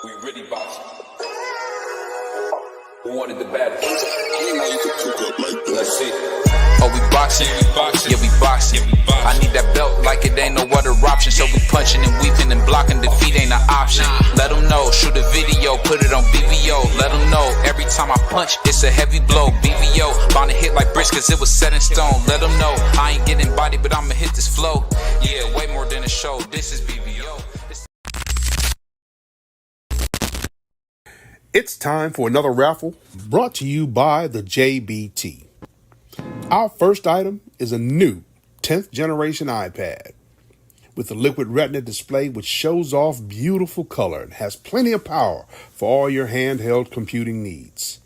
We really boxing. Who wanted the battles? Let's see. Oh, we boxing? Yeah, we boxing. I need that belt like it ain't no other option. So we punching and weaving and blocking. Defeat ain't an option. Let them know. Shoot a video, put it on BVO. Let them know. Every time I punch, it's a heavy blow. BVO, bound to hit like bricks cause it was set in stone. Let them know. I ain't getting body, but I'ma hit this flow. Yeah, way more than a show. This is BVO. It's time for another raffle brought to you by the JBT. Our first item is a new 10th generation iPad with a liquid retina display which shows off beautiful color and has plenty of power for all your handheld computing needs.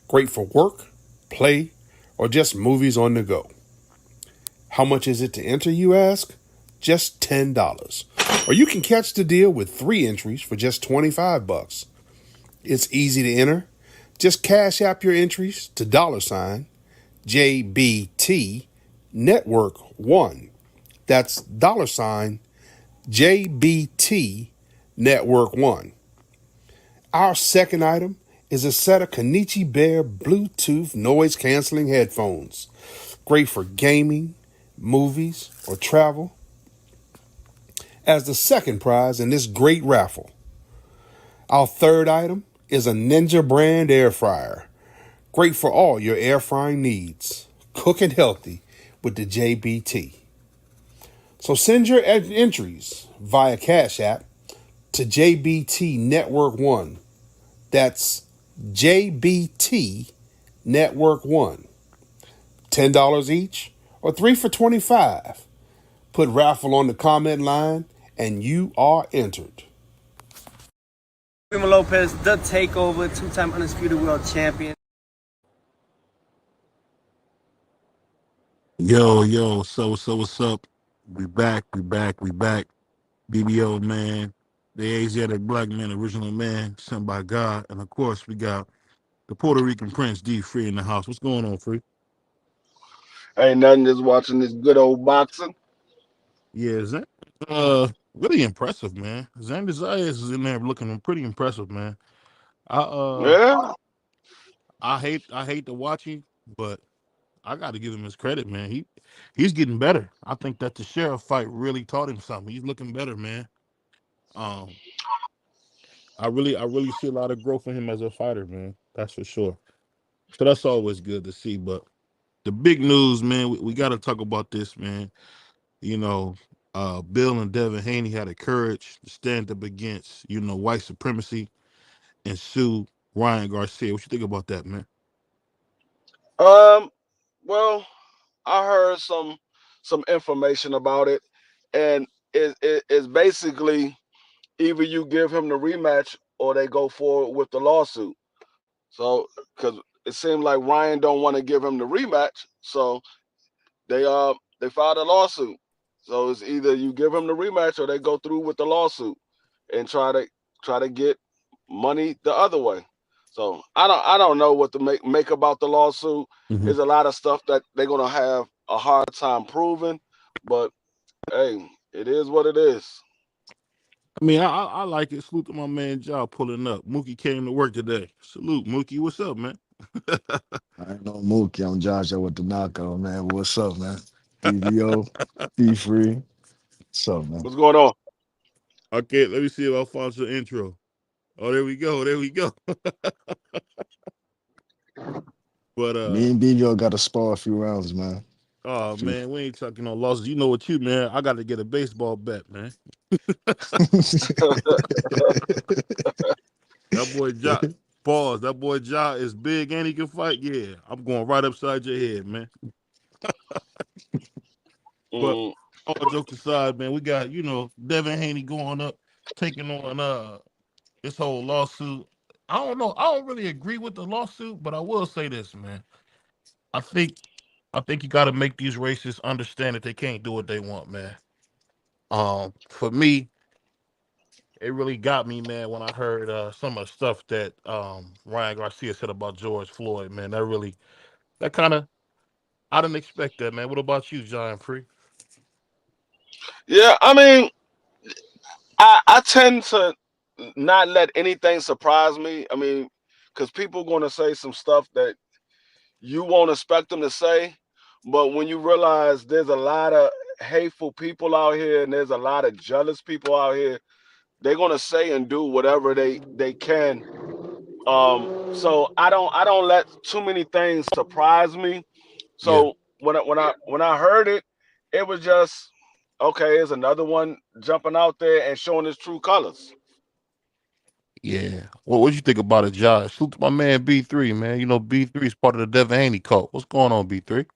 Great for work, play, or just movies on the go. How much is it to enter, you ask? Just $10. Or you can catch the deal with 3 entries for just $25. It's easy to enter. Just cash app your entries to $JBT Network 1. That's $JBT Network 1. Our second item is a set of Kenichi Bear Bluetooth noise canceling headphones. Great for gaming, movies, or travel. As the second prize in this great raffle. Our third item is a Ninja brand air fryer. Great for all your air frying needs. Cooking healthy with the JBT. So send your entries via Cash App to JBT Network 1. That's JBT Network 1. $10 each or 3 for $25. Put raffle on the comment line and you are entered. Primo Lopez, the Takeover, 2-time undisputed world champion. Yo, so what's up? We back. BBO, man. The Asiatic black man, original man, sent by God. And of course, we got the Puerto Rican Prince, D Free, in the house. What's going on, Free? Ain't nothing, just watching this good old boxing. Yeah, Zan, really impressive, man. Xander Zayas is in there looking pretty impressive, man. Yeah. I hate to watch him, but I got to give him his credit, man. He's getting better. I think that the sheriff fight really taught him something. He's looking better, man. I really see a lot of growth in him as a fighter, man. That's for sure. So that's always good to see. But the big news, man, we got to talk about this, man. You know, Bill and Devin Haney had the courage to stand up against, white supremacy and sue Ryan Garcia. What you think about that, man? Well, I heard some information about it, and it's basically either you give him the rematch or they go forward with the lawsuit. So, because it seemed like Ryan don't want to give him the rematch, so they filed a lawsuit. So it's either you give him the rematch or they go through with the lawsuit and try to get money the other way. So I don't know what to make about the lawsuit. Mm-hmm. There's a lot of stuff that they're gonna have a hard time proving, but hey, it is what it is. I mean, I like it. Salute to my man Job pulling up. Mookie came to work today. Salute, Mookie. What's up, man? I ain't no Mookie. I'm Joshua with the knockout, man. What's up, man? BBO, Be Free. What's up, man? What's going on? Okay, let me see if I found the intro. Oh, there we go. But Me and BBO got to spar a few rounds, man. Oh man, we ain't talking no losses. You know what you, man? I got to get a baseball bet, man. That boy Ja, pause. That boy Ja is big and he can fight. Yeah, I'm going right upside your head, man. But all jokes aside, man, we got Devin Haney going up, taking on this whole lawsuit. I don't know. I don't really agree with the lawsuit, but I will say this, man. I think you got to make these racists understand that they can't do what they want, man. For me, it really got me, man, when I heard some of the stuff that Ryan Garcia said about George Floyd, man. That kind of, I didn't expect that, man. What about you, John Free? Yeah, I mean, I tend to not let anything surprise me. I mean, because people going to say some stuff that you won't expect them to say, but when you realize there's a lot of hateful people out here and there's a lot of jealous people out here, they're going to say and do whatever they can. So I don't let too many things surprise me. Yeah, So when I heard it, it was just okay. It's another one jumping out there and showing his true colors. yeah. What you think about it, Josh? Salute to my man B3, man. You know B3 is part of the Devin Haney cult. What's going on, B3?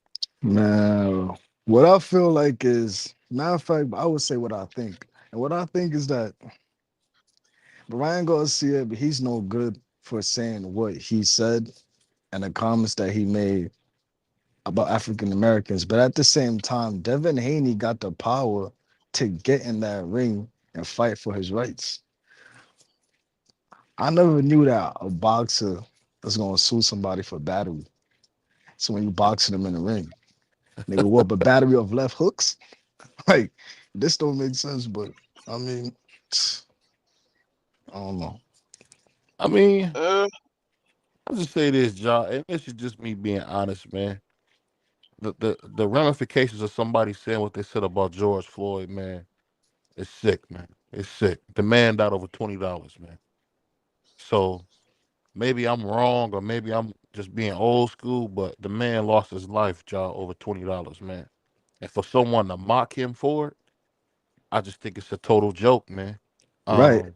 Man, what I feel like is, matter of fact, I would say what I think. And what I think is that Brian Garcia, he's no good for saying what he said and the comments that he made about African Americans. But at the same time, Devin Haney got the power to get in that ring and fight for his rights. I never knew that a boxer was gonna sue somebody for battery. So when you boxing them in the ring, nigga, what? A battery of left hooks? Like this don't make sense. But I mean, I don't know. I mean, Uh, I'll just say this, Josh, and this is just me being honest, man. The ramifications of somebody saying what they said about George Floyd, man, it's sick, man. It's sick. The man died over $20, man. So maybe I'm wrong, or maybe I'm just being old school, but the man lost his life, Josh, over $20, man. And for someone to mock him for it, I just think it's a total joke, man. Right, Um,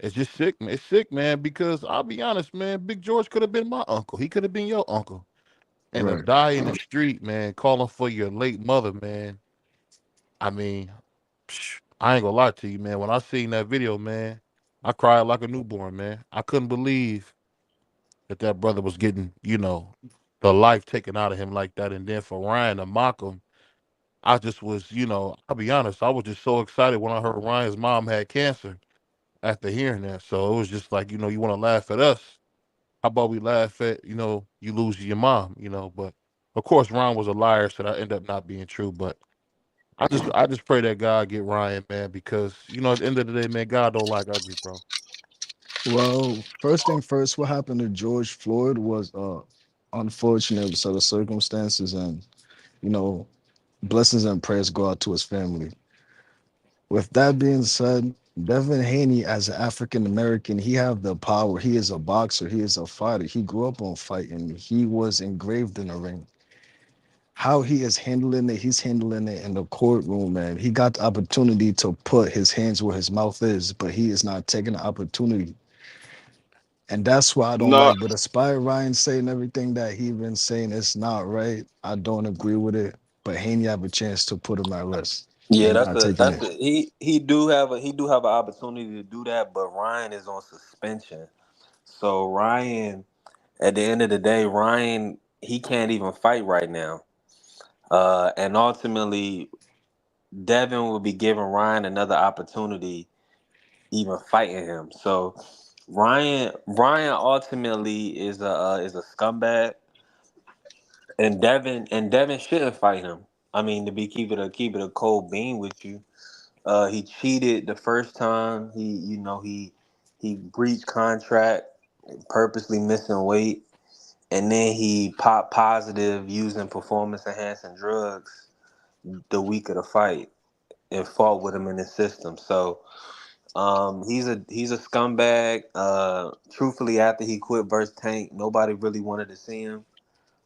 it's just sick, man. It's sick, man, because I'll be honest, man, Big George could have been my uncle. He could have been your uncle. And to right. die in the street, man, calling for your late mother, man. I mean, I ain't gonna lie to you, man. When I seen that video, man, I cried like a newborn, man. I couldn't believe that brother was getting, the life taken out of him like that. And then for Ryan to mock him, I just was, I'll be honest, I was just so excited when I heard Ryan's mom had cancer after hearing that. So it was just like, you want to laugh at us. How about we laugh at, you losing your mom, but of course Ryan was a liar, so that ended up not being true. But I just pray that God get Ryan, man, because at the end of the day, man, God don't like ugly, bro. Well, first thing first, what happened to George Floyd was unfortunate set of circumstances, and you know, blessings and prayers go out to his family. With that being said, Devin Haney, as an African American, he have the power. He is a boxer. He is a fighter. He grew up on fighting. He was engraved in the ring. How he is handling it, he's handling it in the courtroom, man. He got the opportunity to put his hands where his mouth is, but he is not taking the opportunity. And that's why I don't no, like. But despite Ryan saying everything that he been saying, it's not right. I don't agree with it. But Haney have a chance to put him at rest, Yeah, and he's that's not a taking that's it. a he do have an opportunity to do that, but Ryan is on suspension. So Ryan, at the end of the day, Ryan he can't even fight right now. And ultimately, Devin will be giving Ryan another opportunity, even fighting him. So Ryan ultimately is a scumbag, and Devin shouldn't fight him. I mean, to be keep it a cold bean with you. He cheated the first time. He breached contract, purposely missing weight, and then he popped positive using performance enhancing drugs the week of the fight and fought with him in the system. So he's a scumbag. Truthfully, after he quit versus Tank, nobody really wanted to see him.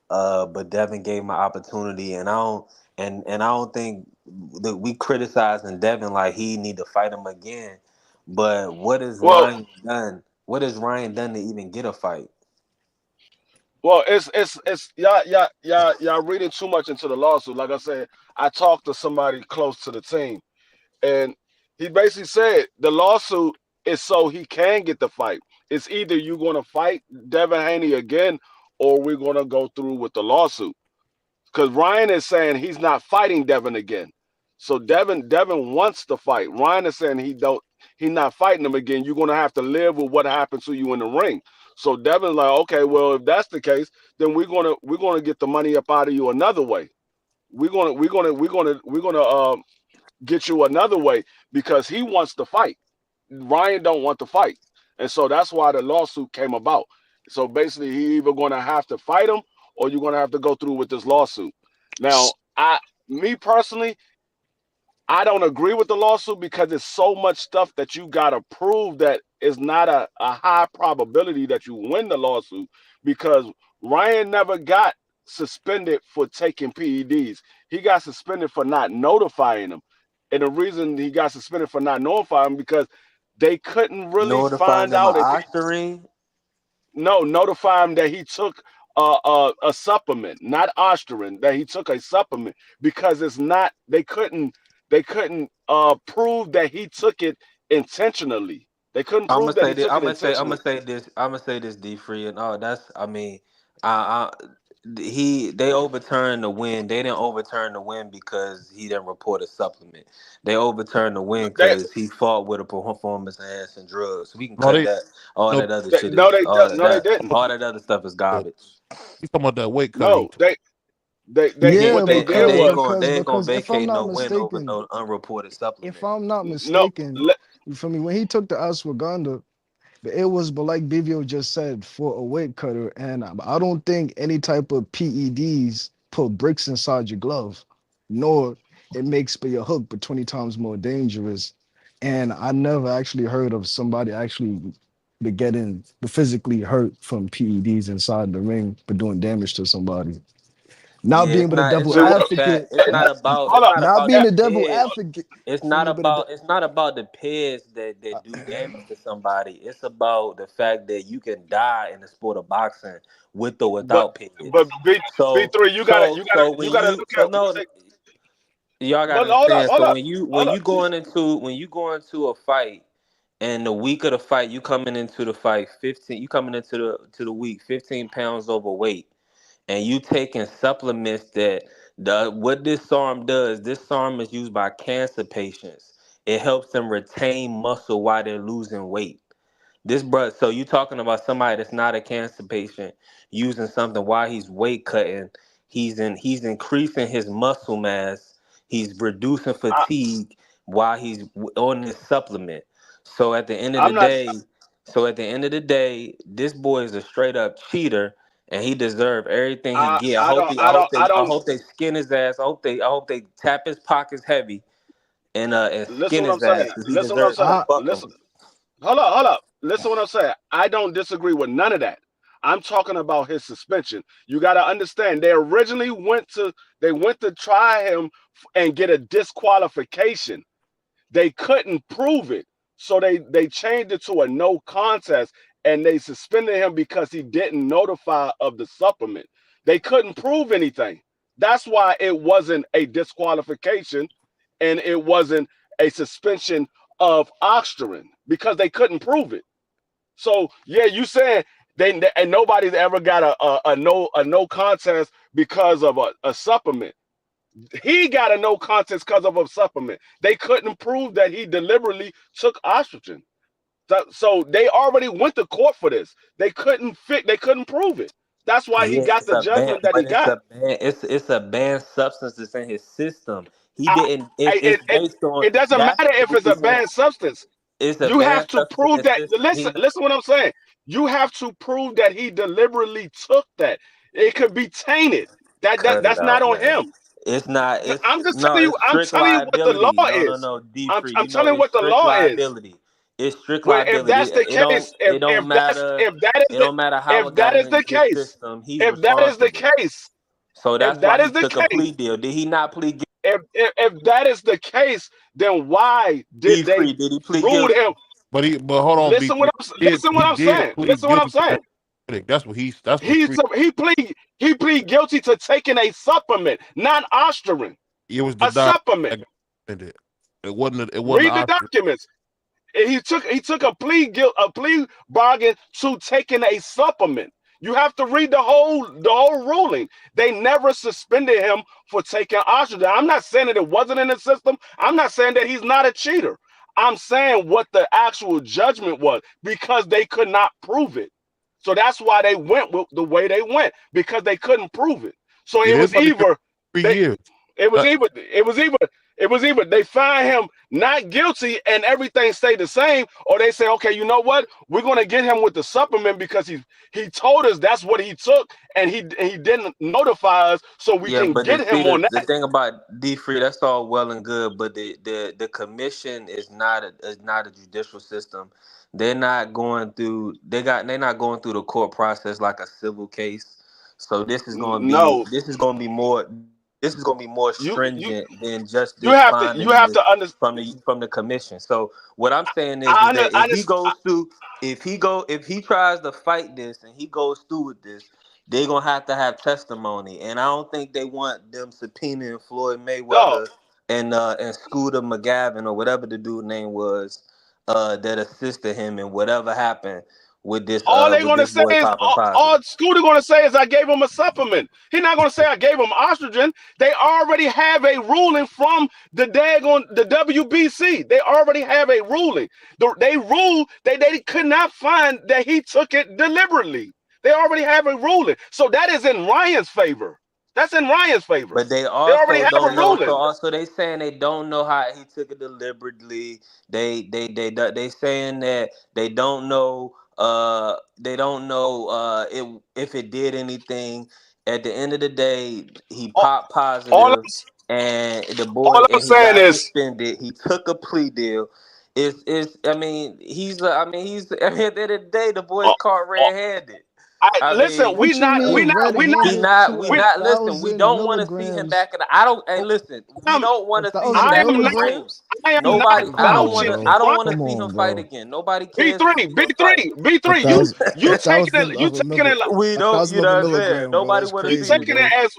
But Devin gave him an opportunity, and I don't think that we criticizing Devin like he need to fight him again. But what has well, Ryan done? What has Ryan done to even get a fight? it's y'all reading too much into the lawsuit. Like I said, I talked to somebody close to the team, and he basically said the lawsuit is so he can get the fight. It's either you're going to fight Devin Haney again, or we're going to go through with the lawsuit. Because Ryan is saying he's not fighting Devin again. So Devin wants to fight. Ryan is saying he's not fighting him again. You're gonna have to live with what happened to you in the ring. So Devin's like, okay, well, if that's the case, then we're gonna get the money up out of you another way. We're gonna get you another way because he wants to fight. Ryan don't want to fight, and so that's why the lawsuit came about. So basically, he either going to have to fight him, or you're going to have to go through with this lawsuit. Now, me personally, I don't agree with the lawsuit because it's so much stuff that you got to prove that is not a high probability that you win the lawsuit, because Ryan never got suspended for taking PEDs. He got suspended for not notifying them. And the reason he got suspended for not notifying because they couldn't really Notifying find them of out if he, Osterine. no, notify him that he took a supplement, not Osterin, that he took a supplement, because it's not, they couldn't prove that he took it intentionally. They couldn't I'm gonna prove that say he this. took I'm it gonna say. I'm gonna intentionally. say this. I'm gonna say this. D free and oh, that's. I mean, I. They overturned the win. They didn't overturn the win because he didn't report a supplement. They overturned the win They, because he fought with a performance enhancing drugs. So we can No, cut they that. All no. that other they shit no, is they all that. no, they That didn't. all that other stuff is garbage. He's talking about that weight cutter. No, they Yeah, what Yeah, they and did because they ain't was gonna because they ain't gonna because if I'm vacate not no win over mistaken, no unreported if supplement. I'm not no. mistaken, you feel me? When he took the ashwagandha, it was, but like Bivio just said, for a weight cutter, and I don't think any type of PEDs put bricks inside your glove, nor it makes your hook but 20 times more dangerous. And I never actually heard of somebody actually be physically hurt from PEDs inside the ring for doing damage to somebody. Not Yeah, being it's but a not. It's devil See not what? the fact. advocate, It's not about. Hold It's up. not not about being the a devil pairs. advocate, It's for not me, but a about. It's not about the pairs uh, that do damage to somebody. It's about the fact that you can die in the sport of boxing with or But without but pairs. B So three, when you gotta you look so at no, y'all gotta but hold up, understand. hold So up, when hold up. you going into a fight, and the week of the fight, you coming into the fight 15. You coming into the week 15 pounds overweight, and you taking supplements that the what this SARM does. This SARM is used by cancer patients. It helps them retain muscle while they're losing weight. This bro, so you talking about somebody that's not a cancer patient using something while he's weight cutting. He's increasing his muscle mass. He's reducing I, fatigue while he's on this supplement. So at the end of the I'm not. day, this boy is a straight up cheater, and he deserves everything he get. I don't. I don't. I I don't. hope they skin his ass. I hope they tap his pockets heavy and Listen skin what his I'm ass saying. because he Listen what I'm deserves some saying. I fucking. Listen. Hold up. Hold up. Listen what I'm saying. I don't disagree with none of that. I'm talking about his suspension. You got to understand. They went to try him and get a disqualification. They couldn't prove it. So they changed it to a no contest, and they suspended him because he didn't notify of the supplement. They couldn't prove anything. That's why it wasn't a disqualification and it wasn't a suspension of Oxterin, because they couldn't prove it. So yeah, you saying and nobody's ever got a no contest because of a supplement. He got a no contest because of a supplement. They couldn't prove that he deliberately took estrogen. So they already went to court for this. They couldn't prove it. That's why he Yeah, got it's the a ban, judgment that he but got. it's a banned substance that's in his system. He I, didn't. It's it, it, based on it doesn't that's matter the if it's a reason. banned substance. It's a You have banned to substance in prove his that. system. Listen what I'm saying. You have to prove that he deliberately took that. It could be tainted. Cut it That's not out, on man. him. It's not. It's I'm just no. telling you. It's I'm strict telling you what the liability. law No, no, is. no. D free. I'm You know, telling you it's what the strict law is. liability. It's strict Well, if liability. that's the case, It don't matter. if that is It don't matter how if it got that is in the his case, system. He's if that is the responsible. case, So if that's why that he is the took a plea case, deal. Did he not plead guilty? if that is the case, then why D did they free. Did he plead rule guilty? him? But hold on, B3. Listen what He I'm did saying. plead Listen what I'm guilty to saying. that. That's the street. He plead guilty to taking a supplement, not Osterin, It was the a doctor supplement. that got it. It wasn't the Read the option. documents. He took a plea bargain to taking a supplement. You have to read the whole ruling. They never suspended him for taking oxygen. I'm not saying that it wasn't in the system. I'm not saying that he's not a cheater. I'm saying what the actual judgment was, because they could not prove it. So that's why they went with the way they went, because they couldn't prove it. So Yeah, it they're was about to give either him three they years. it was Uh, either it was either It was either they find him not guilty and everything stayed the same, or they say, okay, you know what? We're gonna get him with the supplement because he told us that's what he took, and he didn't notify us, so we Yeah, can but get him see on the that. thing about D free, that's all well and good, but the commission is not a judicial system. They're not going through the court process like a civil case. So No, this is gonna be more you stringent you than just this you have finding to in you this have to understand. from the commission. So what I'm saying is I that under, I just if he tries to fight this and he goes through with this, they're gonna have testimony, and I don't think they want them subpoenaing Floyd dog. Mayweather and Scooter McGavin or whatever the dude name was that assisted him in whatever happened All they with gonna this say boy is popping all positive. Scooter gonna say is I gave him a supplement. He's not gonna say I gave him estrogen. They already have a ruling from the the WBC. They already have a ruling. They ruled they could not find that he took it deliberately. They already have a ruling. So that is in Ryan's favor. That's in Ryan's favor. But they They already also have a don't know. So ruling. also they saying they don't know how he took it deliberately. They saying that they don't know. If it did anything. At the end of the day, he All, popped all positive, and all I'm he saying got is suspended. He took a plea deal. It's I mean he's I mean at the end of the day the boy's uh, caught uh, red handed. I I listen, mean, What you mean we not we red-handed not to we a we not listen. We thousand don't want to see him milligrams? back in the. I don't. Hey, listen. We am don't A want to see him thousand I back am in the not ring. milligrams? I am not Nobody. I Come don't on, want vouching to. bro. I for don't want to Come see him on, fight bro. again. Nobody cares to B3, see him fight. B3, A B3. thousand, You a taking it, thousand of a We a don't. thousand You of a know what I'm saying? milligram, bro. Nobody That's want to you see crazy, it. taking bro. it as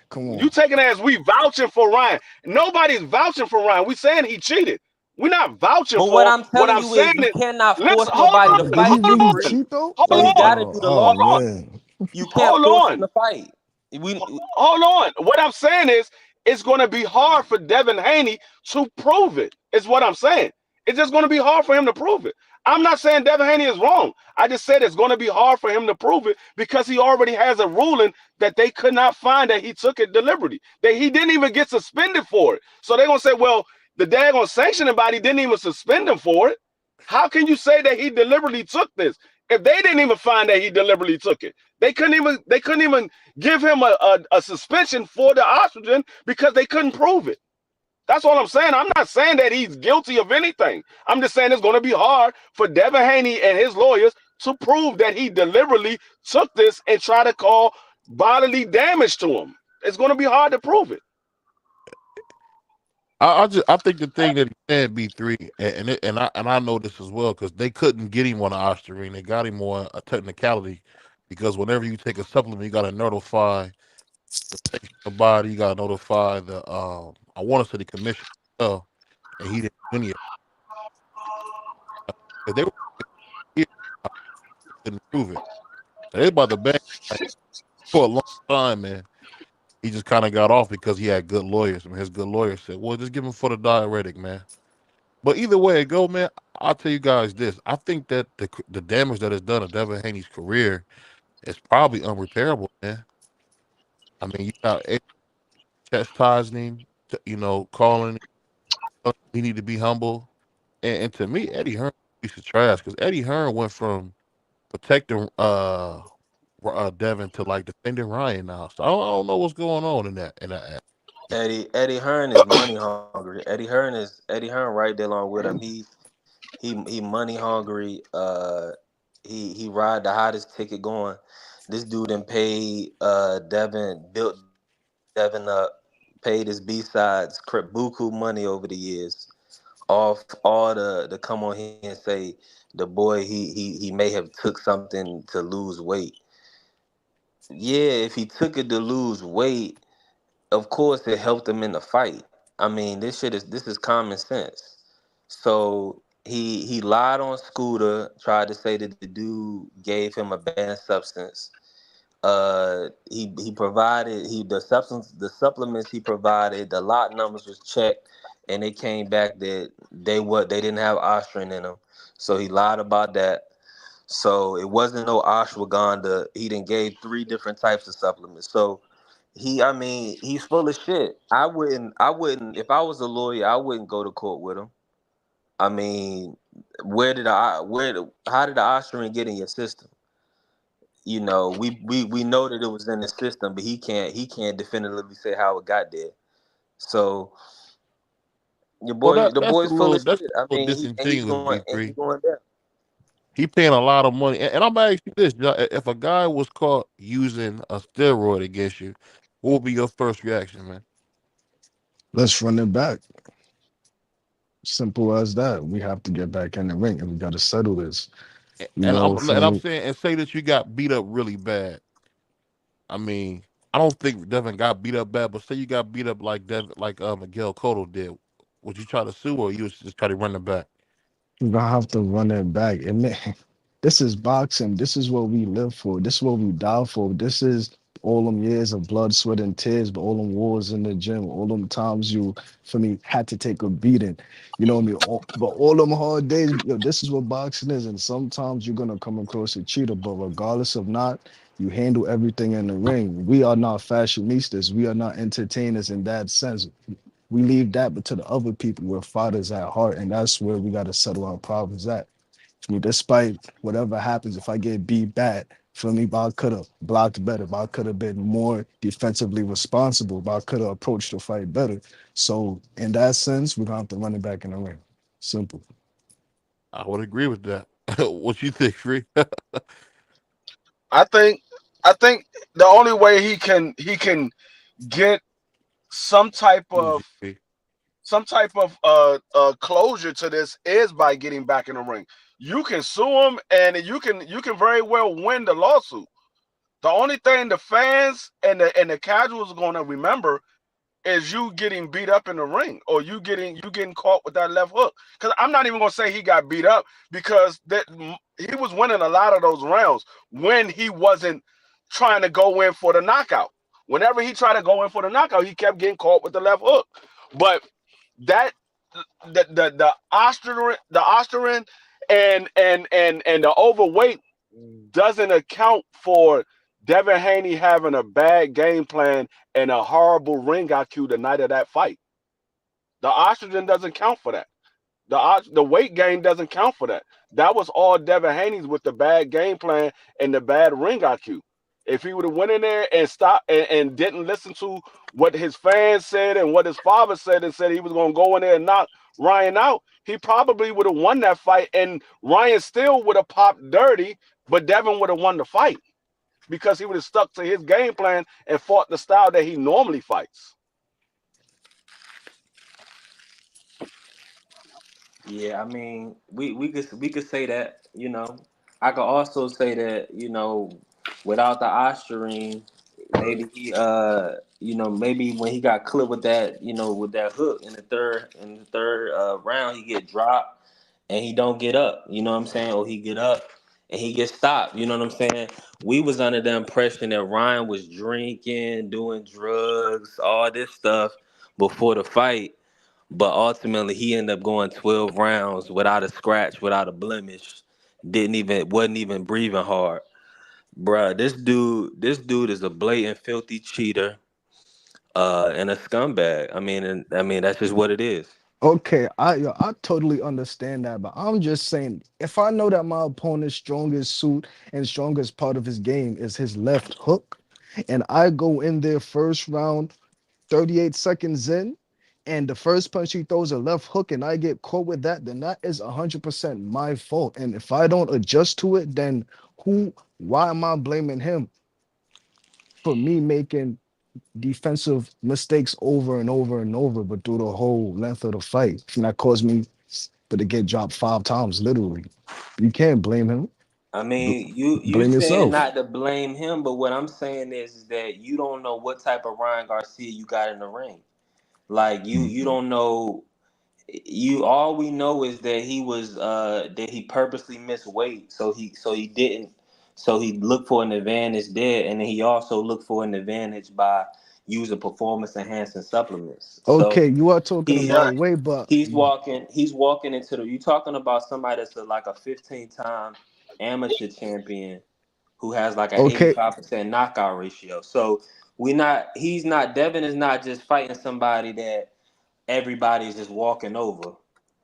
Come you on. taking it as we vouching for Ryan. Nobody's vouching for Ryan. We saying he cheated. We're not vouching But what for. I'm What telling I'm you is saying you is, cannot listen, force nobody to Did he fight. D really hold on, free. cheat though? So he hold on, got to do Oh, the oh hold on, lawsuit. man. You can't hold force him on. to fight. We Hold on. What I'm saying is, it's going to be hard for Devin Haney to prove it. Is what I'm saying. It's just going to be hard for him to prove it. I'm not saying Devin Haney is wrong. I just said it's going to be hard for him to prove it because he already has a ruling that they could not find that he took it deliberately. That he didn't even get suspended for it. So they're going to say, well, the daggone sanctioning body didn't even suspend him for it. How can you say that he deliberately took this if they didn't even find that he deliberately took it? They couldn't even give him a suspension for the oxygen because they couldn't prove it. That's all I'm saying. I'm not saying that he's guilty of anything. I'm just saying it's going to be hard for Devin Haney and his lawyers to prove that he deliberately took this and try to cause bodily damage to him. It's going to be hard to prove it. I think the thing that he said B3 and I know this as well because they couldn't get him on the Ostarine. They got him on a technicality because whenever you take a supplement, you got to notify the body. You got to notify the I want to say the commission as well, and he didn't do any of it. If they were here, I couldn't prove it. They about to ban like, for a long time, man. He just kind of got off because he had good lawyers. I mean, his good lawyer said, "Well, just give him for the diuretic, man." But either way it go, man, I'll tell you guys this: I think that the damage that is done to Devin Haney's career is probably unrepairable, man. I mean, you got Eddie chastising him, calling him, he need to be humble, and to me, Eddie Hearn is a piece of trash because Eddie Hearn went from protecting Devin to like defending Ryan now. So I don't know what's going on in that. Eddie Hearn is money hungry. Eddie Hearn right there along with him. He money hungry. He ride the hottest ticket going. This dude done paid built Devin up, paid his B sides, buku money over the years. Off all the come on here and say the boy he may have took something to lose weight. Yeah, if he took it to lose weight, of course it helped him in the fight. I mean, this is common sense. So he lied on Scooter, tried to say that the dude gave him a banned substance. He provided the supplements he provided, the lot numbers was checked, and it came back that they didn't have ostrin in them. So he lied about that. So it wasn't no ashwagandha. He didn't gave three different types of supplements. So I mean, he's full of shit. I wouldn't. If I was a lawyer, I wouldn't go to court with him. I mean, how did the Austrian get in your system? You know, we know that it was in the system, but he can't definitively say how it got there. So Well, the that's a boy's full little of shit. I mean, he's disingenuous, going B three. down. He paying a lot of money, and I'm gonna ask you this: if a guy was caught using a steroid against you, what would be your first reaction, man? Let's run it back. Simple as that. We have to get back in the ring and we got to settle this. You And know, for I'm me, saying, and say that you got beat up really bad. I mean, I don't think Devin got beat up bad, but say you got beat up like Devin, like Miguel Cotto did. Would you try to sue, or you was just try to run it back? we're gonna have to run it back. And man, this is boxing. This is what we live for. This is what we die for. This is all them years of blood, sweat, and tears, but all them wars in the gym, all them times you, for me, had to take a beating. You know what I mean? But all them hard days, yo, this is what boxing is. And sometimes you're gonna come across a cheater, but regardless of not, you handle everything in the ring. We are not fashionistas. We are not entertainers in that sense. We leave that but to the other people. We're fighters at heart, and that's where we got to settle our problems at. I mean, despite whatever happens, if I get beat bad, for me, but I could have blocked better, but I could have been more defensively responsible, but I could have approached the fight better. So in that sense, we're gonna have to run it back in the ring. Simple. I would agree with that. What you think, Free? I think I think the only way he can get some type of GP. closure to this is by getting back in the ring. You can sue him, and you can very well win the lawsuit. The only thing the fans and the casuals are going to remember is you getting beat up in the ring, or you getting caught with that left hook. Because I'm not even going to say he got beat up, because he was winning a lot of those rounds when he wasn't trying to go in for the knockout. Whenever he tried to go in for the knockout, he kept getting caught with the left hook. But that the Austrian and the overweight doesn't account for Devin Haney having a bad game plan and a horrible ring IQ the night of that fight. The oxygen doesn't count for that. The weight gain doesn't count for that. That was all Devin Haney's with the bad game plan and the bad ring IQ. If he would have went in there and stopped and didn't listen to what his fans said and what his father said, and said he was going to go in there and knock Ryan out, he probably would have won that fight, and Ryan still would have popped dirty, but Devin would have won the fight because he would have stuck to his game plan and fought the style that he normally fights. Yeah, I mean, we could say that, you know. I could also say that, without the Ostarine, maybe maybe when he got clipped with that, with that hook in the third round, he get dropped and he don't get up. You know what I'm saying? Or he get up and he gets stopped. You know what I'm saying? We was under the impression that Ryan was drinking, doing drugs, all this stuff before the fight, but ultimately, he ended up going 12 rounds without a scratch, without a blemish. Wasn't even breathing hard, bruh. This dude is a blatant, filthy cheater, and a scumbag. I mean, that's just what it is. Okay, I totally understand that, but I'm just saying, if I know that my opponent's strongest suit and strongest part of his game is his left hook, and I go in there first round, 38 seconds in, and the first punch he throws a left hook and I get caught with that, then that is 100% my fault. And if I don't adjust to it, then why am I blaming him for me making defensive mistakes over and over and over, but through the whole length of the fight? And that caused me but to get dropped 5 times, literally. You can't blame him. I B- mean, you blame saying yourself. not to blame him, but what I'm saying is that you don't know what type of Ryan Garcia you got in the ring. Like you don't know. All we know is that he purposely missed weight, so he didn't, so he looked for an advantage there, and then he also looked for an advantage by using performance enhancing supplements. So Okay, you are talking he Yeah, about weight, but he's walking into the, you talking about somebody that's like a 15-time amateur champion who has like an okay, 85% knockout ratio. So We not. He's not. Devin is not just fighting somebody that everybody's just walking over.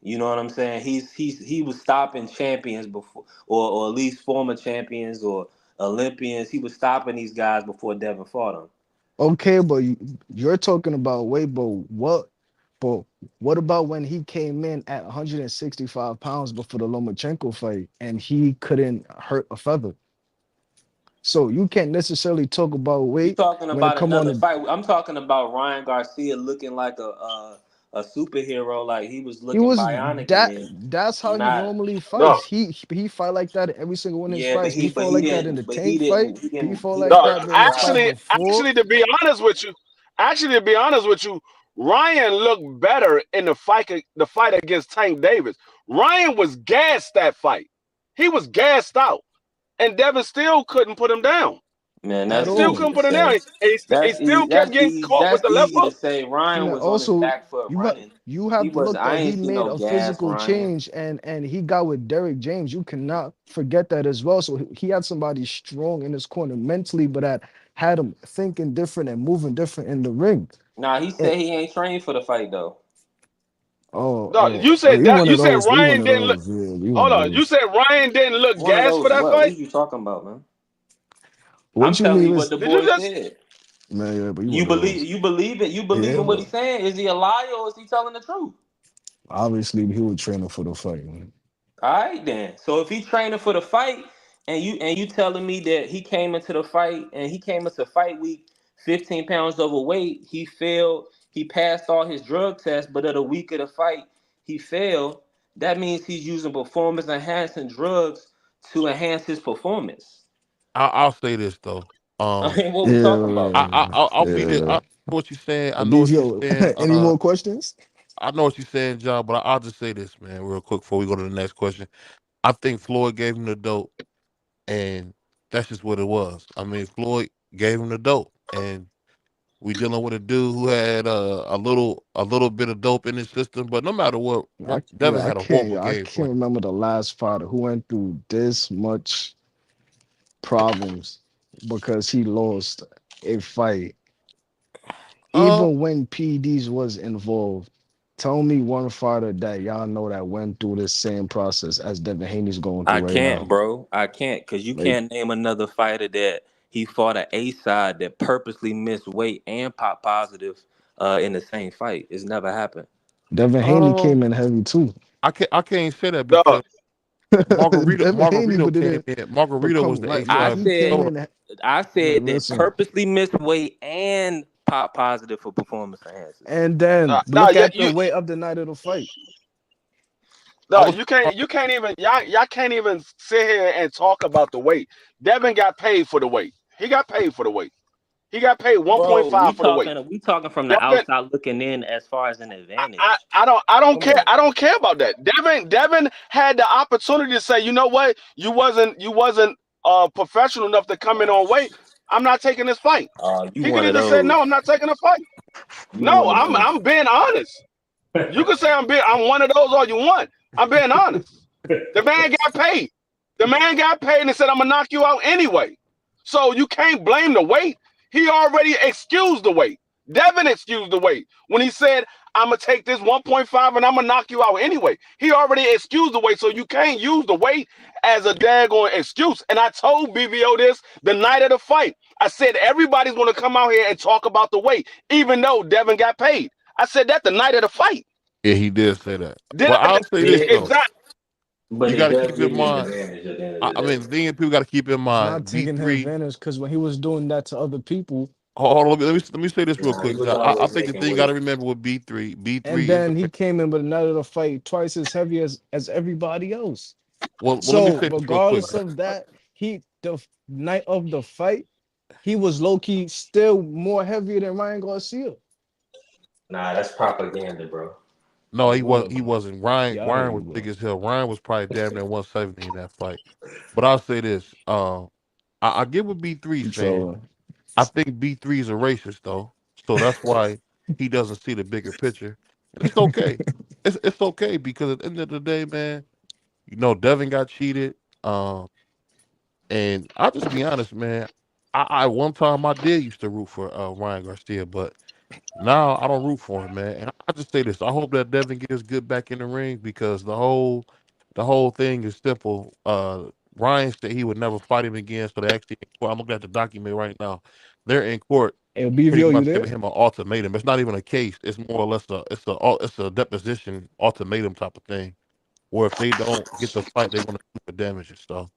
You know what I'm saying? He was stopping champions before, or at least former champions or Olympians. He was stopping these guys before Devin fought them. Okay, but you're talking about weight, but what about when he came in at 165 pounds before the Lomachenko fight and he couldn't hurt a feather? So you can't necessarily talk about You weight talking when it about come on another to fight? I'm talking about Ryan Garcia looking like a superhero, like he was he looking was bionic in that there. that's how he Not normally No, fights. He fight like that in every single one of his yeah, fights. He but fought he like that in the didn't, but he tank fight. didn't, he He didn't, fought he like didn't no. that work in his his fight body. before. Actually, to be honest with you, Ryan looked better in the fight against Tank Davis. Ryan was gassed that fight. He was gassed out, and Devin still couldn't put him down. Man, At He that's still all. easy couldn't to put him down. say. He still kept getting caught with That's the left easy to hook. say. Ryan And then was on his also back foot running. you He have to was. look I that he ain't see made no a gas, physical Ryan. change and he got with Derek James. You cannot forget that as well. So he had somebody strong in his corner mentally, but that had him thinking different and moving different in the ring. Nah, he And, said he ain't trained for the fight though. No, oh, you one of You said those. You one Ryan of didn't look. those. Yeah, you one Hold of on. You those. said Ryan didn't look One of gas for those. that What? What fight. are you talking about, man? I'm What you telling mean you what was the Did you boy just? said. man? Yeah, but you You one of believe? those. You believe it? You believe Yeah, in what but he's saying? Is he a liar or is he telling the truth? obviously he was training for the fight, man. All right then. So if he training for the fight, and you telling me that he came into the fight and he came into fight week 15 pounds overweight, he failed. He passed all his drug tests, but at a week of the fight, he failed. That means he's using performance enhancing drugs to enhance his performance. I'll say this though. I Um, mean, what we talking about? I'll be there. I Yeah. know what you're saying. I know what you're BVO, saying. any more questions? I know what you're saying, John. But I'll just say this, man, real quick before we go to the next question. I think Floyd gave him the dope, and that's just what it was. I mean, Floyd gave him the dope, and we dealing with a dude who had a little bit of dope in his system. But no matter what, Yeah, Devin had a horrible I game can't plan. remember the last fighter who went through this much problems because he lost a fight, Um, even when PDs was involved. Tell me one fighter that y'all know that went through the same process as Devin Haney's going I through right can't, now. bro. I can't, because you Like can't name another fighter that he fought an A side that purposely missed weight and pop positive in the same fight. It's never happened. Devin Haney um, came in heavy too. I can't say that No, because Devin Haney, Margarito but came didn't in. Margarito was become the A light. Yeah, I side. he came said in. I Man, said that listen, purposely missed weight and pop positive for performance enhancers. and then no, look at the weight of the night of the fight. I no. was You can't even. Y'all can't even sit here and talk about the weight. Devin got paid for the weight. He got paid for the weight. He got paid Bro, 1.5 for the weight. we talking from the Devin, outside looking in as far as an advantage. Come on. I don't care about that. Devin had the opportunity to say, you know what, you wasn't professional enough to come in on weight. I'm not taking this fight. You He could one of have just said, those. no, I'm not taking a fight. You No, one of those. I'm being honest. You can say I'm one of those all you want. I'm being honest. The man got paid. The man got paid and said, I'm gonna knock you out anyway. So you can't blame the weight. He already excused the weight. Devin excused the weight when he said, I'm gonna take this 1.5 and I'm gonna knock you out anyway. He already excused the weight, so you can't use the weight as a daggone excuse. And I told BVO this the night of the fight. I said everybody's gonna come out here and talk about the weight, even though Devin got paid. I said that the night of the fight. yeah, he did say that. Did But I? I'll say this Yeah, though. Exactly. but You it got to does keep in give you an mind. advantage at the end of the I day. mean, the thing people got to keep in It's mind. not B taking three. advantage because when he was doing that to other people, Hold on, let me say this real Nah, he quick, was John. I always think the making thing you got to weight. remember with B and three is the then he came in with another fight twice as heavy as everybody else. well. Let me So say this real quick. regardless of that, night of the fight, he was low key still more heavier than Ryan Garcia. Nah, that's propaganda, bro. No, he Whatever. wasn't. Y'all hear Ryan me, was big bro. as hell. Ryan was probably damn near 170 in that fight. But I'll say this. I get what B3 saying. So I think B3 is a racist though, so that's why he doesn't see the bigger picture. And it's okay. It's okay because at the end of the day, man, Devin got cheated. And I'll just be honest, man. I one time I did used to root for Ryan Garcia, but now I don't root for him, man. And I just say this: I hope that Devin gets good back in the ring because the whole thing is simple. Ryan said he would never fight him again, so they actually. Well, I'm looking at the document right now. They're in court, Hey, pretty BVO, you much there? giving him an ultimatum. It's not even a case. It's more or less a deposition ultimatum type of thing. Where if they don't get the fight, they want to sue for damages. So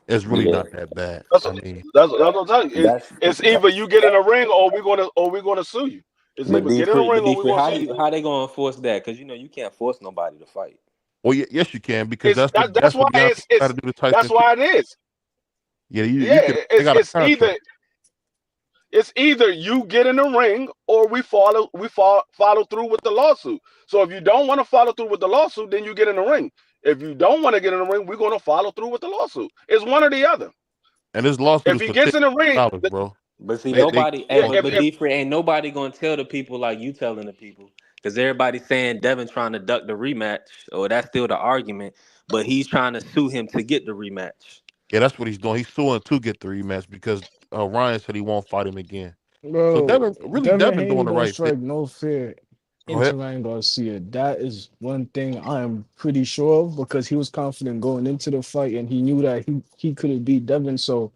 it's really Yeah, not that bad. That's I mean, that's what I'm telling you. that's It's that. either you get in a ring or we're gonna sue you. It's But either D get in a free, ring but or D we're free, gonna sue you. how they gonna enforce that? Because you can't force nobody to fight. well, yes, you can because It's that's what that's that's why what Deontay tried to do to that's Tyson Fury. why it is. Yeah, you Yeah, can. They it's got a it's contract. either it's either you get in the ring or we follow through with the lawsuit. So if you don't want to follow through with the lawsuit, then you get in the ring. If you don't want to get in the ring, we're gonna follow through with the lawsuit. It's one or the other. And this lawsuit If is he for gets in the ring, $10 bro. But see, They nobody, yeah, but if, but if D free ain't nobody gonna tell the people like you telling the people, because everybody's saying Devin trying to duck the rematch, or that's still the argument. But he's trying to sue him to get the rematch. Yeah, that's what he's doing. He's suing to get the rematch because Ryan said he won't fight him again. So Bro, Devin Devin doing Haney the don't right thing. strike no fear Go ahead. into Ryan Garcia. That is one thing I am pretty sure of because he was confident going into the fight and he knew that he couldn't beat Devin. So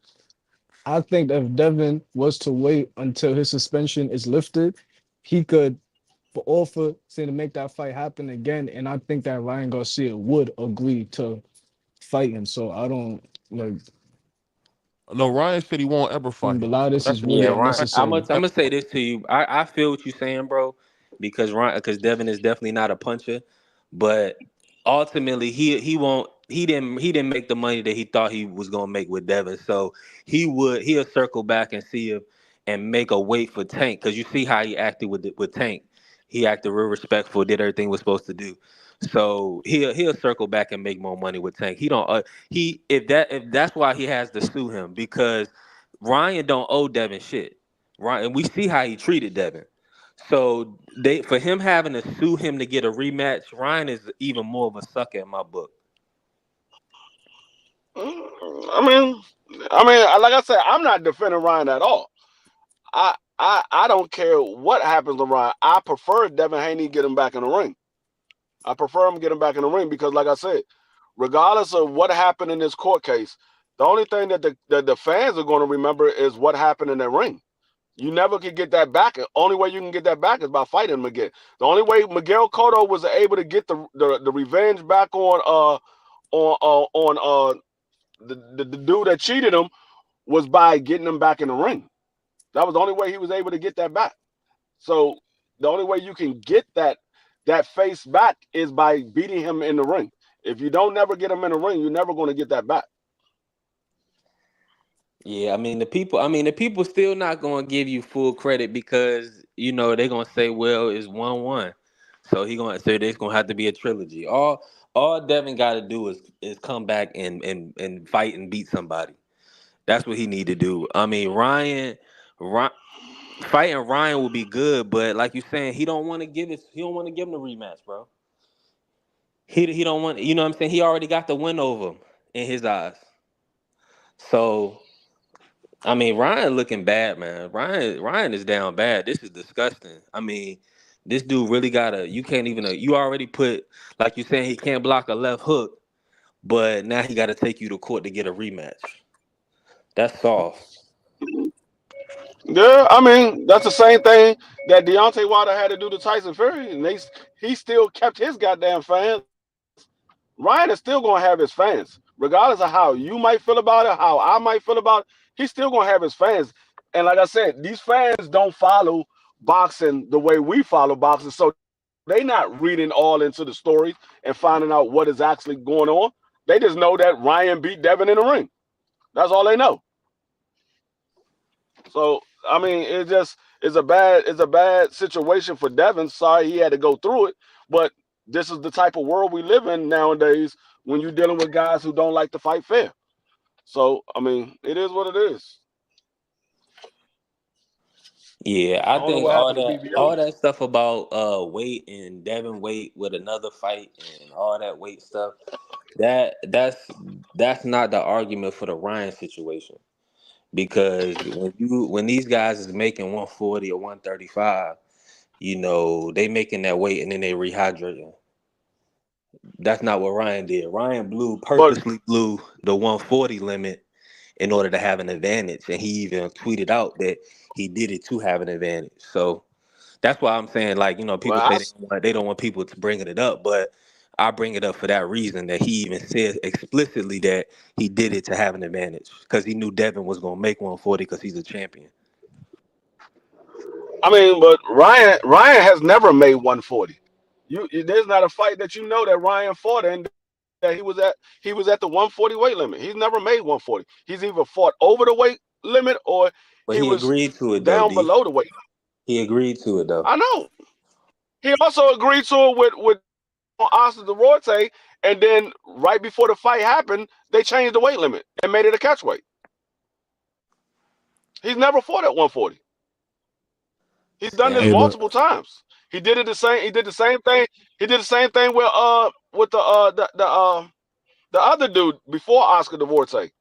I think if Devin was to wait until his suspension is lifted, he could offer say to make that fight happen again. And I think that Ryan Garcia would agree to fight him. So I don't like No, Ryan said he won't ever fight think a him. lot of So this that's is what he Yeah, really said. Ryan. Ryan I'm unnecessary. gonna said I'm he'll gonna never say fight. this to you. I feel what you're saying, bro, because Devin is definitely not a puncher, but ultimately he didn't make the money that he thought he was gonna make with Devin. So he'll circle back and see if and make a wait for Tank, because you see how he acted with Tank. He acted real respectful, did everything he was supposed to do. So he'll circle back and make more money with Tank. He don't he if that's why he has to sue him, because Ryan don't owe Devin shit. Ryan, and we see how he treated Devin. So they for him having to sue him to get a rematch, Ryan is even more of a sucker in my book. I mean, like I said, I'm not defending Ryan at all. I don't care what happens to Ryan. I prefer Devin Haney get him back in the ring. I prefer him get him back in the ring because, like I said, regardless of what happened in this court case, the only thing that the fans are going to remember is what happened in that ring. You never can get that back. The only way you can get that back is by fighting him again. The only way Miguel Cotto was able to get the revenge back on the dude that cheated him was by getting him back in the ring. That was the only way he was able to get that back. So the only way you can get that face back is by beating him in the ring. If you don't never get him in the ring, you're never going to get that back. Yeah, the people still not gonna give you full credit, because they're gonna say, well, it's 1-1. So he gonna say there's gonna have to be a trilogy. All Devin gotta do is come back and fight and beat somebody. That's what he need to do. I mean, Ryan fighting Ryan will be good, but like you saying, he don't want to give him the rematch, bro. He don't want, what I'm saying? He already got the win over him in his eyes. So I mean, Ryan looking bad, man. Ryan is down bad. This is disgusting. I mean, this dude really gotta. You can't even. You already put, like you saying, he can't block a left hook, but now he got to take you to court to get a rematch. That's soft. Yeah, I mean that's the same thing that Deontay Wilder had to do to Tyson Fury, and he still kept his goddamn fans. Ryan is still gonna have his fans, regardless of how you might feel about it, how I might feel about it. He's still gonna have his fans, and like I said, these fans don't follow boxing the way we follow boxing, so they not reading all into the stories and finding out what is actually going on. They just know that Ryan beat Devin in the ring. That's all they know. So I mean, it's a bad situation for Devin. Sorry he had to go through it, but this is the type of world we live in nowadays when you're dealing with guys who don't like to fight fair. So I mean, it is what it is. Yeah, I I don't know think what all happened to that BBO. all that stuff about weight and Devin weight with another fight and all that weight stuff, that's not the argument for the Ryan situation. because when these guys is making 140 or 135, they making that weight and then they rehydrating. That's not what Ryan did. Ryan But purposely blew the 140 limit in order to have an advantage, and he even tweeted out that he did it to have an advantage. So that's why I'm saying, like, people well, say they don't want people to bringing it up, but I bring it up for that reason, that he even said explicitly that he did it to have an advantage because he knew Devin was gonna make 140 because he's a champion. I mean, but Ryan has never made 140. There's not a fight that you know that Ryan fought in that he was at the 140 weight limit. He's never made 140. He's either fought over the weight limit or he But he was agreed to it though, down D. below the weight. He agreed to it though. I know. He also agreed to it with Oscar Duarte, and then right before the fight happened, they changed the weight limit and made it a catch weight. He's never fought at 140. He's done Yeah, this Hey, but multiple times. He did it the same. He did the same thing. He did the same thing with the other dude before Oscar Duarte.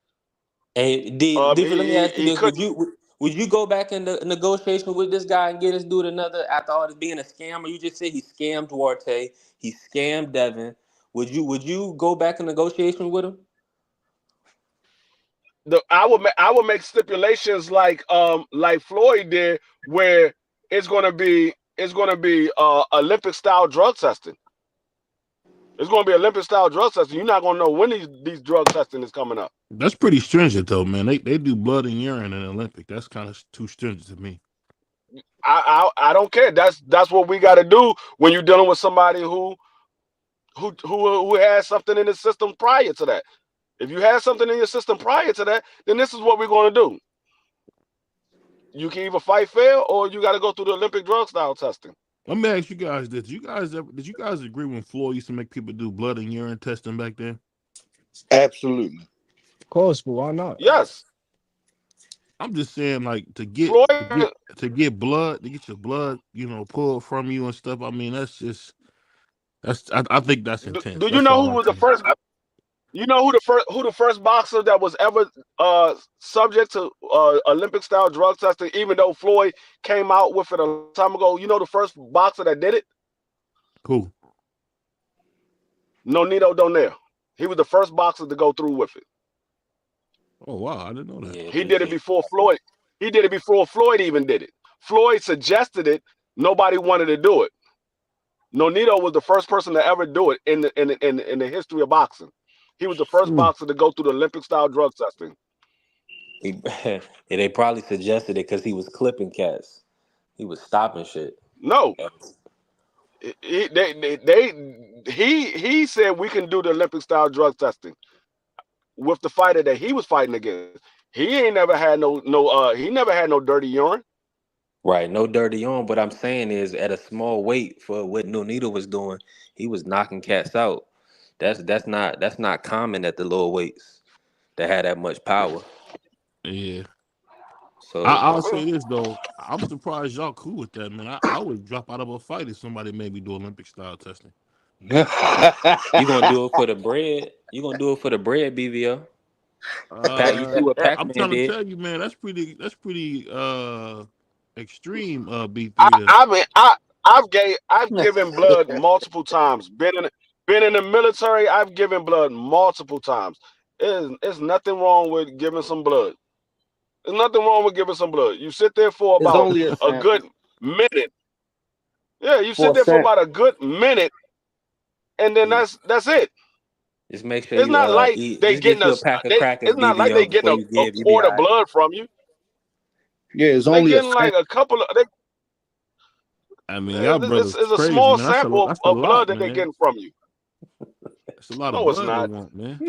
hey, D, let me ask you He this: couldn't. would you go back in the negotiation with this guy and get this dude another after all this being a scam? Or you just said he scammed Duarte, he scammed Devin. Would you go back in negotiation with him? I would make stipulations like Floyd did, where it's gonna be Olympic style drug testing. It's gonna be Olympic style drug testing. You're not gonna know when these drug testing is coming up. that's pretty stringent though, man. They do blood and urine in the Olympic. That's kind of too stringent to me. I don't care. That's what we got to do when you're dealing with somebody who has something in the system prior to that. If you had something in your system prior to that, then this is what we're going to do. You can either fight fair or you got to go through the Olympic drug style testing. Let me ask you guys this: did you guys agree when Floyd used to make people do blood and urine testing back then? Absolutely. Of course, but why not? Yes, I'm just saying, like Floyd. to get blood, to get your blood, pulled from you and stuff. I mean, I think that's intense. Do you That's know all who I'm was the saying. first? You know who the first boxer that was ever subject to Olympic style drug testing? Even though Floyd came out with it a long time ago, you know the first boxer that did it? Cool. Nonito Donaire. He was the first boxer to go through with it. Oh wow, I didn't know that. Yeah, He did it appreciate before Floyd. He did it before Floyd even did it. Floyd suggested it. Nobody wanted to do it. Nonito was the first person to ever do it in the history of boxing. He was the first Mm. boxer to go through the Olympic style drug testing. it. Yeah, they probably suggested it because he was clipping cats. He was stopping shit. No, he said we can do the Olympic style drug testing with the fighter that he was fighting against. He ain't never had he never had no dirty urine. Right, no dirty on. But I'm saying is at a small weight for what Nonito was doing, he was knocking cats out. That's not common at the lower weights to have that much power. Yeah. So I'll say this though, I'm surprised y'all cool with that, man. I would drop out of a fight if somebody made me do Olympic style testing. you gonna do it for the bread? You gonna do it for the bread, BVO? You see what I'm Pac-Man trying to did? tell you, man, that's pretty extreme. B3 I, to I mean, I've given blood multiple times. Been in the military. I've given blood multiple times. It's nothing wrong with giving some blood. There's nothing wrong with giving some blood. You sit there for It's about only a a good sample minute. Yeah, you for sit a there for about sample. a good minute, and then that's it. Just make sure It's you not like eat. they Just get getting you a pack of crackers, it's not like they BVO, getting before you a give. You be quart all of right. blood from you. Yeah, it's They only a getting like sample. a couple of. I mean, y'all brothers It's a crazy, small man. sample That's a of blood lot, that they're man. getting from you. That's a lot of No, it's blood they not. want, man.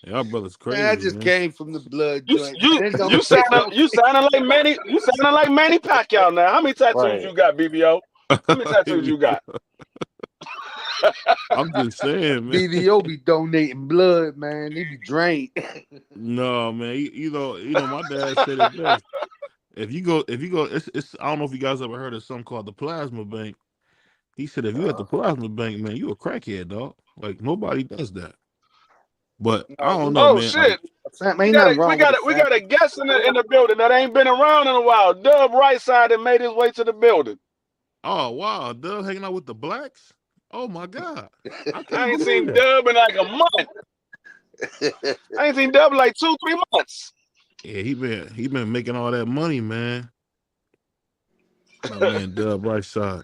Y'all brothers I crazy, just man. came from the blood You joint. you It you don't, it sounding don't you sounding like Manny Pacquiao now. How many tattoos Right. you got, BBO? How many Here tattoos we you go. got? I'm just saying, man. BVO be donating blood, man. He be drained. No, man. My dad said it best. If you go, it's. I don't know if you guys ever heard of something called the plasma bank. He said if you at the plasma bank, man, you a crackhead, dog. Like nobody does that. But I No, don't we know, Oh man. Like shit! Sam, ain't nothing wrong with the We sample. got a guest in the building that ain't been around in a while. Dub right side and made his way to the building. Oh wow, Dub hanging out with the blacks. Oh my God, I I couldn't ain't believe seen that. Dub in like a month. I ain't seen Dub in like 2-3 months. Yeah, he been making all that money, man. My man Dub right side.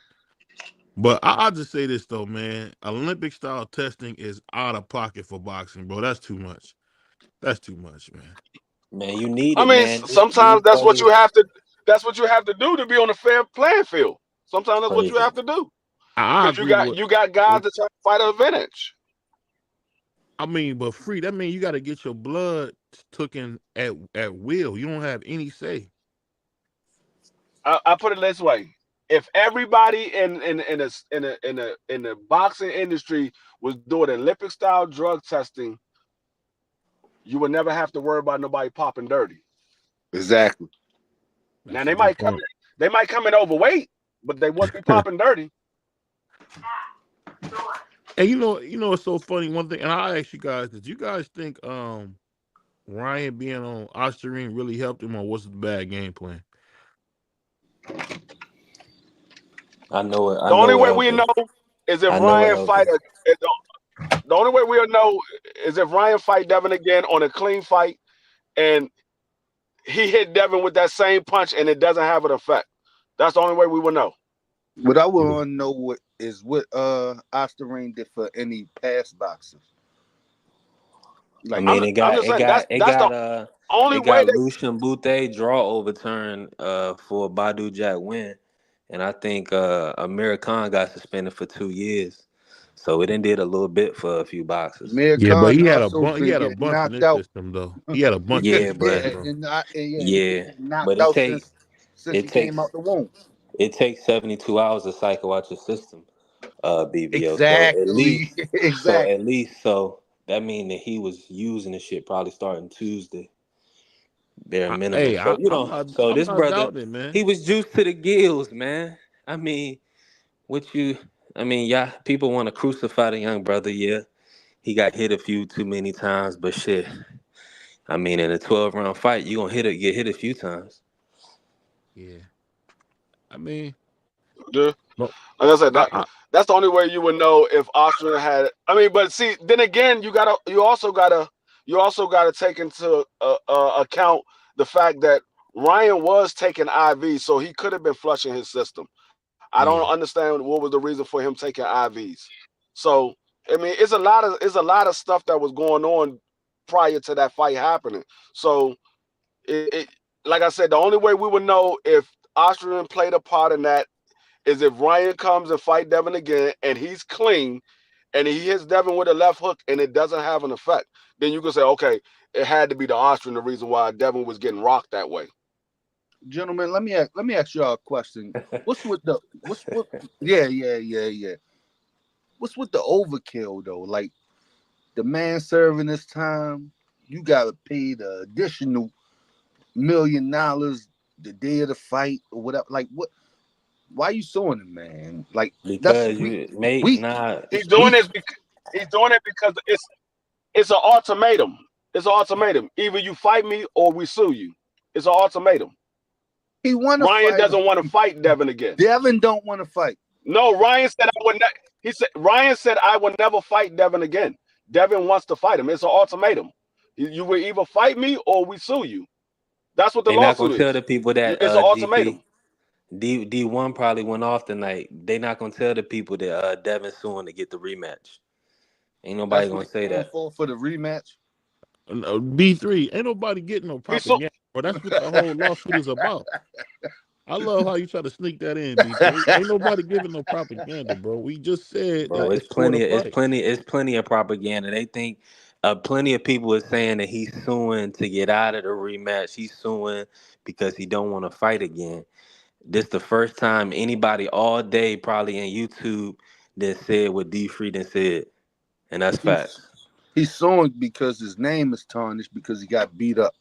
But I'll just say this though, man. Olympic style testing is out of pocket for boxing, bro. That's too much. That's too much, man. Man, you need I it, mean, man. sometimes These that's what you brothers have to. That's what you have to do to be on a fair playing field. Sometimes that's what you crazy. have to do I because agree with. you got guys that try to fight an advantage. I mean, but free. That means you got to get your blood taken at will. You don't have any say. I put it this way: if everybody in the boxing industry was doing Olympic style drug testing, you would never have to worry about nobody popping dirty. Exactly. Now That's a good point. they might come in overweight, but they wouldn't be popping dirty. And it's so funny. One thing, and I ask you guys, did you guys think Ryan being on Osterine really helped him, or was it a bad game plan? I know it. I The only know it way helped we him. know is if I know it Ryan helped fight him. the only way we'll know is if Ryan fight Devin again on a clean fight and he hit Devin with that same punch and it doesn't have an effect. That's the only way we will know. What I Yeah. want to know what Osterine did for any past boxers. I Like mean, I'm just saying that's the only it way got that Lucian Bute draw overturned for Badu Jack win, and I think Amir Khan got suspended for 2 years, so it did a little bit for a few boxers. Amir Yeah, but Khan he had a also bunch. He been had a getting bunch in knocked this out. system, though. He had a bunch in Yeah, this Yeah, but system, bro. and he been yeah, getting knocked but out since he it came takes out the womb. it takes 72 hours to cycle out your system, BBO. Exactly, exactly. So that mean that he was using the shit probably starting Tuesday, bare minimum. Hey, So I'm this not brother, doubting it, man. he was juiced to the gills, man. I mean, what you, I mean, yeah, people want to crucify the young brother. Yeah, he got hit a few too many times, but shit, I mean, in a 12-round fight, you gonna get hit a few times. Yeah, I mean, like but I said, I that's the only way you would know if Austria had. I mean, but see, then again, you also gotta take into account the fact that Ryan was taking IV, so he could have been flushing his system. I don't yeah. understand what was the reason for him taking IVs. So I mean, it's a lot of stuff that was going on prior to that fight happening. So it like I said, the only way we would know if Austrian played a part in that is if Ryan comes and fight Devin again and he's clean and he hits Devin with a left hook and it doesn't have an effect. Then you can say, okay, it had to be the Austrian the reason why Devin was getting rocked that way. Gentlemen, let me ask y'all a question. What's with the what's what? Yeah. What's with the overkill though? Like the man serving this time, you gotta pay the additional $1 million the day of the fight or whatever. Like what? Why you suing him, man? Like that's Because you mate, we nah, He's we doing this because it's an ultimatum. It's an ultimatum. Either you fight me or we sue you. It's an ultimatum. he want to Ryan fight. doesn't want to fight Devin again. Devin don't want to fight. No, Ryan said I would not. He said Ryan said I will never fight Devin again. Devin wants to fight him. It's an ultimatum. You will either fight me or we sue you. That's what the they not gonna lawsuit tell is. the people that It's an ultimatum. D1 probably went off tonight. They not gonna tell the people that Devin suing to get the rematch. Ain't nobody That's what gonna he say going that. for the rematch. B3 ain't nobody getting no He's so propaganda, bro. That's what the whole lawsuit is about. I love how you try to sneak that in, B3. Ain't nobody giving no propaganda, bro. We just said Bro, that it's for the fight. it's plenty of propaganda. They think plenty of people are saying that he's suing to get out of the rematch. He's suing because he don't want to fight again. This the first time anybody all day probably in YouTube that said what D Freedom said. And that's he's facts. he's suing because his name is tarnished because he got beat up.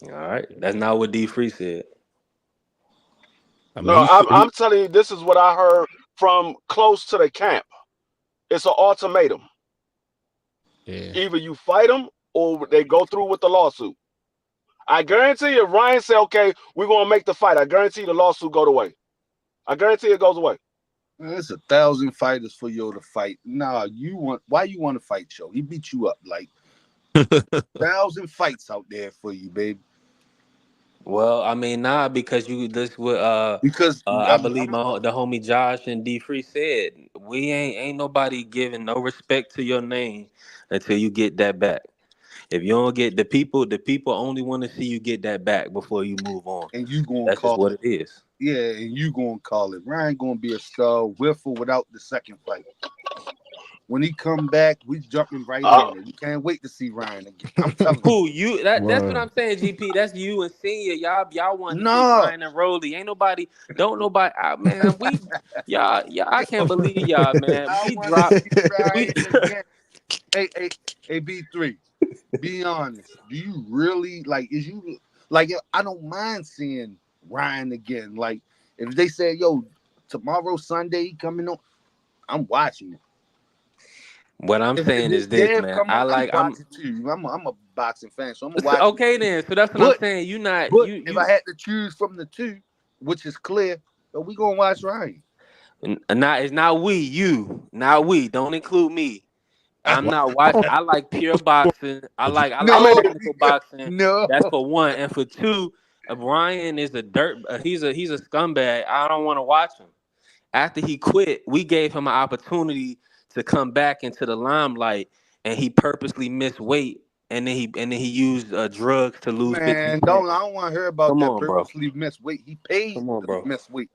All right. That's not what D Free said. I mean, no. I'm telling you, this is what I heard from close to the camp. It's an ultimatum. yeah. Either you fight him or they go through with the lawsuit. I guarantee if Ryan say, okay, we're gonna make the fight, I guarantee the lawsuit go away. I guarantee it goes away. Man, it's 1,000 fighters for Yo to fight. Nah, why you want to fight Yo? He beat you up. Like 1,000 fights out there for you, baby. Well, I mean, nah, because you this what Because I believe the homie Josh and D Free said we ain't nobody giving no respect to your name until you get that back. If you don't get the people only want to see you get that back before you move on. and you gonna That's just call what it. it is. Yeah, and you gonna call it. Ryan gonna be a star with or without the second fight. When he come back, we jumping right in it. We can't wait to see Ryan again. I'm telling you. Who you? That's what Word. I'm saying, GP. That's you and Senior. Y'all want to see No, Ryan and Rolly. Ain't nobody. Don't nobody. Man, we y'all. I can't believe y'all, man. I We want to dropped. see We. Ryan again. Hey, B3. Be honest. Do you really like? Is you like? I don't mind seeing Ryan again. Like, if they say, "Yo, tomorrow Sunday he coming on," I'm watching it. What I'm If saying this is this, Dev man. come on, I'm I'm watching too. I'm a boxing fan, so I'm gonna watch it okay too. then. So that's what I'm But saying. You not but you if I you. had to choose from the two, which is clear, we gonna watch Ryan. Not it's not we. You not we. Don't include me. I'm not watch. I like pure boxing. I I like mean, No, technical boxing. no, That's for one, and for two, Brian is a dirt. He's a scumbag. I don't want to watch him. After he quit, we gave him an opportunity to come back into the limelight, and he purposely missed weight, and then he used drugs to lose 15 man, pounds. I don't want to hear about Come that. on, bro. Purposely miss weight. He paid Come on, to bro. miss weight.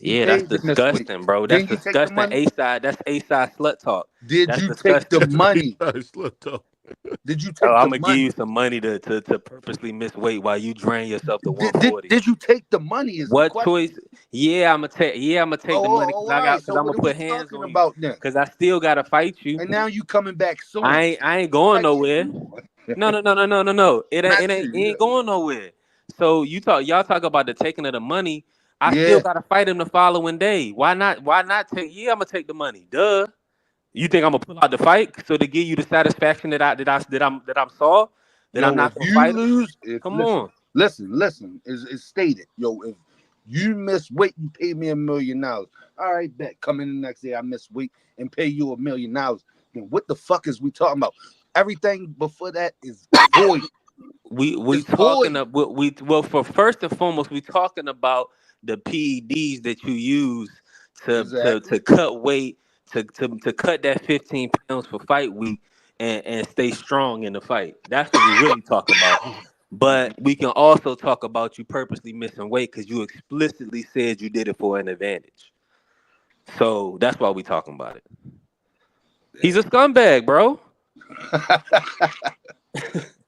He Yeah, that's paid to miss weight. disgusting, bro. That's Didn't you take the disgusting. money? A side. That's A side slut talk. Did That's you take the disgusting. money? Nice little. Did you Oh, take I'm the gonna give money? you some money to purposely miss weight while you drain yourself to Did, did, 140. did you take the money? Is the What question. choice? Yeah, I'm gonna take. Yeah, I'm gonna take the money Oh, all right. because So I'm what gonna are we put hands talking on you about then? because I still gotta fight you. And now you coming back soon. I ain't going Like, nowhere. come on. No. Not It you. ain't going nowhere. So y'all talk about the taking of the money. I still Yeah. gotta fight him the following day. Why not? Why not take? Yeah, I'm gonna take the money. Duh. You think I'm gonna pull out the fight so to give you the satisfaction that I'm saw that I'm Yo, if not gonna you fight him? lose, if Come on. listen, is stated. Yo, if you miss weight, you pay me $1 million. All right, bet. Come in the next day, I miss weight and pay you $1 million. Then what the fuck is we talking about? Everything before that is void. We It's talking void. about well for first and foremost we talking about the PEDs that you use to Exactly. cut weight to cut that 15 pounds for fight week and stay strong in the fight. That's what we really talking about. But we can also talk about you purposely missing weight because you explicitly said you did it for an advantage. So that's why we talking about it. He's a scumbag, bro.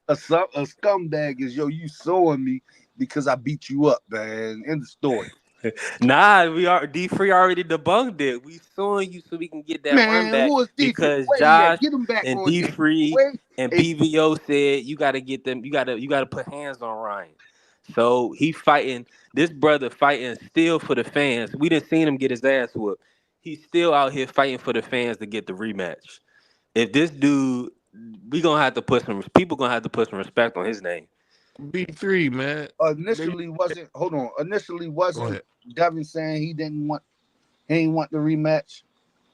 A scumbag is you suing me because I beat you up, man. End the story. Nah, we are D Free already debunked it. We suing you so we can get that run Man, back who is D3? because Where he at? Josh Get him back and on D here. Free Where? and Hey, BVO said you gotta get them, you gotta put hands on Ryan. So he fighting this brother fighting still for the fans. We didn't seen him get his ass whooped. He's still out here fighting for the fans to get the rematch. If this dude, we gonna have to put some people gonna have to put some respect on his name. B3, man. They, initially wasn't. Hold on. Initially go wasn't ahead. Devin saying he ain't want the rematch.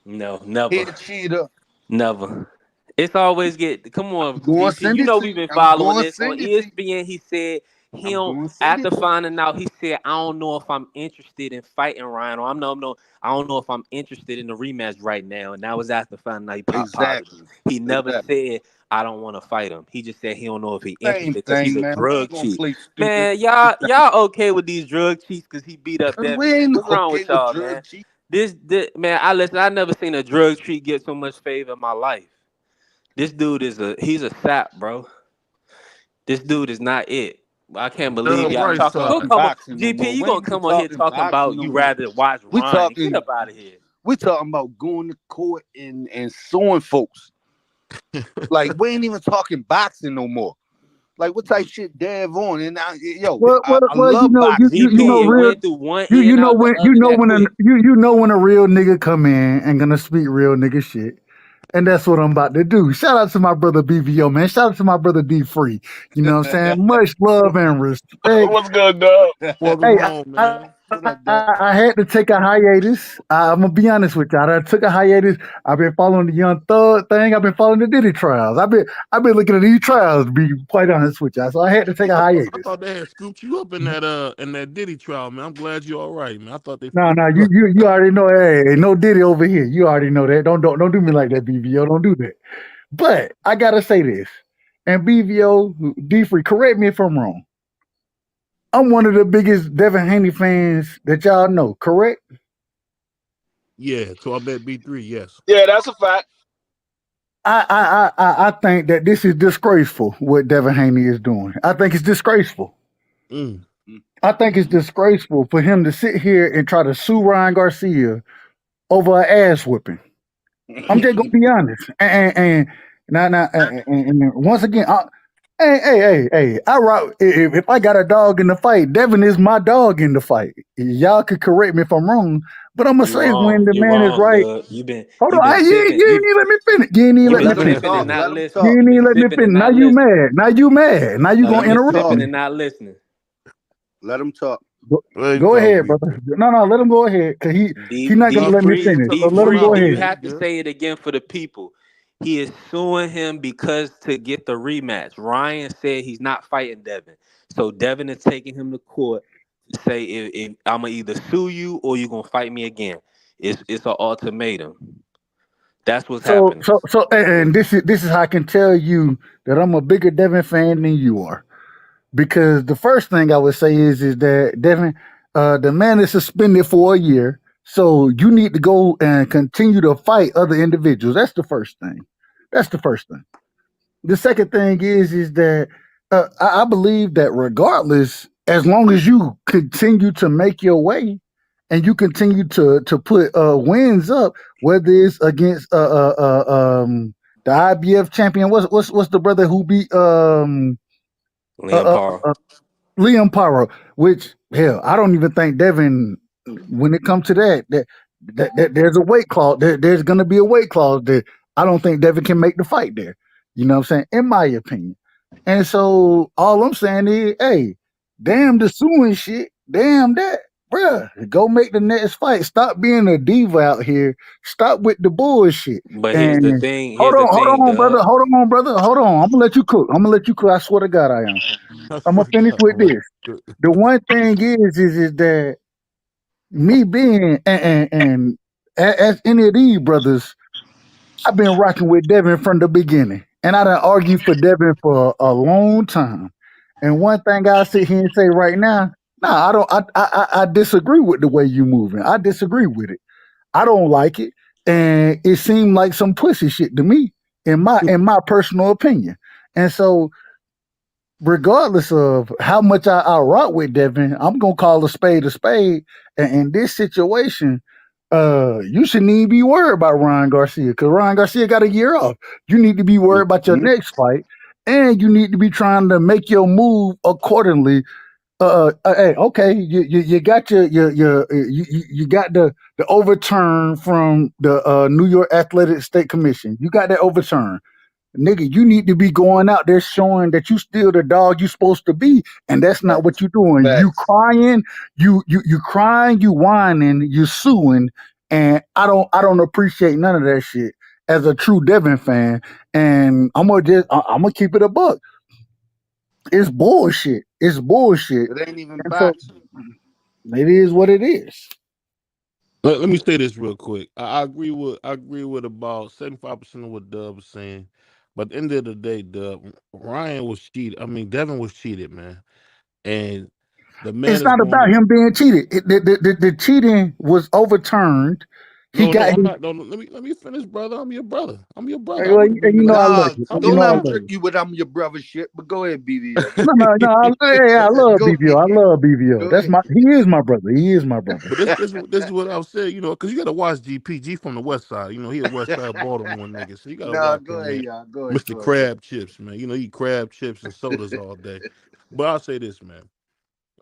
No, He never. a cheater. Never. It's always get. Come on, I'm going to GP. send You it know to we've you. been I'm following going to this on send it to you. ESPN. He said he I'm don't. going to send After it to you. finding out, he said I don't know if I'm interested in fighting Ryan. Or I don't know if I'm interested in the rematch right now. And that was after finding out he popped positive. Exactly. He never Exactly. said I don't want to fight him. He just said he don't know if he Same interested because he's thing, a man. We ain't drug gonna cheat. play stupid. Man, y'all okay with these drug cheats because he beat up Cause Devin, we man? ain't What's wrong okay with with y'all, drug man? cheat. This man, I listen. I never seen a drug cheat get so much favor in my life. This dude he's a sap, bro. This dude is not it. I can't believe The Man, y'all we right ain't talk. Go side. talking come on, boxing no GP. more. You We gonna ain't even come on here talking talking boxing about no you more. rather watch We Ryan? Get talking up out of here. we talking about going to court and suing folks. Like we ain't even talking boxing no more. Like what type shit Dev on? And I Well, love boxing. you know, GP, it real, went through one ear and know out the when other that when quick. you know when a real nigga come in and gonna speak real nigga shit. And that's what I'm about to do. Shout out to my brother BVO, man. Shout out to my brother D Free. You know what I'm saying? Much love and respect. What's good, Dub? Welcome Hey, home, I, man. What up, Dub? I had to take a hiatus. I'm gonna be honest with you. I took a hiatus. I've been following the Young Thug thing. I've been following the Diddy trials. I've been looking at these trials. To be quite honest with you, so I had to take a I hiatus. thought they had scooped you up in that Diddy trial, man. I'm glad you're all right, man. I thought they No, scooped no, you up. you already know. Hey, no Diddy over here. You already know that. Don't do me like that, BVO. Don't do that. But I gotta say this, and BVO D Free, correct me if I'm wrong. I'm one of the biggest Devin Haney fans that y'all know. Correct? Yeah, so I bet B3, yes. Yeah, that's a fact. I think that this is disgraceful what Devin Haney is doing. I think it's disgraceful. Mm. I think it's disgraceful for him to sit here and try to sue Ryan Garcia over an ass whipping. I'm just gonna be honest. And now, and once again, hey, I rock. If I got a dog in the fight, Devin is my dog in the fight. Y'all could correct me if I'm wrong, but I'm gonna You say when wrong. the You man is wrong, right. blood. Hold You on, been hey, sipping. you ain't even let me finish. You ain't even You let been me Let him finish. sipping and talk. not Let him You listening. talk. You ain't been even let me sipping finish. and Now not you listening. mad. Now you mad. Now you You Let gonna him been interrupt talk. sipping me. and not listening. Let him talk. Go, Let him go talk, ahead, brother. B3. No, let him go ahead because he D not gonna D No, let me finish, free finish. tell D So him let one him free. go out, Do you ahead. man. He have to good. say it again for the people? He is suing him because to get the rematch. Ryan said he's not fighting Devin, so Devin is taking him to court to say if I'm gonna either sue you or you gonna fight me again. It's an ultimatum. That's what's happening. And this is how I can tell you that I'm a bigger Devin fan than you are. Because the first thing I would say is that Devin, the man is suspended for a year, so you need to go and continue to fight other individuals. That's the first thing. That's the first thing. The second thing is that I believe that regardless, as long as you continue to make your way and you continue to put wins up, whether it's against the IBF champion, what's the brother who beat Liam uh, Parra. Liam Pyro, which hell, I don't even think Devin. When it comes to that there's a weight clause. There's going to be a weight clause that I don't think Devin can make the fight there. You know what I'm saying? In my opinion. And so all I'm saying is, hey, damn the suing shit, damn that, bruh. Go make the next fight. Stop being a diva out here. Stop with the bullshit. But here's the And thing. Here's the thing, Dub. hold on, brother, hold on. I'm gonna let you cook. I'm gonna let you cook. I swear to God, I am. I I'm gonna swear to finish God, with I'm like, this. The one thing is that me being and as any of these brothers, I've been rocking with Devin from the beginning, and I done argued for Devin for a long time. And one thing I sit here and say right now, nah, I don't. I disagree with the way you moving. I disagree with it. I don't like it, and it seemed like some pussy shit to me, in my personal opinion. And so regardless of how much I rock with Devin, I'm gonna call a spade a spade. And in this situation, you shouldn't even be worried about Ryan Garcia because Ryan Garcia got a year off. You need to be worried about your Mhm. next fight, and you need to be trying to make your move accordingly. Hey, okay, you got you got the overturn from the New York Athletic State Commission. You got that overturn. Nigga, you need to be going out there showing that you still the dog you supposed to be, and that's not what Facts. you're doing. You Facts. crying, you crying, you whining, you suing, and I don't appreciate none of that shit as a true Devin fan. And I'm gonna keep it a buck. It's bullshit. It's bullshit, It ain't even and so boxing. it is what it is. let me say this real quick. I agree with about 75% of what Dub was saying. But at the end of the day, Dub, Ryan was cheated. I mean, Devin was cheated, man. And the man It's is not going about to him being cheated. The cheating was overturned. He no, got I'm his. not. No, let me finish, brother. I'm your brother. I'm your brother. I Well, wouldn't do you you know like I that. love Nah, you. I'm You your don't know I let him love brother. trick you. you with I'm your brother shit. But go ahead, BBO. No, no, I love Go BBO. I ahead. love BBO. Go That's ahead. he is my brother. He is my brother. But this is what I was saying, because you got to watch GP. From the West Side. He a West Side Baltimore nigga, so you got to Nah, watch go him, ahead, man. y'all. Go ahead. Mr. Go ahead. Crab Chips, man. He eat crab chips and sodas all day. But I'll say this, man.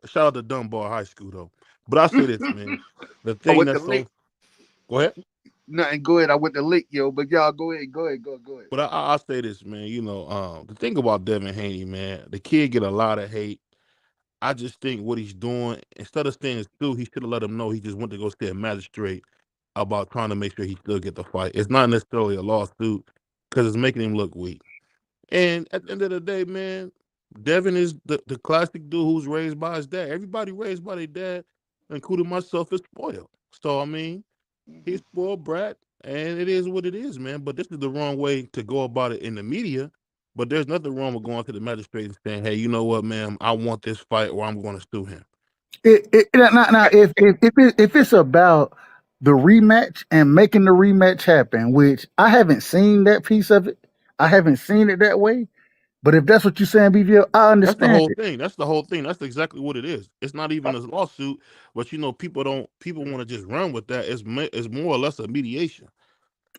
Shout out to Dunbar High School though. But I'll say this, man. The I thing went to that's Lake. so go ahead. nothing. Go ahead. I went to lick yo, but y'all go ahead. Go ahead. Go ahead. But I'll say this, man. The thing about Devin Haney, man, the kid get a lot of hate. I just think what he's doing, instead of staying still, he should have let him know he just went to go see a magistrate about trying to make sure he still get the fight. It's not necessarily a lawsuit because it's making him look weak. And at the end of the day, man, Devin is the classic dude who's raised by his dad. Everybody raised by their dad, including myself, is spoiled. So I mean, he's spoiled brat, and it is what it is, man. But this is the wrong way to go about it in the media. But there's nothing wrong with going to the magistrate and saying, "Hey, you know what, man? I want this fight, or I'm going to sue him." Now, if it's about the rematch and making the rematch happen, which I haven't seen that piece of it, I haven't seen it that way. But if that's what you're saying, BVL, I That's the understand whole it. thing. That's the whole thing. That's exactly what it is. It's not even a lawsuit, but people don't. People want to just run with that. It's more or less a mediation.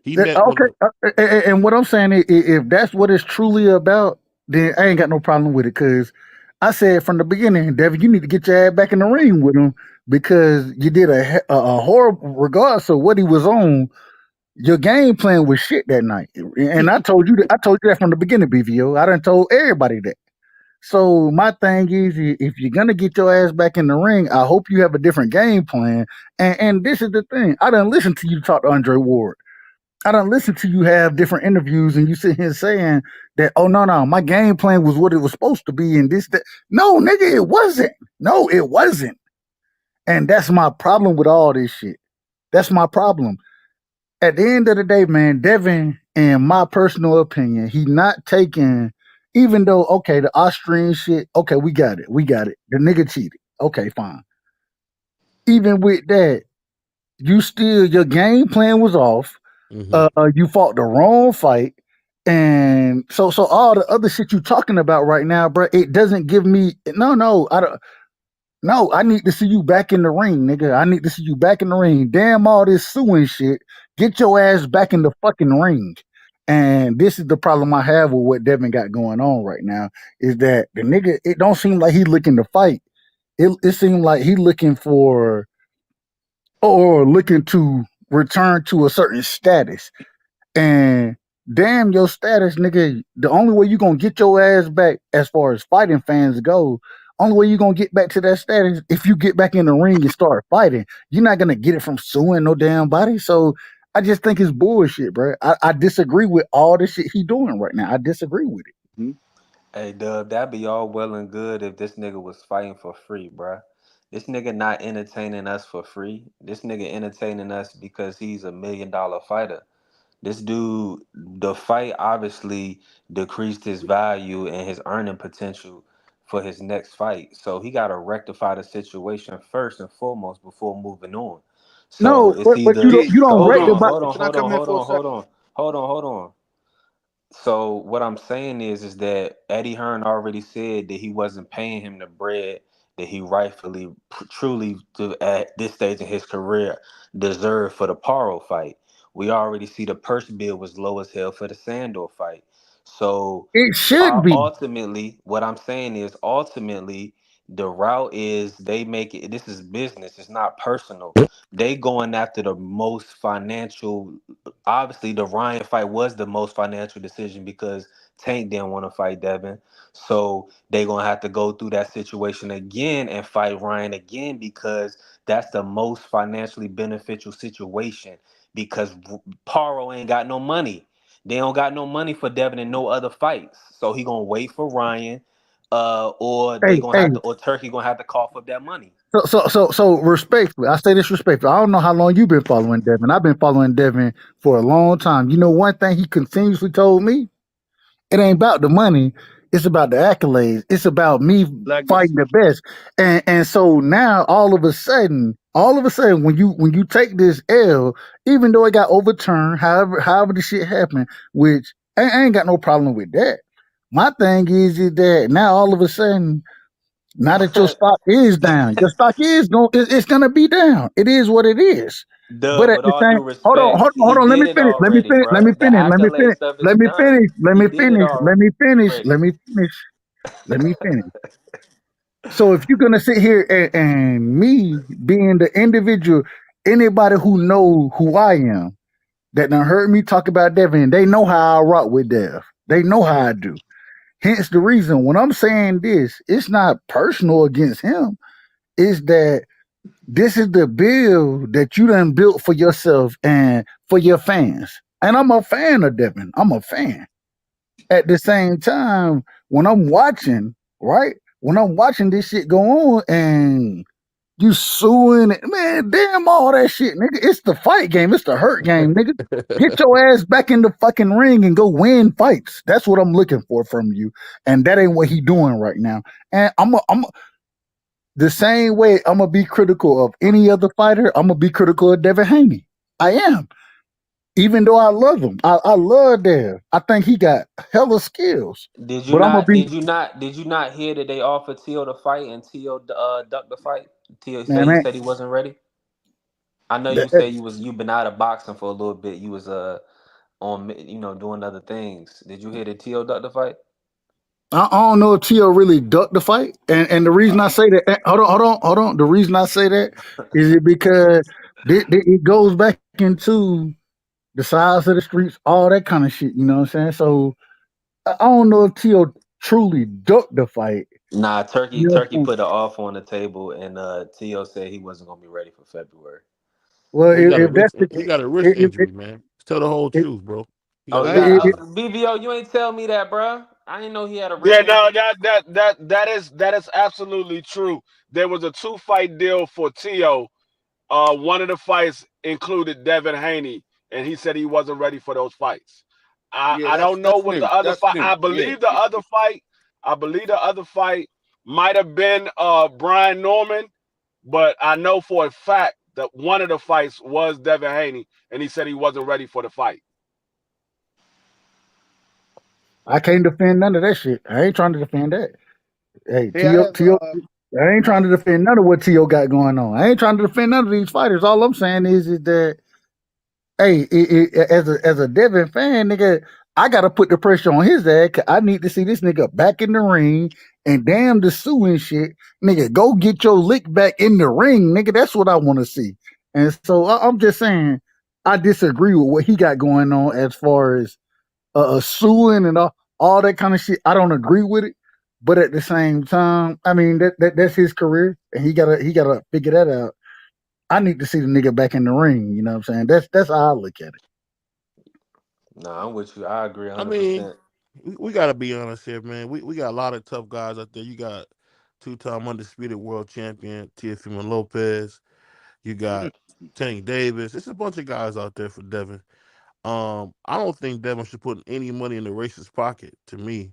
He met with. Okay, and what I'm saying is, if that's what it's truly about, then I ain't got no problem with it. Because I said from the beginning, Devin, you need to get your ass back in the ring with him because you did a horrible, regardless of what he was on. Your game plan was shit that night, and I told you that from the beginning, BVO. I done told everybody that. So my thing is, if you're gonna get your ass back in the ring, I hope you have a different game plan. And this is the thing, I done listened to you talk to Andre Ward. I don't listen to you have different interviews and you sit here saying that, oh no, my game plan was what it was supposed to be and this, that. No, nigga, it wasn't. No, it wasn't. And that's my problem with all this shit. That's my problem. At the end of the day, man, Devin, in my personal opinion, he not taking, even though, okay, the Austrian shit, okay, we got it. We got it. The nigga cheated. Okay, fine. Even with that, your game plan was off. Mhm. You fought the wrong fight, and so all the other shit you talking about right now, bro, it doesn't give me no. I don't. No, I need to see you back in the ring, nigga. I need to see you back in the ring. Damn all this suing shit. Get your ass back in the fucking ring. And this is the problem I have with what Devin got going on right now is that the nigga, it don't seem like he looking to fight. It seemed like he looking for or looking to return to a certain status. And damn your status, nigga. The only way you gonna get your ass back as far as fighting fans go, only way you gonna get back to that status if you get back in the ring and start fighting. You're not gonna get it from suing no damn body. So I just think it's bullshit, bro. I disagree with all the shit he doing right now. I disagree with it. Mhm. Hey, Dub, that'd be all well and good if this nigga was fighting for free, bruh. This nigga not entertaining us for free. This nigga entertaining us because he's $1 million fighter. This dude, the fight obviously decreased his value and his earning potential for his next fight. So he got to rectify the situation first and foremost before moving on. So No, it's but either, Yeah, you so don't hold rate hold the on, on. hold on, Can I hold come on, in hold for a on, hold second? on, hold on. So what I'm saying is that Eddie Hearn already said that he wasn't paying him the bread that he rightfully, truly, at this stage in his career, deserved for the Paro fight. We already see the purse bill was low as hell for the Sandor fight. So it should be. ultimately, what I'm saying is ultimately the route is they make it. This is business. It's not personal. They going after the most financial. Obviously, the Ryan fight was the most financial decision because Tank didn't want to fight Devin. So they gonna have to go through that situation again and fight Ryan again because that's the most financially beneficial situation because Paro ain't got no money. They don't got no money for Devin in no other fights. So he gonna wait for Ryan, or they Hey, gonna hey. have to, or Turkey gonna have to cough up that money. So respectfully, I say this respectfully. I don't know how long you've been following Devin. I've been following Devin for a long time. You know, one thing he continuously told me, it ain't about the money. It's about the accolades. It's about me fighting Legacy. the best. And so now all of a sudden, when you take this L, even though it got overturned, however the shit happened, which I ain't got no problem with that. My thing is that now all of a sudden, now that your stock is down, your stock is going, it's gonna be down. It is what it is. But Duh, at with the all same, due respect, he hold on. Let did me it finish. Let me already, finish. Let me bruh. The finish. Let me accolade finish. stuff is Let me done. finish. Let He me did it finish. Let me finish. already. Let me finish. Let me finish. So if you're gonna sit here and me being the individual, anybody who know who I am, that done heard me talk about Devin, they know how I rock with Dev. They know how I do. Hence the reason when I'm saying this, it's not personal against him. It's that this is the bill that you done built for yourself and for your fans. And I'm a fan of Devin. I'm a fan. At the same time, when I'm watching, right? When I'm watching this shit go on and you suing it, man, damn all that shit, nigga. It's the fight game. It's the hurt game, nigga. Get your ass back in the fucking ring and go win fights. That's what I'm looking for from you. And that ain't what he doing right now. And the same way I'm gonna be critical of any other fighter, I'm gonna be critical of Devin Haney. I am. Even though I love him. I love Dev. I think he got hella skills. Did you But I'm gonna not? be Did you not hear that they offered Tio to fight and Tio ducked the fight? Tio say man, he man. said he wasn't ready. I know you that- say you've been out of boxing for a little bit. You was on doing other things. Did you hear that Tio ducked the fight? I don't know if Tio really ducked the fight. And the reason I say that, hold on. The reason I say that is it because it goes back into the size of the streets, all that kind of shit. You know what I'm saying? So I don't know if Tio truly ducked the fight. Nah, Turkey You know Turkey what I'm saying? put an offer on the table, and Tio said he wasn't gonna be ready for February. Well, Well, if that's the he case, got a wrist if, if, injury, man. Just tell the whole if, truth, bro. He Oh, got a he wrist got if, injury. BBO. You ain't tell me that, bruh. I didn't know he had a Yeah, wrist no, injury. that is absolutely true. There was a 2 fight deal for Tio. One of the fights included Devin Haney, and he said he wasn't ready for those fights. Yeah, I don't know that's what the new. other That's fight. new. Yeah, yeah. I believe the other fight might have been Brian Norman, but I know for a fact that one of the fights was Devin Haney, and he said he wasn't ready for the fight. I can't defend none of that shit. I ain't trying to defend that. Hey, Hey, I have I ain't trying to one. defend none of what Tio got going on. I ain't trying to defend none of these fighters. All I'm saying is that hey, as a Devin fan, nigga, I gotta put the pressure on his ass. 'Cause I need to see this nigga back in the ring and damn the suing shit, nigga. Go get your lick back in the ring, nigga. That's what I want to see. And so I'm just saying, I disagree with what he got going on as far as suing and all that kind of shit. I don't agree with it, but at the same time, I mean that's his career, and he gotta figure that out. I need to see the nigga back in the ring. You know what I'm saying? That's how I look at it. Nah, I'm with you. I agree I mean, 100%. we got to be honest here, man. We got a lot of tough guys out there. You got two-time undisputed world champion Teofimo Lopez. You got Tank Davis. It's a bunch of guys out there for Devin. I don't think Devin should put any money in the racist pocket. To me,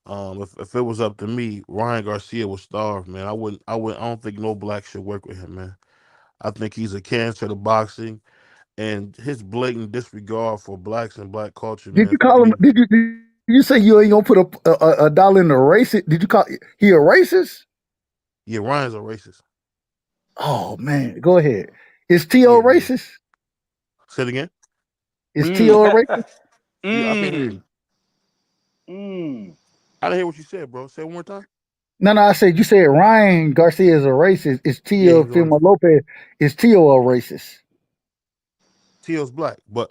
if it was up to me, Ryan Garcia would starve, man. I wouldn't. I would. I don't think no black should work with him, man. I think he's a cancer to boxing, and his blatant disregard for blacks and black culture, Did man. you To call him? me, Did you say you ain't gonna put a dollar in the racist? Did you call he a racist? yeah, Ryan's a racist. Oh man, go ahead. Is T.O. Yeah, man. racist? Say it again. Is Mm, T.O. a racist? I can't hear you. mm, mm. I didn't hear what you said, bro. Say it one more time. No, no. I said you said Ryan Garcia is a racist. Is Yeah, T.O. he's a Fimo racist. Lopez? Is T.O. a racist? Tio's black, but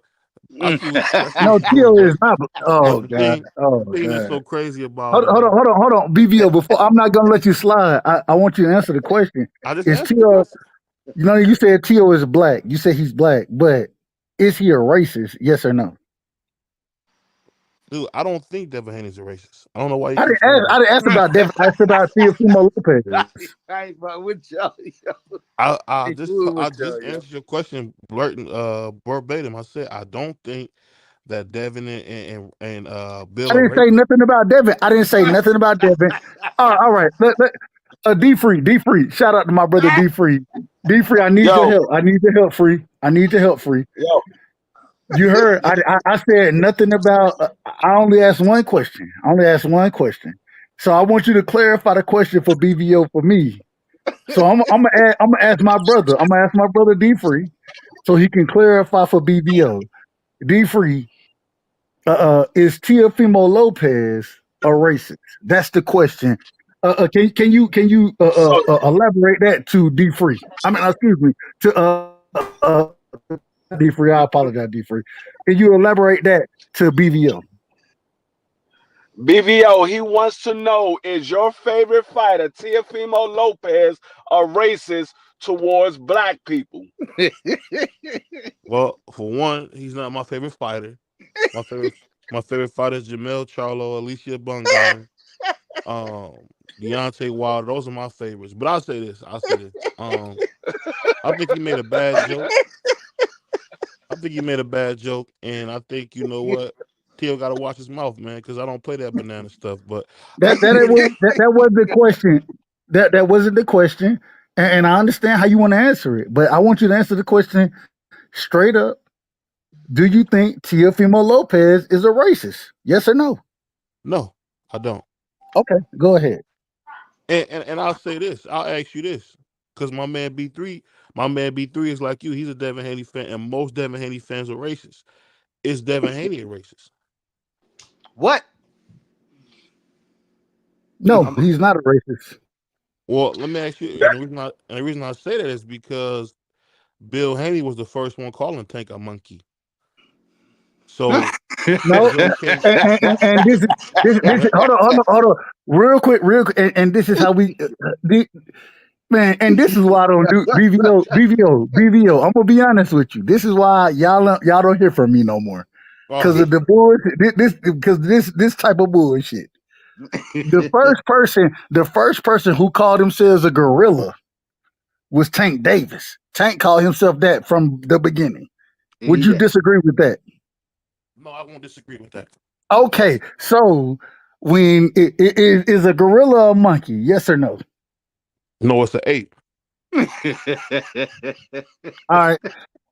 Mm. I see No, what you're doing, T.O. is bro. not. But Oh god. Oh the thing that's god. so crazy about Hold on. BVO. Before I'm not gonna let you slide. I want you to answer the question. I just Is answered the T.O. question. You know you said T.O. is black. You said he's black, but is he a racist? Yes or no? Dude, I don't think Devin Haney's a racist. I don't know why you I keep didn't saying ask. that. I didn't ask about Devin. I asked about Teofimo Lopez. I ain't fucking with y'all. Yo. I Ain't just fooling I with just y'all, yo. answered your question verbatim. I said I don't think that Devin and I Bill are didn't say rapists. nothing about Devin. I didn't say nothing about Devin. All right. D free. D free. Shout out to my brother D free. D free. I need your Yo, help. I need your help. Free. I need your help. Free. yo, You heard. I said nothing about. I only asked one question. I only asked one question. So I want you to clarify the question for BVO for me. So I'm gonna ask my brother. I'm gonna ask my brother D free so he can clarify for BVO. D free. Is Teofimo Lopez a racist? That's the question. Can you so elaborate that to D Free? I mean, excuse me, to D Free. I apologize, D Free. Can you elaborate that to BVO? BVO, he wants to know, is your favorite fighter, Teofimo Lopez, a racist towards black people? Well, for one, he's not my favorite fighter. My favorite my favorite fighter is Jamel Charlo, Alicia Bungard, um, Deontay Wilder. Those are my favorites. But I'll say this. I'll say this. I think he made a bad joke. I think he made a bad joke, and I think you know what. Tio got to watch his mouth, man, because I don't play that banana stuff. But I That think he that made a. was that was the question. That wasn't the question, and I understand how you want to answer it, but I want you to answer the question straight up. Do you think Teofimo Lopez is a racist? Yes or no? No, I don't. Okay, go ahead. And I'll say this. I'll ask you this, because my man B3 is like you. He's a Devin Haney fan, and most Devin Haney fans are racist. Is Devin Haney a racist? What? No, I'm he's not a racist. Well, let me ask you, and the reason I say that is because Bill Haney was the first one calling Tank a monkey. So No, Joe came. and this Go is ahead. hold on, real quick, and this is how we, man, and this is why I don't do BVO. I'm gonna be honest with you. This is why y'all don't hear from me no more All because right. of the bullshit. This type of bullshit. The first person who called themselves a gorilla was Tank Davis. Tank called himself that from the beginning. Would you yeah. disagree with that? No, I won't disagree with that. Okay, so when is a gorilla a monkey? Yes or no? No, it's an ape. All right,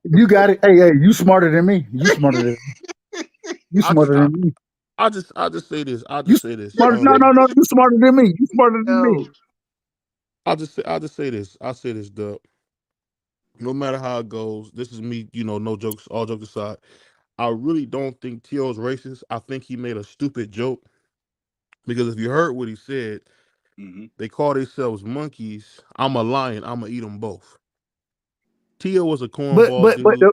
you got it. Hey, you smarter than me. You I just, smarter I, than me. I just say this. I'll You just say this. smarter. No, no, no. You smarter than me. You smarter than me. Yo. I'll just say this. I'll say this, Dub. No matter how it goes, this is me. No jokes. All jokes aside, I really don't think T.O.'s racist. I think he made a stupid joke because if you heard what he said, Mhm. they call themselves monkeys. I'm a lion. I'm gonna eat them both. T.O. was a But cornball but but dude. the,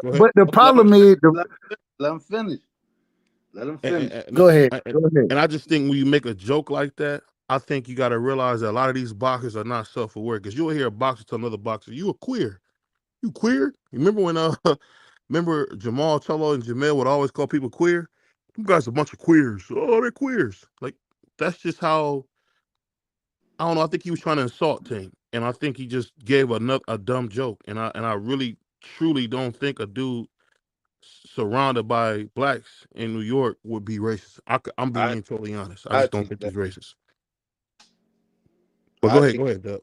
Go ahead. but the Let him problem finish. is the. Let him finish. Let him And, finish. and, Go ahead. and, Go ahead. and I just think when you make a joke like that, I think you got to realize that a lot of these boxers are not self-aware. Because you'll hear a boxer tell another boxer, "You a queer? You queer?" Remember when remember Jamal Tello and Jamel would always call people queer? You guys are a bunch of queers. Oh, they're queers. Like that's just how I don't know. I think he was trying to insult Tank, and I think he just gave a dumb joke. And I really truly don't think a dude surrounded by blacks in New York would be racist. I'm I being totally honest. I I just don't think think that. he's racist. But I go think ahead, Dub.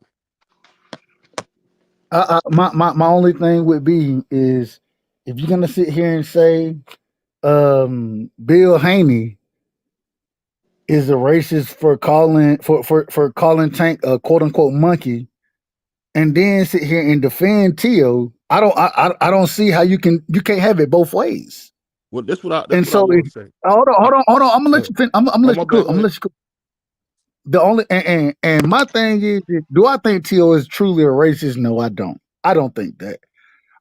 My only thing would be is if you're gonna sit here and say Bill Haney is a racist for calling Tank a quote unquote monkey, and then sit here and defend Tio. I don't see how you can't have it both ways. Well, that's And what I so will say. hold on, hold on. I'm gonna Go let ahead. you I'm gonna Oh let my you bad. cook. Go I'm gonna ahead. let you cook. The only and my thing is, do I think Tio is truly a racist? No, I don't. I don't think that.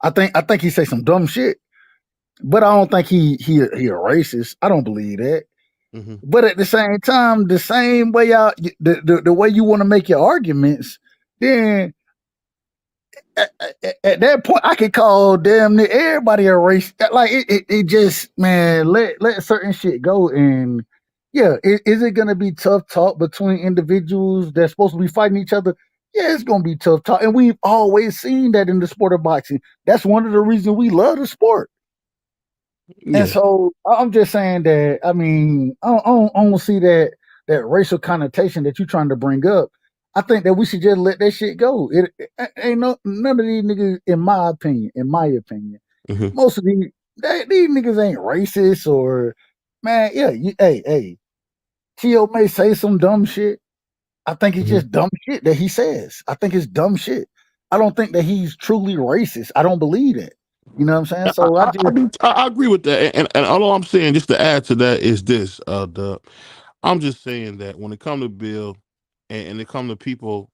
I think he say some dumb shit, but I don't think he a racist. I don't believe that. Hmm. But at the same time, the same way the way you want to make your arguments, then at that point, I could call damn near everybody a race. Like it just man, let certain shit go. And yeah, is it gonna be tough talk between individuals that's supposed to be fighting each other? Yeah, it's gonna be tough talk, and we've always seen that in the sport of boxing. That's one of the reasons we love the sport. And Yeah. so I'm just saying that. I mean, I don't see that racial connotation that you're trying to bring up. I think that we should just let that shit go. It ain't no none of these niggas, in my opinion, Hmm. most of these niggas ain't racist or man. Yeah, hey, Tio may say some dumb shit. I think it's Hmm. just dumb shit that he says. I think it's dumb shit. I don't think that he's truly racist. I don't believe that. You know what I'm saying? I, So I I, I, just do- I agree with that, and all I'm saying, just to add to that, is this. Dub. I'm just saying that when it comes to Bill, and it comes to people,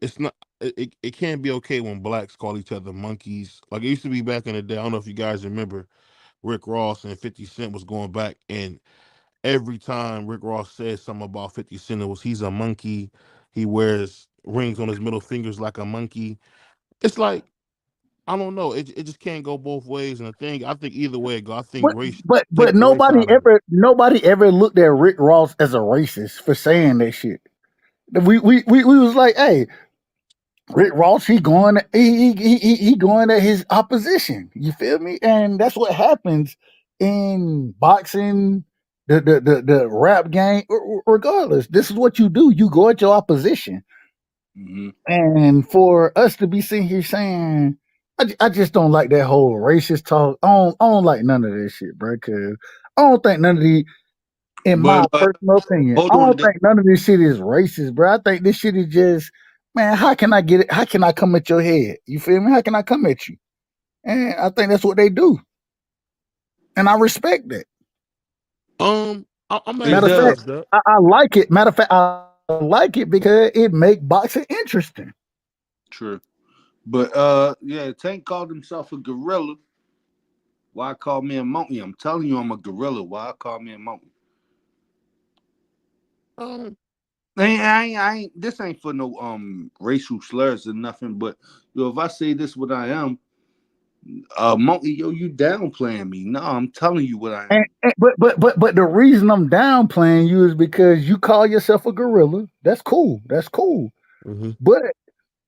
it's not. it can't be okay when blacks call each other monkeys. Like it used to be back in the day. I don't know if you guys remember Rick Ross and 50 Cent was going back, and every time Rick Ross said something about 50 Cent, it was he's a monkey. He wears rings on his middle fingers like a monkey. It's like I don't know. It just can't go both ways. And the thing I think either way it go. I think But race but take the race out of it. nobody ever looked at Rick Ross as a racist for saying that shit. We was like, hey, Rick Ross, he going at his opposition. You feel me? And that's what happens in boxing, the rap game. Regardless, this is what you do. You go at your opposition. Mm-hmm. And for us to be sitting here saying, I just don't like that whole racist talk. I don't like none of this shit, bro. Cause I don't think none of the, in my But personal opinion, hold I on. don't think none of this shit is racist, bro. I think this shit is just, man, how can I get it? How can I come at your head? You feel me? How can I come at you? And I think that's what they do. And I respect that. I'm Hey, asking Matter of you Dub. fact, this, Doug. I like it. Matter of fact, I like it because it make boxing interesting. True. But yeah, Tank called himself a gorilla. Why call me a monkey? I'm telling you, I'm a gorilla. Why call me a monkey? Um, This ain't for no racial slurs or nothing. But yo, if I say this, what I am, monkey, yo, you downplaying me. No, I'm telling you what I am. But the reason I'm downplaying you is because you call yourself a gorilla. That's cool. That's cool. mhm. But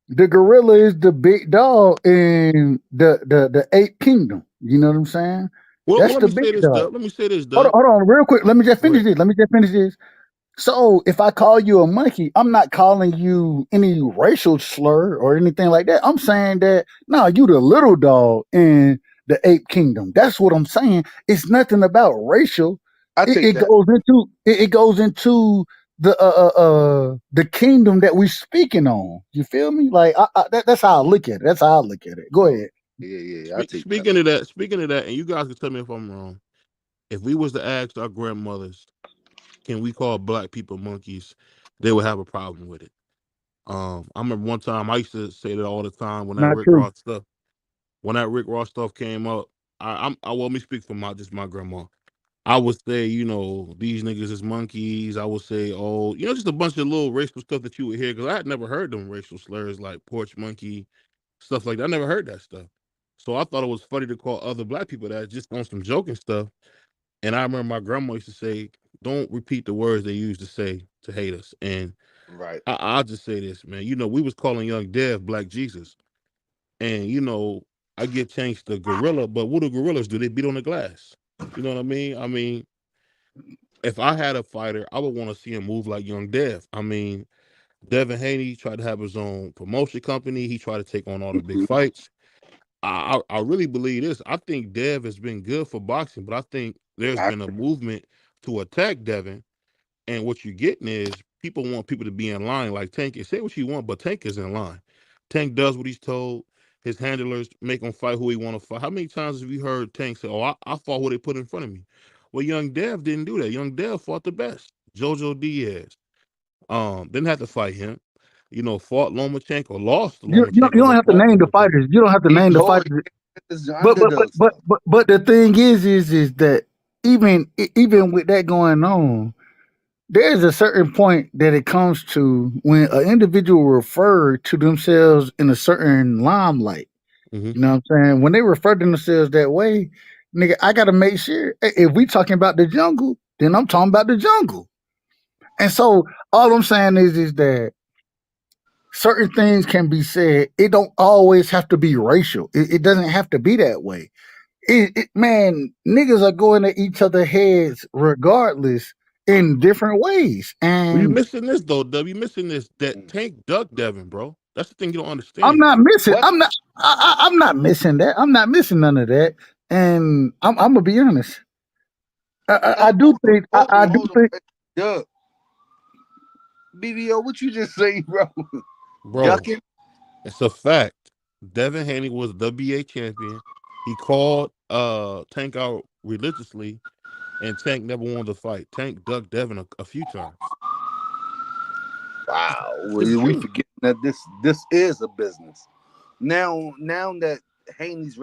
the gorilla is the big dog in the ape kingdom. You know what I'm saying? Well, That's let the me big say this, dog. Doug. Let me say this, Doug. Hold on, real quick. Let me just Go finish ahead. this. Let me just finish this. So if I call you a monkey, I'm not calling you any racial slur or anything like that. I'm saying that no, you the little dog in the ape kingdom. That's what I'm saying. It's nothing about racial. I take It that. goes into it goes into the kingdom that we speaking on. You feel me? Like that's how I look at it. That's how I look at it. Go Oh, ahead. I take that. Speaking of that, and you guys can tell me if I'm wrong. If we was to ask our grandmothers, can we call black people monkeys? They would have a problem with it. I remember one time I used to say that all the time when that Not Rick true. Ross stuff came up. I well, let me speak for my just my grandma. I would say, these niggas is monkeys. I would say, oh, just a bunch of little racial stuff that you would hear because I had never heard them racial slurs like porch monkey, stuff like that. I never heard that stuff. So I thought it was funny to call other black people that just on some joking stuff. And I remember my grandma used to say, don't repeat the words they used to say to hate us. And Right. I'll just say this, man. We was calling young Dev Black Jesus. And, I get changed to gorilla, but what do gorillas do? They beat on the glass. You know what I mean? I mean, if I had a fighter, I would want to see him move like young Dev. I mean, Devin Haney tried to have his own promotion company. He tried to take on all the big Mhm. fights. I really believe this. I think Dev has been good for boxing, but I think there's I, been a movement to attack Devin. And what you're getting is people want people to be in line. Like Tank, say what you want, but Tank is in line. Tank does what he's told. His handlers make him fight who he want to fight. How many times have you heard Tank say, "Oh, I fought who they put in front of me"? Well, Young Dev didn't do that. Young Dev fought the best. Jojo Diaz. Didn't have to fight him. Fought Lomachenko, lost to You Lomachenko, don't but have to fought name the Lomachenko. fighters. You don't have to he name the told fighters. it's the But but but underdog but stuff. but, but the thing is that even with that going on, there's a certain point that it comes to when an individual refer to themselves in a certain limelight. Hmm. You know what I'm saying? When they refer to themselves that way, nigga, I gotta make sure if we talking about the jungle, then I'm talking about the jungle. And so all I'm saying is that certain things can be said. It don't always have to be racial. It doesn't have to be that way. Man, niggas are going at each other heads regardless in different ways. Well, you And missing this though, W. You missing this that Mm. Tank duck Devin, bro. That's the thing you don't I'm understand. not missing. What? I'm not missing that. I'm not missing none of that. And I'm gonna be honest. I do think. I do Hold on. think. Hey, Doug, BBO, what you just say, bro? Bro, Ducking? it's a fact. Devin Haney was WA champion. He called Tank out religiously, and Tank never won the fight. Tank ducked Devin a few times. Wow. It's the We truth. forget. that this is a business. Now that Haney's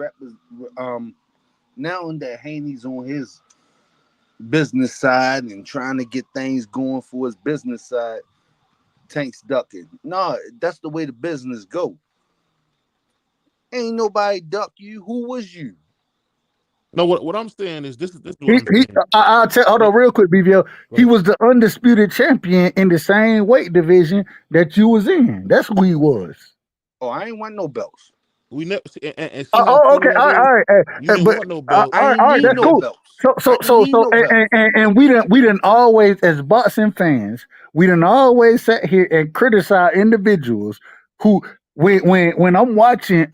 um now that Haney's on his business side and trying to get things going for his business side, Tank's ducking. No, that's the way the business go. Ain't nobody duck you. Who was you? No, what I'm saying is this is what He, I'm he, saying. I'll tell. Hold It, on, real quick, BVL. go He ahead. was the undisputed champion in the same weight division that you was in. That's who he was. Oh, I ain't want no belts. We never see, and see how Okay, funny that is. all right, You didn't but want no belts. I ain't all right, need that's no And cool. belts. So, I so, ain't so, need so, no belts. and we didn't always, as boxing fans, we didn't always sit here and criticize individuals who, when I'm watching,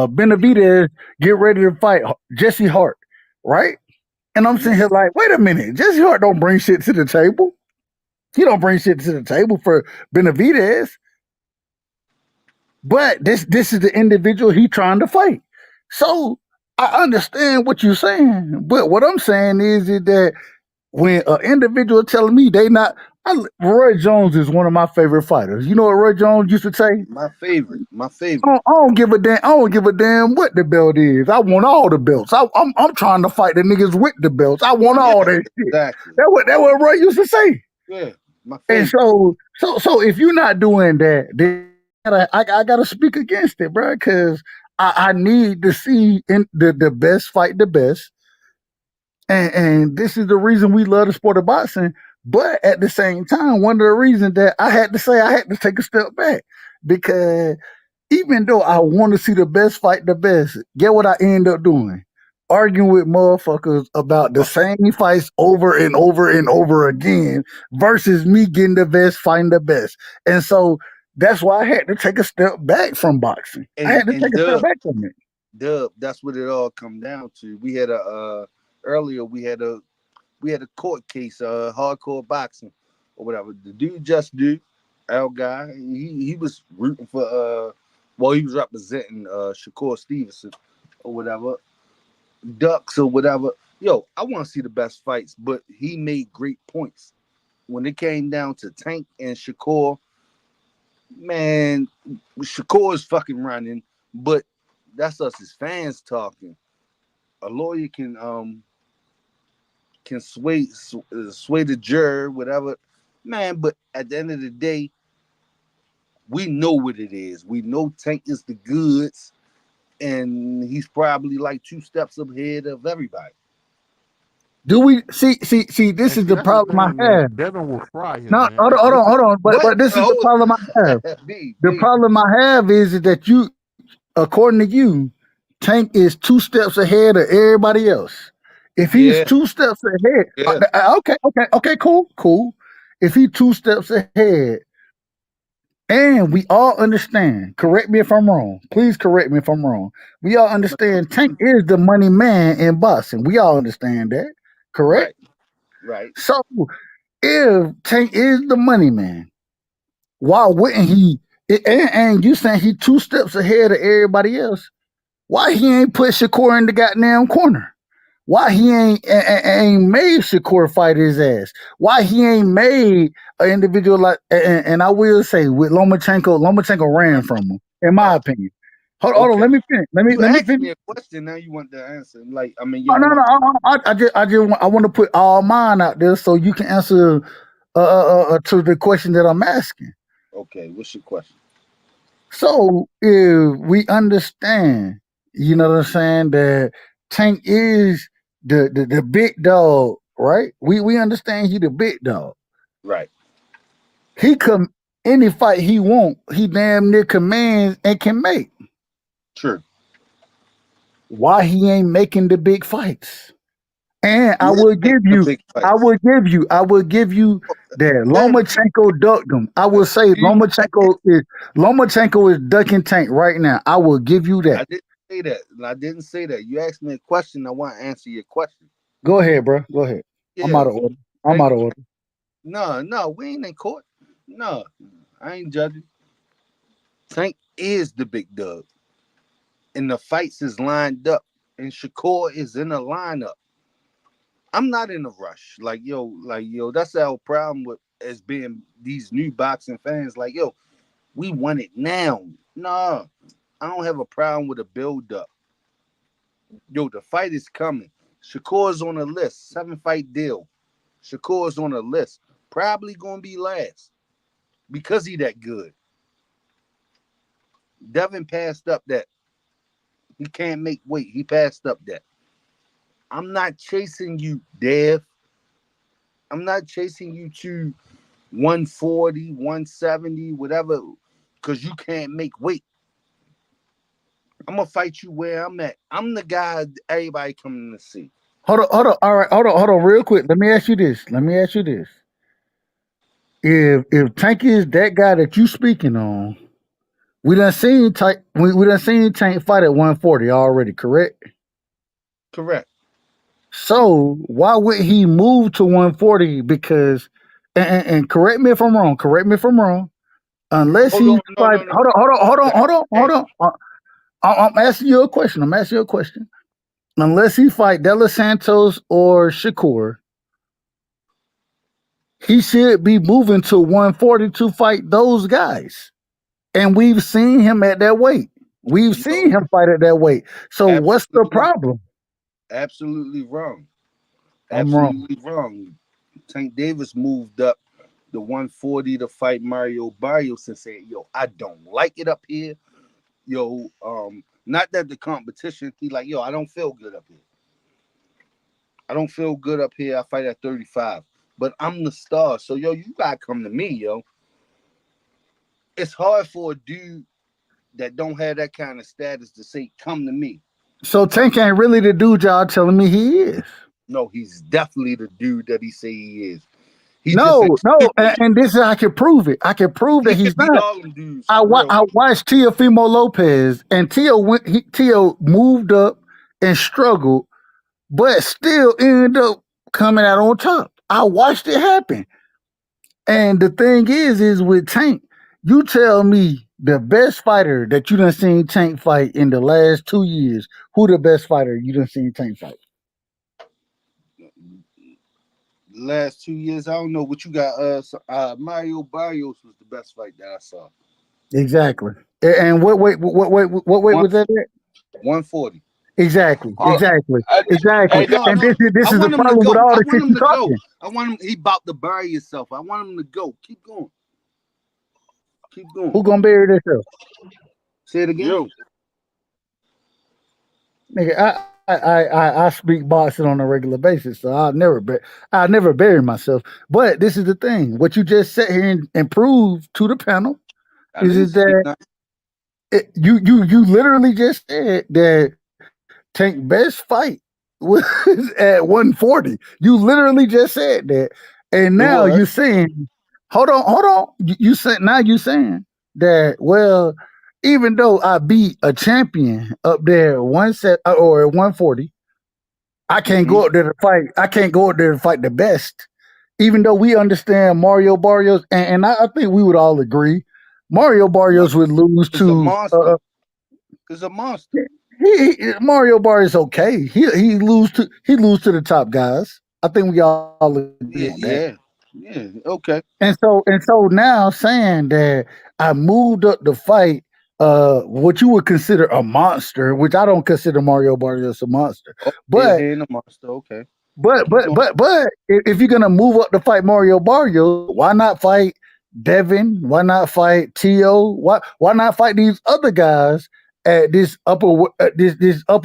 Benavidez get ready to fight Jesse Hart, right? And I'm sitting Mhm. here like, wait a minute, Jesse Hart don't bring shit to the table. He don't bring shit to the table for Benavidez. But this is the individual he trying to fight. So I understand what you're saying, but what I'm saying is that when an individual telling me they not, Roy Jones is one of my favorite fighters. You know what Roy Jones used to say? My favorite. My I favorite. don't, I don't give a damn. I don't give a damn what the belt is. I want all the belts. I'm trying to fight the niggas with the belts. I want Yeah, all that shit. exactly. That what Roy used to say. Yeah, my And favorite. so if you're not doing that, then I gotta speak against it, bro, because I need to see in the best fight the best, and this is the reason we love the sport of boxing. But at the same time, one of the reasons that I had to say I had to take a step back because even though I want to see the best fight the best, get what I end up doing? Arguing with motherfuckers about the same fights over and over and over again versus me getting the best, fighting the best. And so that's why I had to take a step back from boxing. I had to And take a step back from it. Dub, that's what it all come down to. We had a earlier we had a court case, hardcore boxing or whatever. The dude just do, our guy, he was rooting for well, he was representing Shakur Stevenson or whatever, Ducks or whatever. Yo, I want to see the best fights, but he made great points. When it came down to Tank and Shakur, man, Shakur is fucking running, but that's us as fans talking. A lawyer can sway the juror, whatever, man. But at the end of the day, we know what it is. We know Tank is the goods, and he's probably like two steps ahead of everybody. Do we see? This And is see, the that's the problem I thing, man. have. Devin will fry him, No, man. hold on, hold This on, is hold on. What? But this is the Hold problem I have. B The B. problem I have is that you, according to you, Tank is two steps ahead of everybody else. If he's Yeah, two steps ahead, yeah, okay, cool. If he two steps ahead, and we all understand, correct me if I'm wrong. Please correct me if I'm wrong. We all understand Tank is the money man in boxing. We all understand that, correct? right, right. So if Tank is the money man, why wouldn't he? And you saying he two steps ahead of everybody else? Why he ain't put Shakur in the goddamn corner? Why he ain't made Shakur fight his ass? Why he ain't made an individual like? And I will say with Lomachenko ran from him, in my Oh, opinion. Hold on, okay. let me finish. You Let me asked finish. me a question. Now you want the answer. Like, I mean, you Oh, don't want. I just want, I want to put all mine out there so you can answer to the question that I'm asking. Okay, what's your question? So if we understand, you know what I'm saying, that Tank is the big dog, right? We understand he the big dog. Right. He come any fight he want, he damn near commands and can make. True. Why he ain't making the big fights? And He is making the big fights. I will give you that Yeah. Lomachenko ducked him. I will say You, Lomachenko is ducking Tank right now. I will give you I that. didn't say that. I didn't say that. You asked me a question. I want to answer your question. Go ahead, bro. Go ahead. I'm Yeah. out of order. I'm Tank. out of order. No, no, we ain't in court. No, I ain't judging. Tank is the big dog, and the fights is lined up, and Shakur is in the lineup. I'm not in a rush. Like yo, that's our problem with as being these new boxing fans. Like yo, we want it now. Nah, I don't have a problem with a build up. Yo, the fight is coming. Shakur's on the list. 7 fight deal. Shakur's on the list. Probably gonna be last because he that good. Devin passed up that. He can't make weight. He passed up that. I'm not chasing you, Dev. I'm not chasing you to 140, 170, whatever, because you can't make weight. I'm gonna fight you where I'm at. I'm the guy everybody coming to see. Hold on. All right, hold on, real quick. Let me ask you this. Let me ask you this. If Tank is that guy that you speaking on, we done seen Tank fight at 140 already, correct? Correct. So why would he move to 140? Because and correct me if I'm wrong. Correct me if I'm wrong. Unless Hold he on, no, fight, no, no. hold on, Let me hold on, hold ask on. I'm asking you a question. I'm asking you a question. Unless he fight Dela Santos or Shakur, he should be moving to 140 to fight those guys. And we've seen him at that weight. We've you. No, seen him fight at that weight. So what's the absolutely, problem? absolutely wrong. I'm wrong. Absolutely wrong. Tank Davis moved up the 140 to fight Mario Barrios and said, "Yo, I don't like it up here. Yo, not that the competition. He like, yo, I don't feel good up here. I don't feel good up here. I fight at 35, but I'm the star. So yo, you gotta come to me, yo. It's hard for a dude that don't have that kind of status to say, come to me. So Tank ain't really the dude y'all telling me he is. No, he's definitely the dude that he say he is. He just ain't No, no, stupid. and this is I can prove it. I can prove that He can he's beat not. all them dudes for real. I watched Teofimo Lopez, and Tio moved up and struggled, but still ended up coming out on top. I watched it happen. And the thing is with Tank, you tell me the best fighter that you done seen Tank fight in the last 2 years. Who the best fighter you done seen Tank fight? The last 2 years, I don't know what you got. Mario Barrios was the best fight that I saw. Exactly. And what weight One was that at? 140. Exactly. Uh, Exactly. hey, Exactly. hey, No, And no. this I is the want him to problem with go. all I the want shit him you to go. talking. I want him. He about to bury himself. I want him to go. Keep going. Keep going. Who gonna bury themselves? Say it again. you, Nigga, I speak boxing on a regular basis, so I'll never bury myself. But this is the thing: what you just sat here and proved to the panel I didn't is say that nothing. you literally just said that Tank best fight was at 140. You literally just said that, and It now you're was. saying, hold on. You said now you saying that even though I beat a champion up there at one set or at 140, I can't Mm-hmm. go up there to fight. I can't go up there to fight the best. Even though we understand Mario Barrios, and I think we would all agree, Mario No, Barrios would lose it's a to monster. It's a monster. Mario Bar is okay. He lose to the top guys. I think we all agree on that. Yeah, yeah, yeah. Okay. And so now saying that I moved up the fight, what you would consider a monster, which I don't consider Mario Barrios a monster, Okay, but he ain't a monster. Okay. but Keep but going. but but if you're gonna move up to fight Mario Barrios, why not fight Devin? Why not fight Tio? Why not fight these other guys at this upper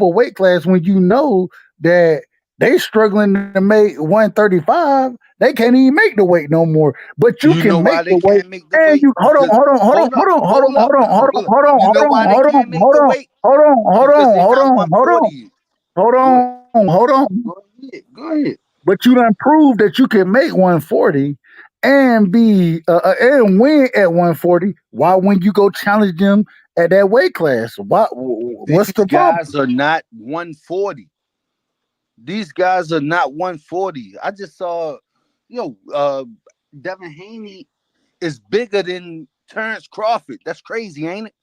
weight class when you know that they struggling to make 135? They can't even make the weight no more. But you You know can make why the they weight, can't make the and weight? you Because hold up, hold up now, hold up. You know why they can't make the weight? Because they not 140. hold on. Go ahead. Go ahead. But you done proved that you can make 140 and be and win at 140. Why when you go challenge them at that weight class? What's These the problem? guys are not 140. These guys are not 140. I just saw, yo, Devin Haney is bigger than Terrence Crawford. That's crazy, ain't it?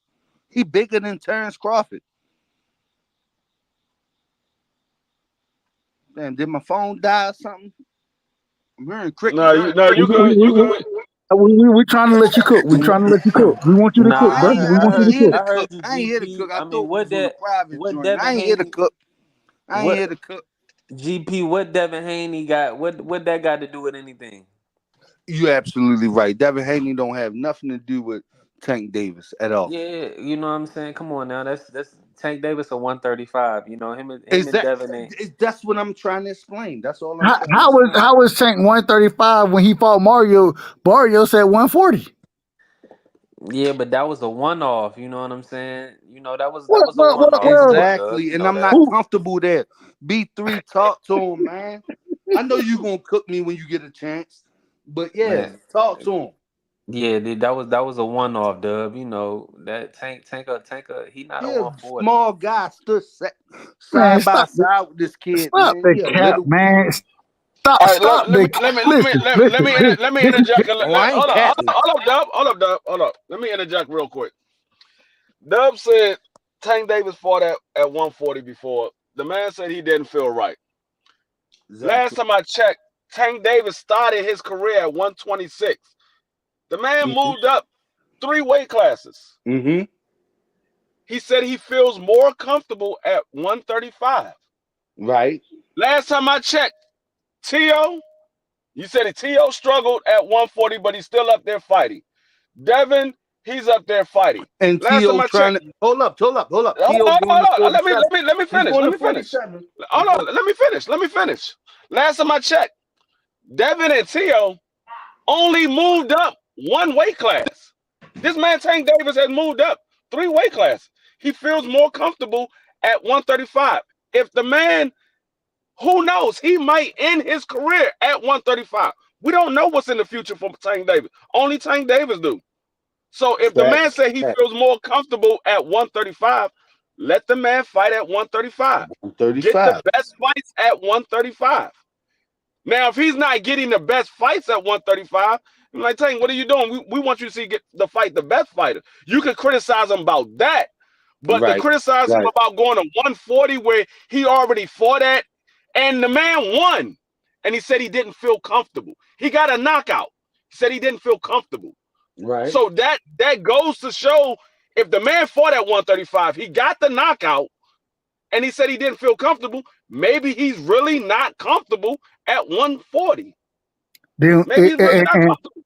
He bigger than Terrence Crawford. Damn, did my phone die or something? I'm hearing No, crickets. you good. You good. We trying to let you cook. We trying to let you cook. We want you to cook, Nah, brother. We want I you ain't to here cook. to I cook. heard you, I ain't here to cook. GP. I I mean, thought we was on a private what joint. I Devin ain't here to Haney, cook. I ain't here what to cook. GP, what Devin Haney got? What that got to do with anything? You're absolutely right. Devin Haney don't have nothing to do with Tank Davis at all. Yeah, you know what I'm saying. Come on now, that's Tank Davis a 135. You know him Is and that Devin ain't. that's what I'm trying to explain. That's all I'm How, trying to how was explain. how was Tank 135 when he fought Mario? Mario said 140. Yeah, but that was a one off. You know what I'm saying. You know that Well, was a well, one well, off. Come well on, Dub. Exactly. You And know I'm that. not who, comfortable there. B3, talk to him, man. I know you're gonna cook me when you get a chance. But yeah, Man. talk to him. Yeah, dude, that was a one off, Dub. You know that tanker. He not a He a 140. small guy stood man, side by side with this kid, stop man. the He a cap, little kid. man. Stop All right, stop the cap. Listen, listen. let me This interject. Oh, I ain't capping. Hold up, Dub. Hold up. Let me interject real quick. Dub said Tank Davis fought at 140 before. The man said he didn't feel right. Last Exactly. time I checked, Tank Davis started his career at 126. The man moved up 3 weight classes. Mm-hmm. He said he feels more comfortable at 135. Right. Last time I checked, T.O., you said T.O. struggled at 140, but he's still up there fighting. Devin, he's up there fighting. And Last time T.O. I trying checked, to hold up. hold T.O. on, going to hold on. 47. Let me He's finish. going Let to me finish. 47. Hold on, let me finish. Last time I checked, Devin and T.O. only moved up 1 weight class. This man Tank Davis has moved up 3 weight classes. He feels more comfortable at 135. If the man, who knows, he might end his career at 135. We don't know what's in the future for Tank Davis. Only Tank Davis do. So if the man Facts. say he feels more comfortable at 135, let the man fight at 135. Get the 35. best fights at 135. Now, if he's not getting the best fights at 135, I'm like, Tank, what are you doing? We want you to see get the fight the best fighter. You can criticize him about that, but to Right. criticize him Right. about going to 140 where he already fought at, and the man won, and he said he didn't feel comfortable. He got a knockout. He said he didn't feel comfortable. Right. So that goes to show if the man fought at 135, he got the knockout, and he said he didn't feel comfortable. Maybe he's really not comfortable at 140. then Maybe he's really not comfortable.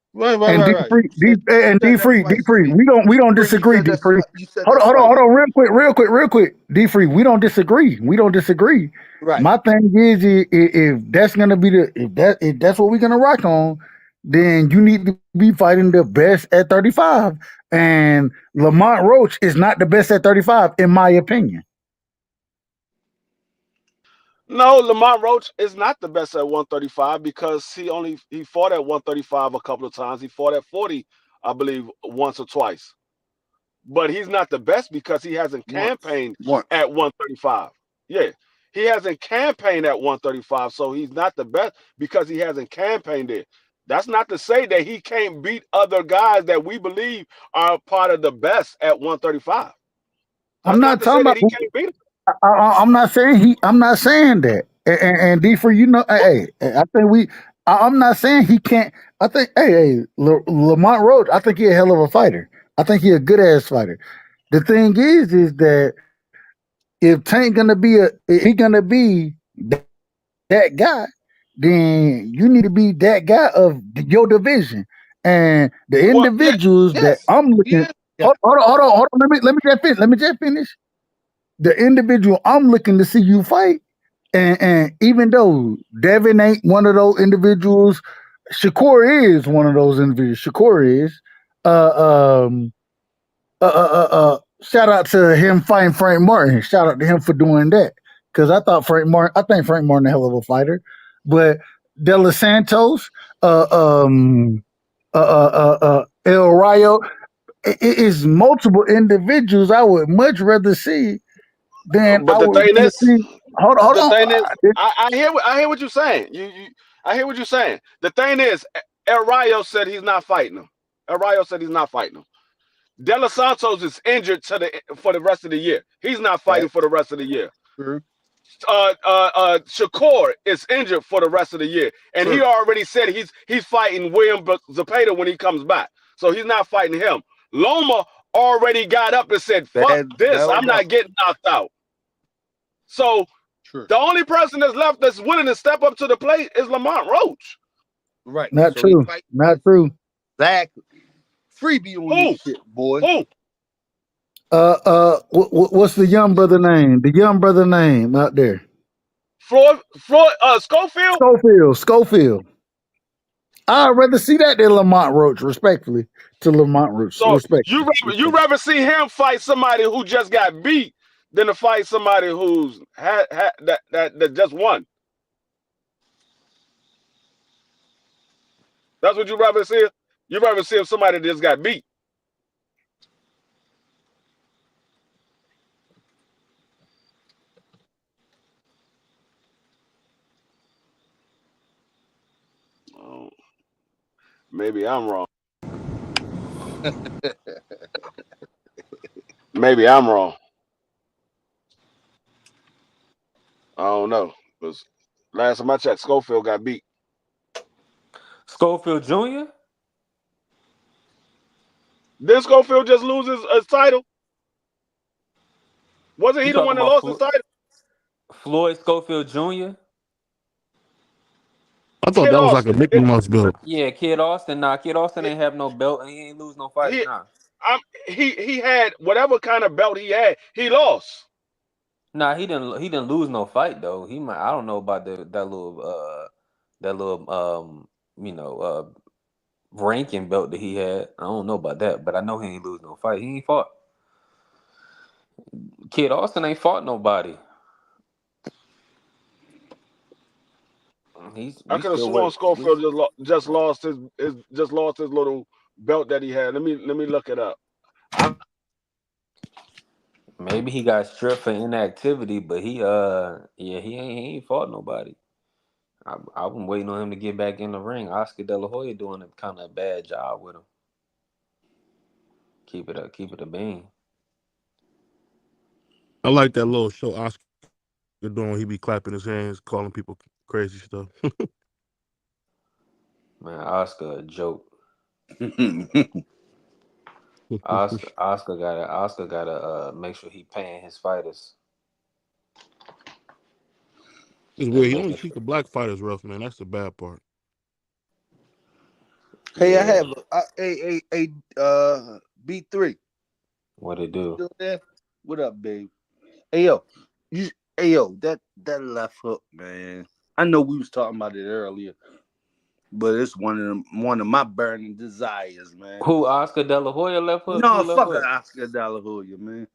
and D Right. free You said D that's free D spicy, free. B. We don't Free, you disagree. said D that's free. you said Hold on, that's hold spicy. on, real quick. D free. We don't disagree. Right. My thing is, if that's gonna be if that's what we're gonna rock on, then you need to be fighting the best at 35. And Lamont Roach is not the best at 35, in my opinion. No, Lamont Roach is not the best at 135 because he fought at 135 a couple of times. He fought at 40, I believe, once or twice. But he's not the best because he hasn't Once. campaigned Once. at 135. Yeah. He hasn't campaigned at 135, so he's not the best because he hasn't campaigned it. That's not to say that he can't beat other guys that we believe are part of the best at 135. I'm That's not not to say talking that about. he can't beat him. I'm not saying he. I'm not saying that. And D for I think I'm not saying he can't. I think Lamont Roach. I think he a hell of a fighter. I think he a good ass fighter. The thing is that if Tank gonna be if he gonna be that guy, then you need to be that guy of your division. And the Well, yeah, individuals that Yes. I'm looking. Yeah. Yeah. Hold on. Let me just finish. Let me just finish. The individual I'm looking to see you fight. And even though Devin ain't one of those individuals, Shakur is one of those individuals. Shakur is. Uh, um, shout out to him fighting Frank Martin. Shout out to him for doing that. Because I think Frank Martin a hell of a fighter. But De Los Santos, uh, um, El Rayo, it is multiple individuals I would much rather see than but I the would thing rather is, see. Hold the on. thing is, I hear what you're saying. I hear what you're saying. The thing is, El Rayo said he's not fighting him. El Rayo said he's not fighting him. De Los Santos is injured for the rest of the year. He's not fighting Facts. for the rest of the year. True. Shakur is injured for the rest of the year, and he True. already said he's fighting William Zapata when he comes back, so he's not fighting him. Loma already got up and said, "Fuck this, Bell I'm not Russell. getting knocked out." So True. the only person that's left that's willing to step up to the plate is Lamont Roach. Right. Not So he true. fight Not true. exactly. Freebie on this Who? shit, boy. Who? What's the young brother name? The young brother name out there. Schofield. Schofield. I'd rather see that than Lamont Roach, respectfully. To Lamont Roach, So respectfully. you rather see him fight somebody who just got beat than to fight somebody who's that just won. That's what you rather see. You rather see if somebody just got beat. Oh, maybe I'm wrong. Maybe I'm wrong. I don't know. Because last time I checked, Schofield got beat. Schofield Jr. Did Schofield just lose his title? Wasn't You he the talking one that about lost his title? Floyd Schofield Jr.? I thought Kid that was like a Austin. Mickey Mouse belt. Yeah, Kid Austin. Nah, Kid Austin ain't have no belt and he ain't lose no fight. He, Nah. he had whatever kind of belt he had, he lost. Nah, he didn't lose no fight though. He might I don't know about that little you know ranking belt that he had. I don't know about that, but I know he ain't lose no fight. He ain't fought. Kid Austin ain't fought nobody. I We could have still sworn wait. Schofield just lost his little belt that he had. Let me look it up. I, Maybe he got stripped for inactivity, but yeah he ain't fought nobody. I've been waiting on him to get back in the ring. Oscar De La Hoya doing a kind of bad job with him. Keep it a bean. I like that little show Oscar doing when he be clapping his hands, calling people crazy stuff. Man, Oscar a joke. Hey, Oscar gotta make sure he paying his fighters It's weird. and He only making treat sure. the black fighters rough, man. That's the bad part. I Yeah, have B3. what it You do? still there? What up, babe? Hey yo, you hey yo, that left hook, man. I know we was talking about it earlier, but it's one of my burning desires, man. Who Oscar De La Hoya left hook? No, Who left fuck hook? Oscar De La Hoya, man.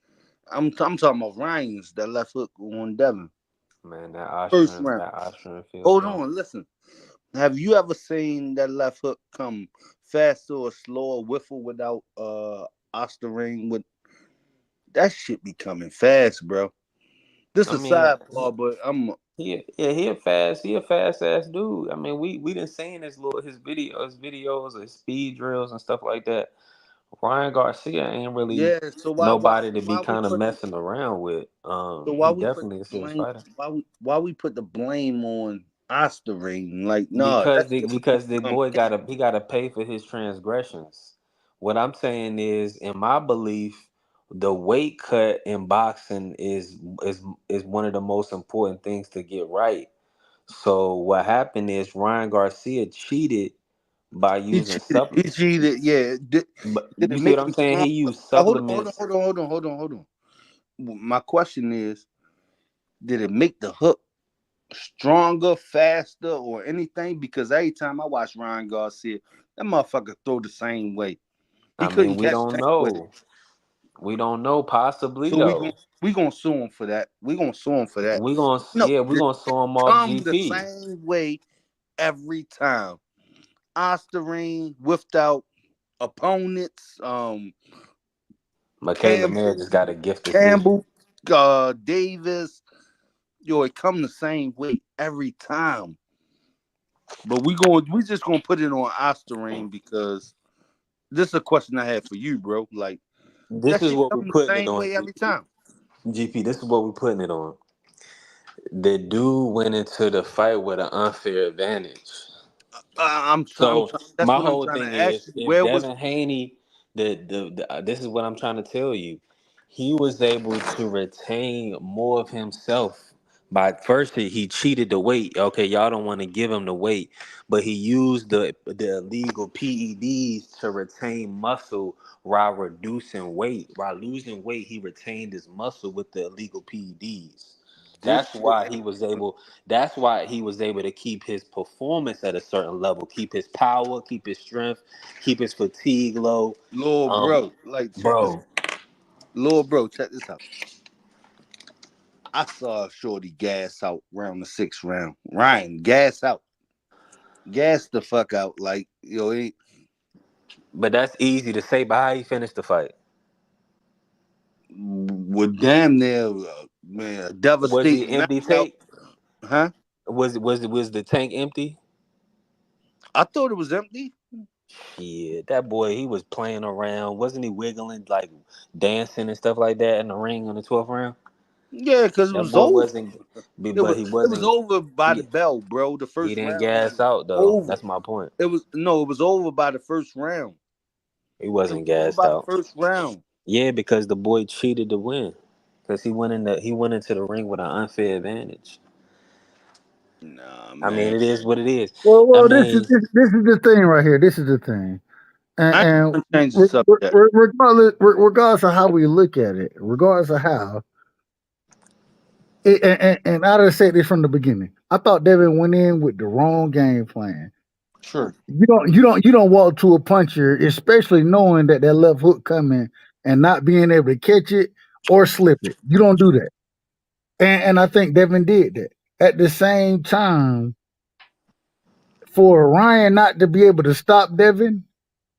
I'm talking about Ryan's that left hook on Devin. Man, that First Austrian round. that Austrian feel Hold something. on, listen. Have you ever seen that left hook come faster or slower with or without Osterring? With that shit be coming fast, bro. This I a mean, sidebar, but I'm he a fast ass dude. I mean, we didn't seen his videos, his speed drills and stuff like that. Ryan Garcia ain't really yeah. So nobody to be why we kind of put messing around with. so why He we put definitely a the serious blame fighter. why we put the blame on Osterring? Like, no, Because that the shit was because the gonna boy come. gotta pay for his transgressions. What I'm saying is, in my belief, the weight cut in boxing is one of the most important things to get right. So what happened is Ryan Garcia cheated by He using cheated. He supplements. cheated. Yeah. But Did it you see what make I'm him saying? He stronger? used Hold on, supplements. hold on, hold on, hold on, hold on. My question is, did it make the hook stronger, faster, or anything? Because every time I watch Ryan Garcia, that motherfucker throw the same way. He I mean, couldn't we catch don't pain with it. know. We don't know. Possibly So though. we gonna sue him for that. We gonna sue him for that. No, We're the gonna shit saw him off come the GP. same way every time. Osterine without opponents. Michaela Mayer Campbell, just got a gift decision. Campbell, Davis. Yo, it come the same way every time. But we just gonna put it on Osterine because this is a question I had for you, bro. Like This that is shit what we're come the putting it same on, way every GP. time. GP, this is what we're putting it on. The dude went into the fight with an unfair advantage. I'm trying. So That's my what I'm whole trying thing to ask is, you. if Where was Devin Haney, this is what I'm trying to tell you, he was able to retain more of himself. By first, he cheated the weight. Okay, y'all don't want to give him the weight, but he used the illegal PEDs to retain muscle while reducing weight. While losing weight, he retained his muscle with the illegal PEDs. this That's shit, why he was able. That's why he was able to keep his performance at a certain level, keep his power, keep his strength, keep his fatigue low. Lord, Um, bro? Like, check this. bro, Lord, bro, check this out. I saw Shorty gas out round the sixth round. Ryan, gas out, gas the fuck out. Like, he but that's easy to say. But how he finished the fight? would damn near, man, a Was he devastating empty knockout. tank? Huh? Was the tank empty? I thought it was empty. Yeah, that boy, he was playing around. Wasn't he wiggling, like dancing and stuff like that in the ring on the 12th round? Yeah, because it That was boy over. wasn't, It but was he it was wasn't. over by the He bell, bro. The he first didn't round was gas out though. over. That's my point. It was no, it was over by the first round. He It was wasn't over gassed by the out. first round. Yeah, because the boy cheated to win. Because he went into the ring with an unfair advantage. Nah, I mean, man. it is what it is. I Well, mean, this is the thing right here. This is the thing, I ain't and gonna change the subject. regardless of how we look at it, regardless of how, and I done said this from the beginning. I thought Devin went in with the wrong game plan. Sure. You don't walk to a puncher, especially knowing that left hook coming and not being able to catch it or slip it. You don't do that, and I think Devin did that. At the same time, for Ryan not to be able to stop Devin,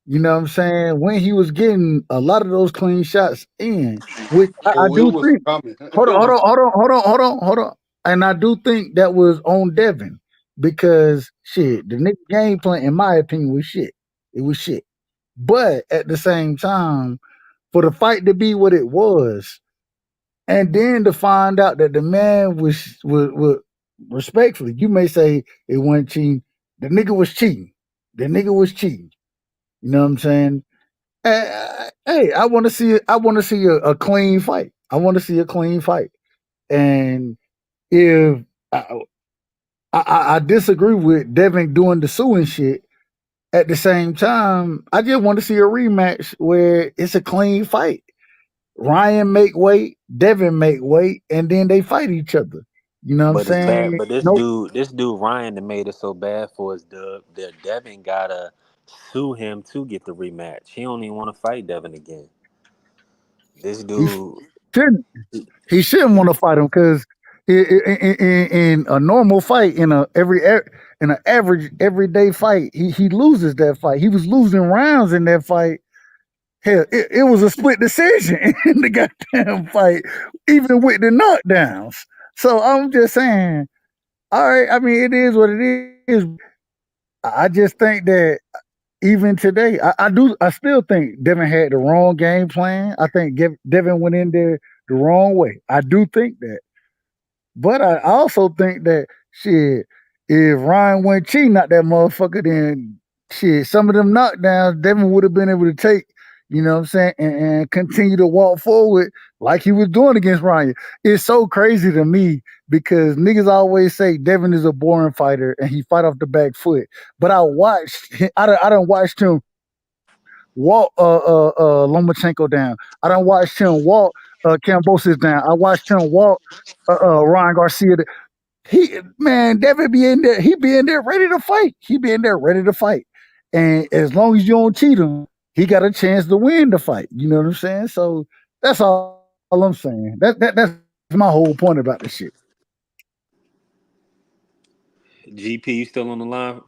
you know what I'm saying? When he was getting a lot of those clean shots in, which I Oh, it do was think. coming. Hold on, It hold was on, hold on, hold on, hold on, hold on. And I do think that was on Devin because shit, the nigga game plan, in my opinion, was shit. It was shit. But at the same time, for the fight to be what it was, and then to find out that the man was respectfully, you may say it wasn't cheating. The nigga was cheating. The nigga was cheating. You know what I'm saying? Hey, I want to see I want to see a clean fight. I want to see a clean fight. And if I disagree with Devin doing the suing shit, at the same time, I just want to see a rematch where it's a clean fight. Ryan make weight, Devin make weight, and then they fight each other. You know what I'm but it's bad. saying? But Nope. this dude Ryan that made it so bad for us, Dub. That Devin gotta sue him to get the rematch. He don't even want to fight Devin again. This He dude, shouldn't. He shouldn't want to fight him because in a normal fight, in an average everyday fight, he loses that fight. He was losing rounds in that fight. Hell, it was a split decision in the goddamn fight, even with the knockdowns. So I'm just saying, all right. I mean, it is what it is. I just think that even today, I still think Devin had the wrong game plan. I think Devin went in there the wrong way. I do think that. But I also think that shit, if Ryan went cheating out that motherfucker, then shit, some of them knockdowns Devin would have been able to take, you know what I'm saying, and continue to walk forward like he was doing against Ryan. It's so crazy to me because niggas always say Devin is a boring fighter and he fight off the back foot. But I done watched him walk Lomachenko down. I done watched him walk Cambosis down. I watched him walk Ryan Garcia. Devin be in there. He be in there ready to fight. He be in there ready to fight. And as long as you don't cheat him, he got a chance to win the fight. You know what I'm saying? So that's all I'm saying. That's my whole point about this shit. GP, you still on the line?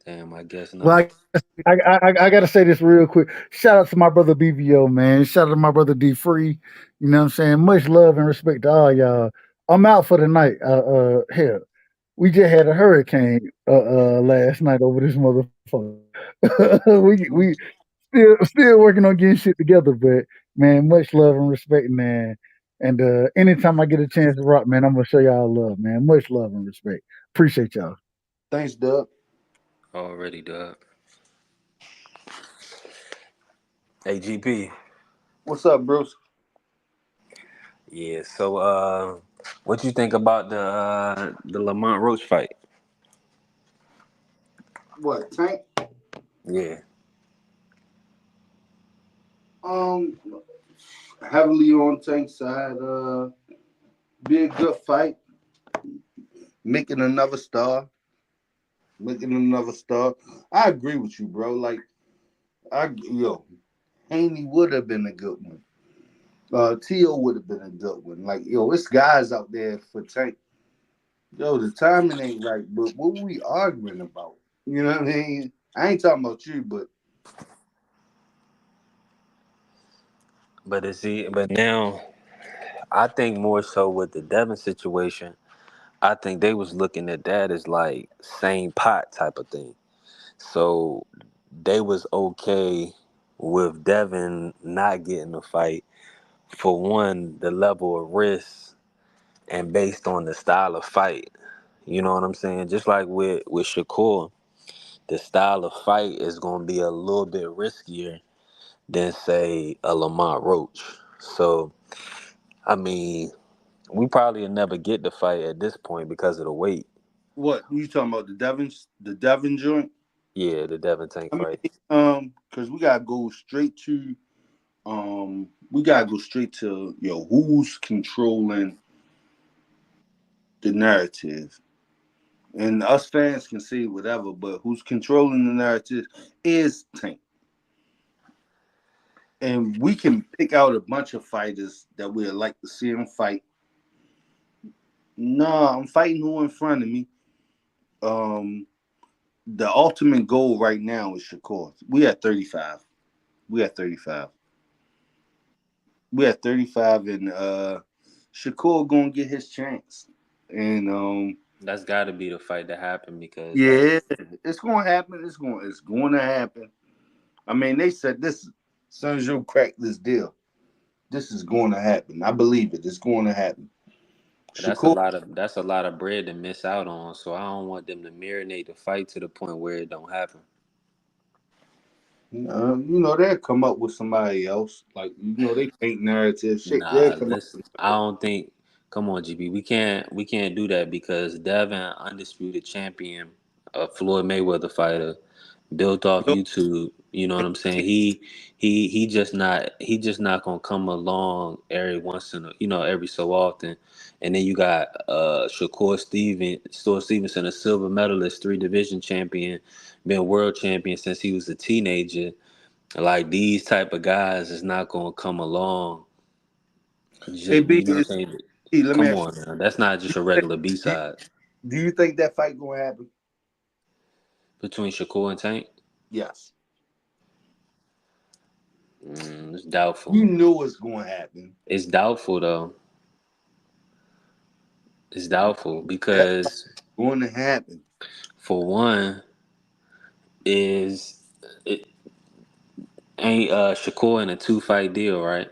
Damn, I guess Well, not. I got to say this real quick. Shout out to my brother BVO, man. Shout out to my brother D Free. You know what I'm saying? Much love and respect to all y'all. I'm out for the night. Hell, we just had a hurricane last night over this motherfucker. we still working on getting shit together, but man, much love and respect, man. And anytime I get a chance to rock, man, I'm gonna show y'all love, man. Much love and respect. Appreciate y'all. Thanks, Doug. Already, done. Hey, GP. What's up, Bruce? Yeah. So, what you think about the Lamont Roach fight? What, Tank? Yeah. Um, Heavily on Tank's side. Be a good fight. Making another star. Making another star. I agree with you, bro. Like, Haney would have been a good one. Tio would have been a good one. Like, it's guys out there for Tank. Yo, the timing ain't right, but what we arguing about? You know what I mean? I ain't talking about you, but But now I think more so with the Devin situation. I think they was looking at that as like same pot type of thing. So they was okay with Devin not getting a fight for one, the level of risk and based on the style of fight. You know what I'm saying? Just like with Shakur, the style of fight is gonna be a little bit riskier than say a Lamont Roach. So I mean, we probably will never get the fight at this point because of the weight. what you talking about the Devin joint? Yeah, the Devin Tank I fight. mean, because we gotta go straight to who's controlling the narrative, and us fans can say whatever, but who's controlling the narrative is Tank, and we can pick out a bunch of fighters that we'd like to see him fight. No, I'm fighting who in front of me. Um, the ultimate goal right now is Shakur. We at 35. We at 35. We at 35, and Shakur gonna get his chance. And That's got to be the fight that happened because yeah, it's gonna happen. It's going to happen. I mean, they said this. Soon as you crack this deal, this is going to happen. I believe it. It's going to happen. Shakur, that's a lot of bread to miss out on. So I don't want them to marinate the fight to the point where it don't happen. they'll come up with somebody else. Like they paint narrative shit. They'll Nah, come up listen. with I somebody don't think. Come on, GB. We can't do that because Devin, undisputed champion, a Floyd Mayweather fighter, built off else. YouTube. You know what I'm saying? He just not gonna come along every once in a every so often. And then you got Shakur Stevenson, a silver medalist, three division champion, been world champion since he was a teenager. Like these type of guys is not gonna come along. Hey, You know what I'm B, saying? let me Come ask on, man. That's not just a regular B you: side Do you think that fight gonna happen? between Shakur and Tank. Yes. It's doubtful. You knew it's gonna happen. It's doubtful though. It's doubtful That fight because going to happen. for one, is it ain't Shakur in a 2 fight deal, right?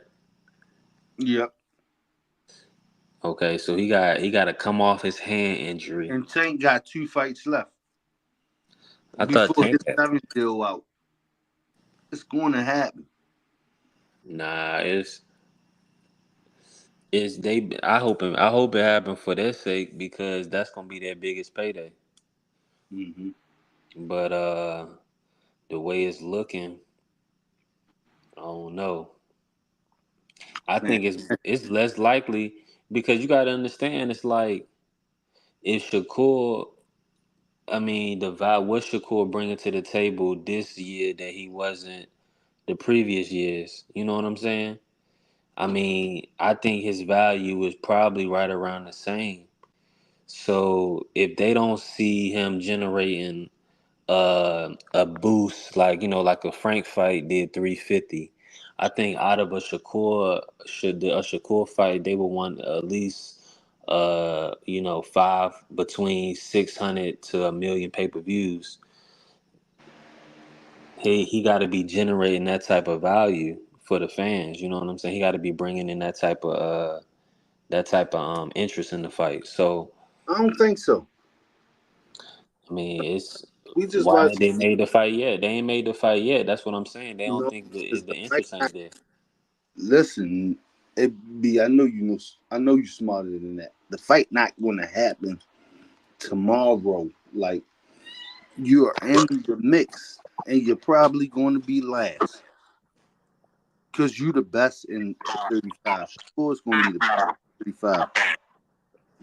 Yep. Okay, so he got to come off his hand injury. And Tank got 2 fights left I thought before Tank his seventh deal out. It's going to happen. nah, it's they. I hope it happened for their sake because that's gonna be their biggest payday. Hmm. But the way it's looking, I don't know. I Man, think it's less likely because you got to understand. It's like if Shakur, I mean, the vibe what Shakur bringing to the table this year that he wasn't the previous years. You know what I'm saying? I mean, I think his value is probably right around the same. So if they don't see him generating a boost like a Frank fight did 350. I think out of a Shakur fight they would want at least five between 600 to a million pay-per-views. he got to be generating that type of value for the fans. You know what I'm saying? He got to be bringing in that type of interest in the fight. So I don't think so. I mean, it's We just why watch. ain't they made the fight yet? They ain't made the fight yet. That's what I'm saying. They don't No, think because the the fight. interest ain't there. Listen, it be. I know you know. I know you smarter than that. The fight not going to happen tomorrow. Like you're in the mix, and you're probably going to be last because you the best in at 35. Shakur's going to be the best at 35.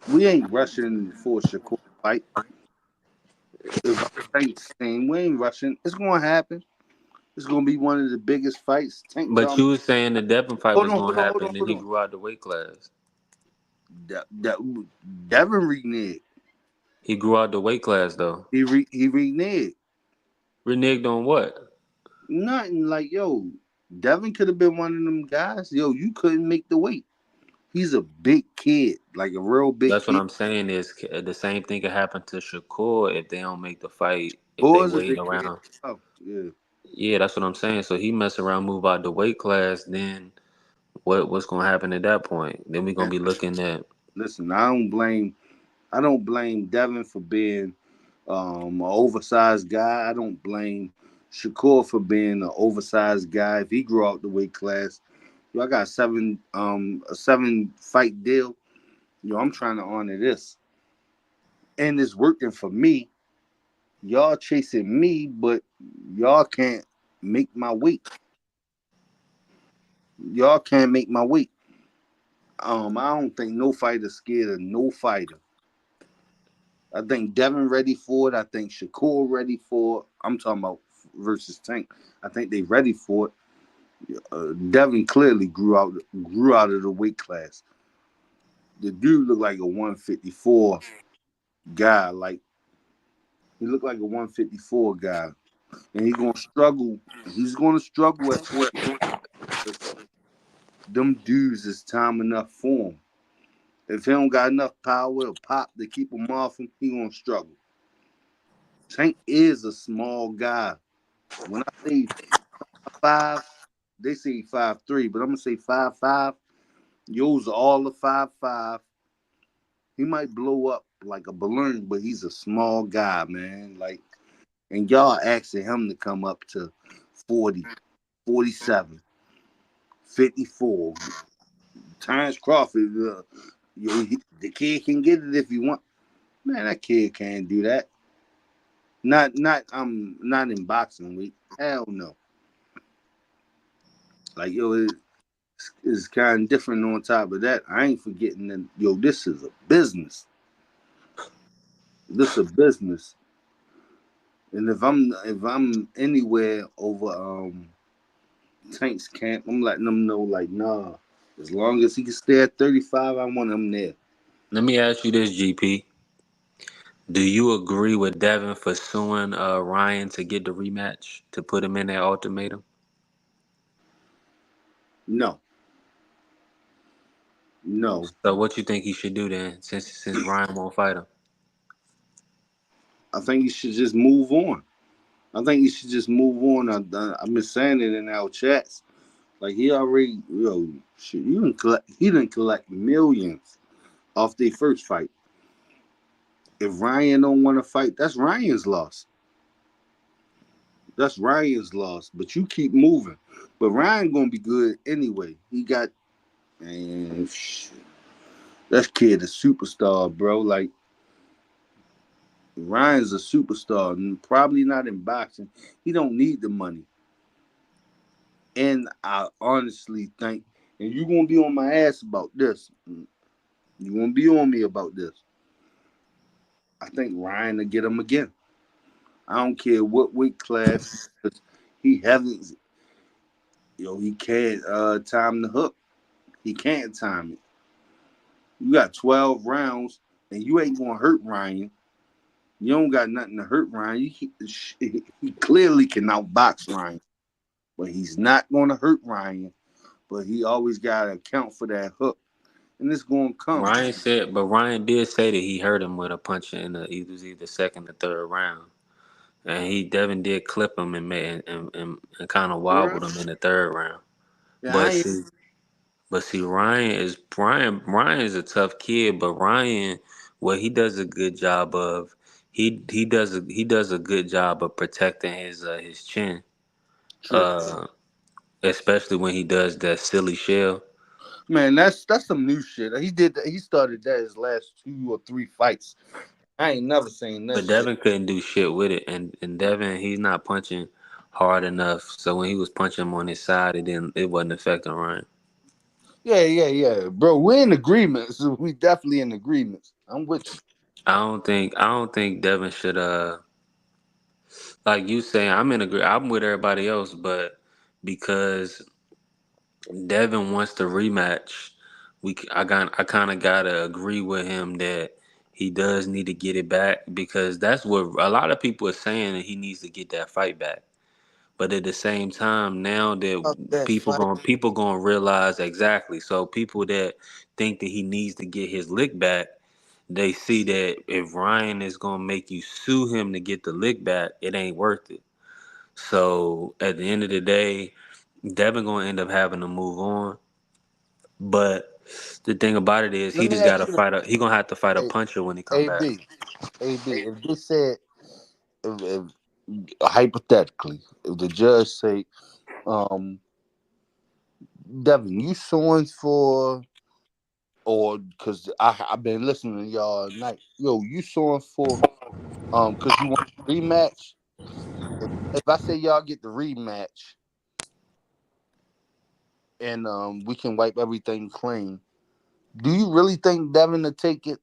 We ain't rushing for Shakur fight. If Tank's saying we ain't rushing, it's going to happen. It's going to be one of the biggest fights. Tank But told me, you was saying the Devin fight hold was on, gonna hold on, hold on, happen, and hold he on. grew out the weight class. That Devin reneged. He grew out the weight class though. He reneged. Reneged on what? Nothing like yo. Devin could have been one of them guys. Yo, you couldn't make the weight. He's a big kid, like a real big That's what kid. I'm saying. Is the same thing could happen to Shakur if they don't make the fight. If they Boys a wait big kid. around. Oh, yeah. Yeah, that's what I'm saying. So he mess around, move out the weight class, then what's gonna happen at that point? Then we gonna And be looking at listen, I don't blame Devin for being an oversized guy. I don't blame Shakur for being an oversized guy. If he grew out the weight class, yo, I got a 7 fight deal. Yo, I'm trying to honor this. And it's working for me. Y'all chasing me, but y'all can't make my weight. Y'all can't make my weight. I don't think no fighter scared of no fighter. I think Devin ready for it. I think Shakur ready for it. I'm talking about versus Tank. I think they ready for it. Devin clearly grew out of the weight class. The dude looked like a 154 guy. Like he looked like a 154 guy, and he's gonna struggle. He's gonna struggle at 40. Them dudes is time enough for him. If he don't got enough power or pop to keep him off him, he gonna struggle. Tank is a small guy. When I say 5, they say 5'3", but I'm gonna say 5'5". Yo's all the 5'5". He might blow up like a balloon, but he's a small guy, man. Like, and y'all asking him to come up to 40, 47, 54. Terrence Crawford, the kid can get it if he want. Man, that kid can't do that. Not in boxing week. Hell no. Like yo, it's kind of different. On top of that, I ain't forgetting that yo, this is a business. This is a business. And if I'm anywhere over Tank's camp, I'm letting them know like nah. As long as he can stay at 35, I want him there. let me ask you this, GP. Do you agree with Devin for suing Ryan to get the rematch to put him in that ultimatum? No, no. So what you think he should do then, since Ryan won't fight him? I think you should just move on. I think you should just move on. I've been saying it in our chats. Like he already, shit, he didn't collect millions off their first fight. If Ryan don't want to fight, that's Ryan's loss. That's Ryan's loss. But you keep moving. But Ryan gonna be good anyway. He got man, that kid a superstar, bro. Like Ryan's a superstar, and probably not in boxing. He don't need the money. And I honestly think, and you gonna be on my ass about this. You gonna be on me about this. I think Ryan will get him again. I don't care what weight class. He hasn't. He can't time the hook. He can't time it. You got 12 rounds, and you ain't gonna hurt Ryan. You don't got nothing to hurt Ryan. He clearly can outbox Ryan, but he's not gonna hurt Ryan. But he always gotta account for that hook, and it's gonna come. Ryan did say that he hurt him with a punch in it was either second or third round. and Devin did clip him and made and kind of Yeah, wobbled him in the third round. yeah, I But ain't. see, Ryan is a tough kid, but Ryan, what he does a good job of, he does a good job of protecting his chin, True, uh, especially when he does that silly shell. man. That's some new shit. He did. He started that his last 2 or 3 fights. I ain't never seen that But shit. Devin couldn't do shit with it, and Devin, he's not punching hard enough. So when he was punching him on his side, it wasn't affecting Ryan. Yeah, yeah, yeah, bro. We're in agreement. So we definitely in agreement. I'm with you. I don't think Devin should like you saying, I'm with everybody else, but because Devin wants the rematch, I kind of gotta agree with him that he does need to get it back because that's what a lot of people are saying that he needs to get that fight back. But at the same time, now that That fight. people going to realize exactly. So people that think that he needs to get his lick back, they see that if Ryan is going to make you sue him to get the lick back, it ain't worth it. So at the end of the day, Devin going to end up having to move on. But the thing about it is, Let he me just got ask to you, fight. He gonna have to fight a hey, puncher when he come back. AB, AB. If they said, if hypothetically, if the judge say, um, Devin, you suing for, or because I've been listening to y'all all night. Yo, you suing for, because you want a rematch. If I say y'all get the rematch and we can wipe everything clean, do you really think Devin to take it,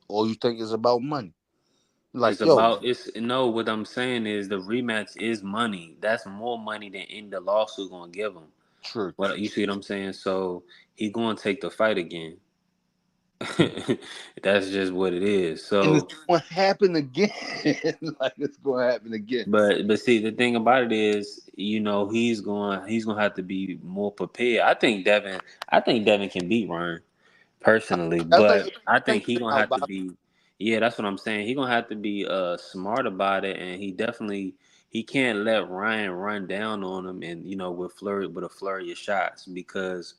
or you think it's about money? It's Like, yo, about it's no. What I'm saying is the rematch is money. That's more money than in the lawsuit gonna give him. true. What you see what I'm saying? So he gonna take the fight again. That's just what it is. And it's So, going to happen again. Like, it's going to happen again. but see, the thing about it is, he's gonna have to be more prepared. I think Devin can beat Ryan personally, That's like but I think he gonna about have to Bobby. be. Yeah, that's what I'm saying. He gonna have to be smart about it, and he can't let Ryan run down on him, and with a flurry of shots because.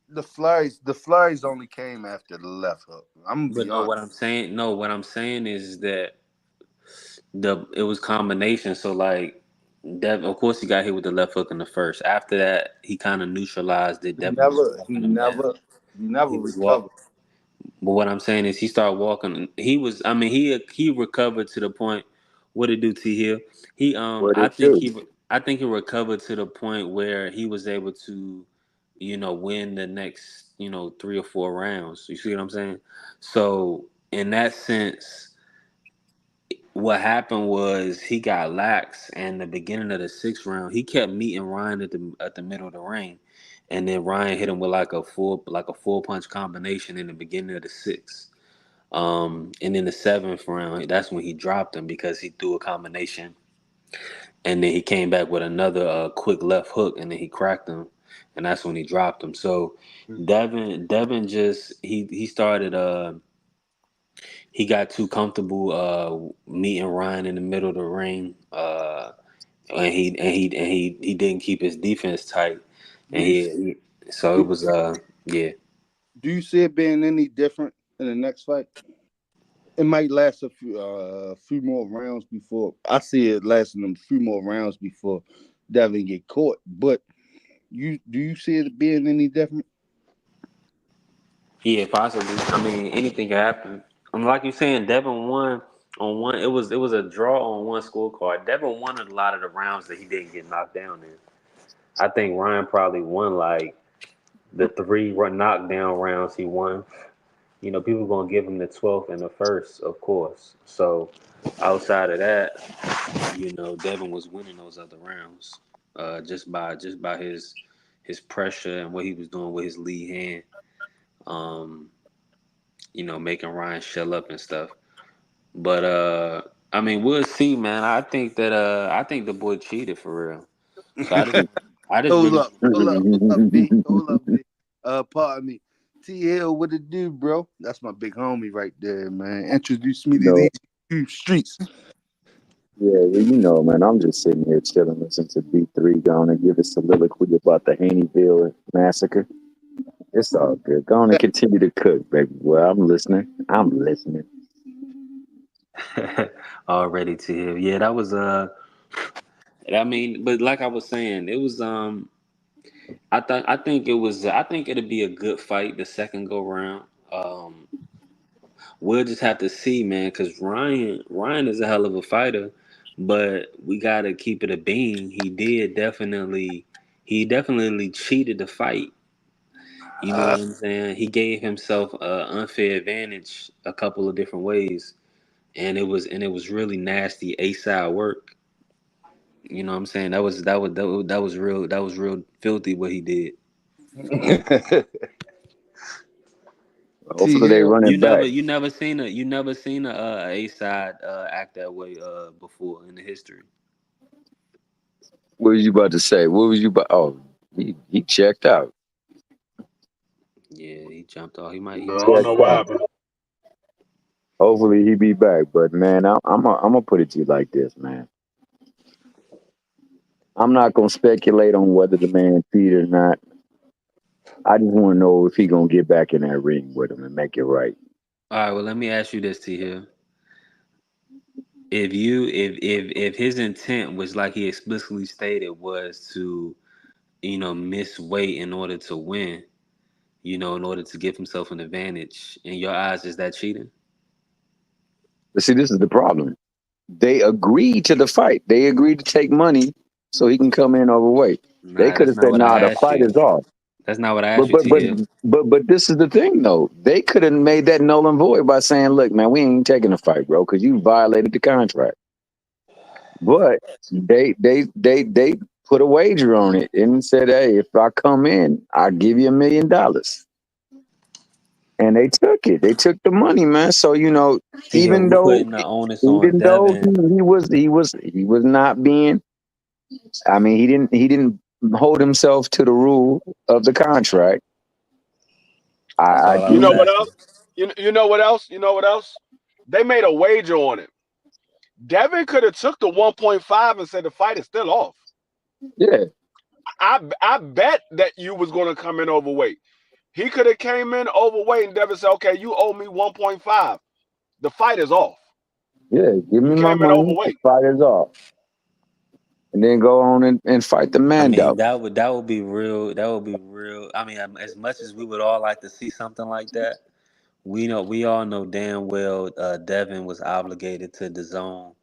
The flurries only came after the left hook. I'm gonna But be honest. what I'm saying is that it was combination. So like, Devin, of course, he got hit with the left hook in the first. After that, he kind of neutralized it. He Devin was never, he walking him down. never, he never He was walk. recovered. But what I'm saying is, he started walking. He was. I mean, he recovered to the point. What it do, T Hill? He What it do? I think he recovered to the point where he was able to, win the next 3 or 4 rounds. You see what I'm saying? So in that sense, what happened was he got lax, and the beginning of the sixth round, he kept meeting Ryan at the middle of the ring, and then Ryan hit him with like a full punch combination in the beginning of the sixth. And in the seventh round, that's when he dropped him because he threw a combination, and then he came back with another quick left hook, and then he cracked him, and that's when he dropped him. So Devin just he started he got too comfortable meeting Ryan in the middle of the ring, and he didn't keep his defense tight, Do and you so do, it was yeah. do you see it being any different in the next fight? It might last a few more rounds before I see it lasting a few more rounds before Devin get caught. But do you see it being any different? Yeah, possibly. I mean, anything can happen. I mean, like you're saying, Devin won on one. It was a draw on one scorecard. Devin won a lot of the rounds that he didn't get knocked down in. I think Ryan probably won like the three knockdown rounds he won. People gonna give him the 12th and the first, of course. So outside of that, Devin was winning those other rounds, just by his pressure and what he was doing with his lead hand. Um, making Ryan shell up and stuff. But I mean, we'll see, man. I think the boy cheated for real. So I just Hold really up, hold up, B, hold up, B. Pardon me. TL, what it do, bro? That's my big homie right there, man. Introduce me to No, these streets. Yeah, well, you know, man, I'm just sitting here chilling, listening to B3 going and give a soliloquy about the Haneyville massacre. It's all good. Go on and continue to cook, baby. Well, I'm listening. I'm listening. Already to him. Yeah, that was I mean, but like I was saying, it was I think it was I think it'll be a good fight the second go round. We'll just have to see, man, because Ryan is a hell of a fighter, but we gotta keep it a bean. He definitely cheated the fight. You know what I'm saying? He gave himself an unfair advantage a couple of different ways, and it was really nasty A side work. You know what I'm saying? That was real filthy what he did. Hopefully they run it back. You never seen a side act that way before in the history. What was you about to say? What was you about? Oh, he checked out. Yeah, he jumped off. He He I might don't be know checked what back. out. happened. Hopefully he be back. But man, I'm gonna put it to you like this, man. I'm not gonna speculate on whether the man feed or not. I just want to know if he gonna get back in that ring with him and make it right. All right, well let me ask you this, T here. If his intent was like he explicitly stated was to, miss weight in order to win, in order to give himself an advantage, in your eyes, is that cheating? But see, this is the problem. They agreed to the fight. They agreed to take money so he can come in overweight. They Nah, could that's have not said, what I "Nah, the asked fight you. is off." That's not what I asked But you, but T but here. but this is the thing though. They could have made that null and void by saying, "Look, man, we ain't taking the fight, bro, because you violated the contract." But they put a wager on it and said, "Hey, if I come in, I'll give you $1 million." And they took it. They took the money, man. So T here, even we though putting the onus on even though Devin. he was not being. I mean, he didn't hold himself to the rule of the contract. That's I all I You was know do. what asking. else? You know what else? You know what else? They made a wager on it. Devin could have took the 1.5 and said the fight is still off. Yeah, I bet that you was going to come in overweight. He could have came in overweight and Devin said, "Okay, you owe me 1.5. The fight is off. yeah. Give You me my came in money. The overweight." fight is off, and then go on and fight the I man mean, out. that would be real. That would be real. I mean, as much as we would all like to see something like that, we all know damn well Devin was obligated to the zone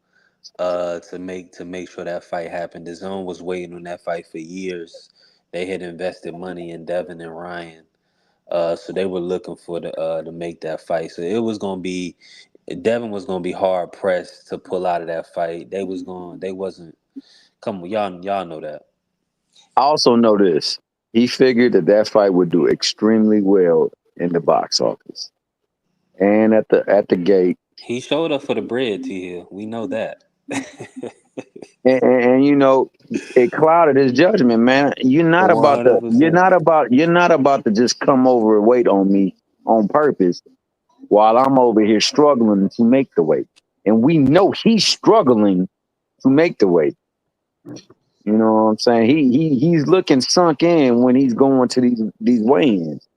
to make sure that fight happened. The zone was waiting on that fight for years. They had invested money in Devin and Ryan, so they were looking for the to make that fight. So it was gonna be Devin was gonna be hard pressed to pull out of that fight. They wasn't. Come on, y'all know that. I also know this. He figured that fight would do extremely well in the box office and at the gate. He showed up for the bread, T Hill. We know that. And it clouded his judgment, man. You're not about to. You're 100%. not about. You're not about to just come over and wait on me on purpose while I'm over here struggling to make the weight. And we know he's struggling to make the weight. You know what I'm saying? He's looking sunk in when he's going to these weigh-ins.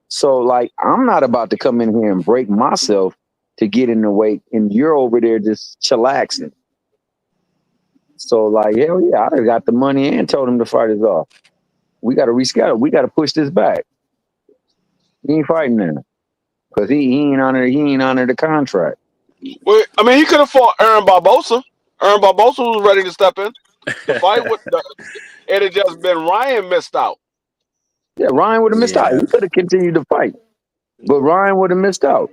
So like I'm not about to come in here and break myself to get in the weight, and you're over there just chillaxing. So like hell yeah, I got the money and told him the fight is off. We got to reschedule. We got to push this back. He ain't fighting now because he ain't honor the contract. Well, I mean, he could have fought Aaron Barbosa. Aaron Barbosa was ready to step in. The fight would it had just been Ryan missed out. Yeah, Ryan would have missed out. Yeah. He could have continued to fight, but Ryan would have missed out.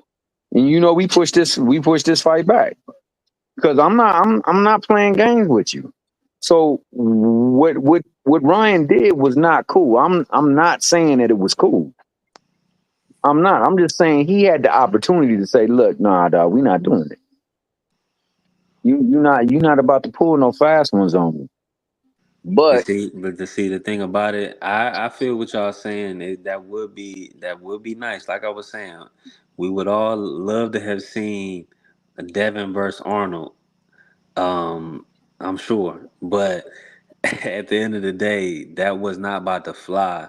And we pushed this fight back because I'm not playing games with you. So what Ryan did was not cool. I'm not saying that it was cool. I'm not. I'm just saying he had the opportunity to say, look, nah, dog, we not doing it. You not about to pull no fast ones on me. But But to see the thing about it, I feel what y'all saying. That would be nice. Like I was saying, we would all love to have seen a Devin versus Arnold. Um, I'm sure, but at the end of the day, that was not about to fly.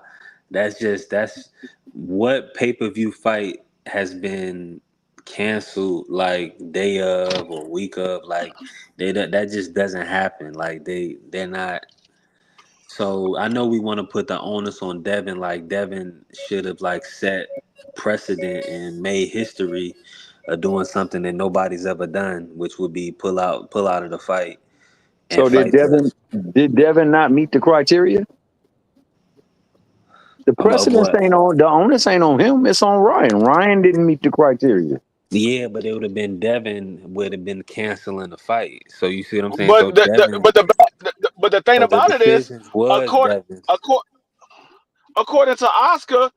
That's what pay per view fight has been canceled like day of or week of, like that just doesn't happen. Like they're not. So I know we want to put the onus on Devin. Like Devin should have like set precedent and made history of doing something that nobody's ever done, which would be pull out of the fight and So did fight to Devin not meet the criteria? The of precedence what? ain't on the onus ain't on him. It's on Ryan. Ryan didn't meet the criteria. Yeah, but it would have been Devin would have been canceling the fight. So you see what I'm saying? But So Devin, but the thing so the about it is, decisions was according Devin's. according, according to Oscar,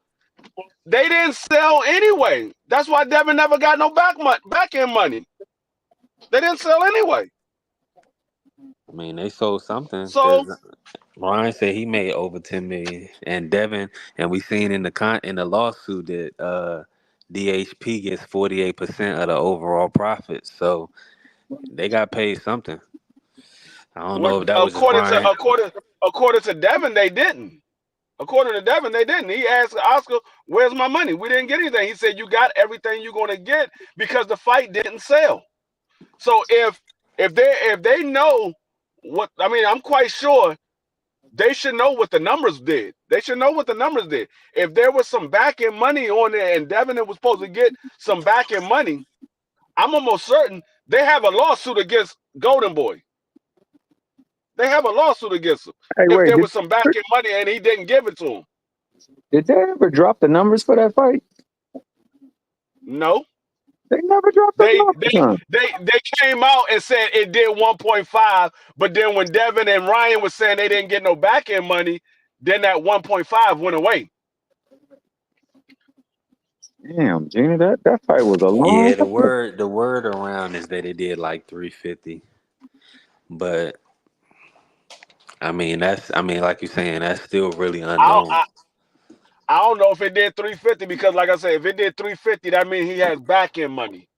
they didn't sell anyway. That's why Devin never got no back end money. They didn't sell anyway. I mean, they sold something So because Ryan said he made over 10 million, and Devin, and we seen in the lawsuit that DHP gets 48% of the overall profits. So they got paid something. I don't what know if that was just Ryan. according to Devin, they didn't. According to Devin, they didn't. He asked Oscar, "Where's my money?" We didn't get anything. He said, "You got everything you're gonna get because the fight didn't sell." So if they know what I mean, I'm quite sure they should know what the numbers did. They should know what the numbers did. If there was some back end money on there and Devin was supposed to get some back end money, I'm almost certain they have a lawsuit against Golden Boy. They have a lawsuit against him Hey, if wait, there was some back end money and he didn't give it to him. did they ever drop the numbers for that fight? No. They never dropped the They numbers, they huh? they came out and said it did 1.5, but then when Devin and Ryan was saying they didn't get no back end money, then that 1.5 went away. Damn, Gina, that fight was a long Yeah, the time. word around is that it did like 350, but I mean like you're saying that's still really I unknown. I, I don't know if it did 350 because like I said, if it did 350, that means he has back end money.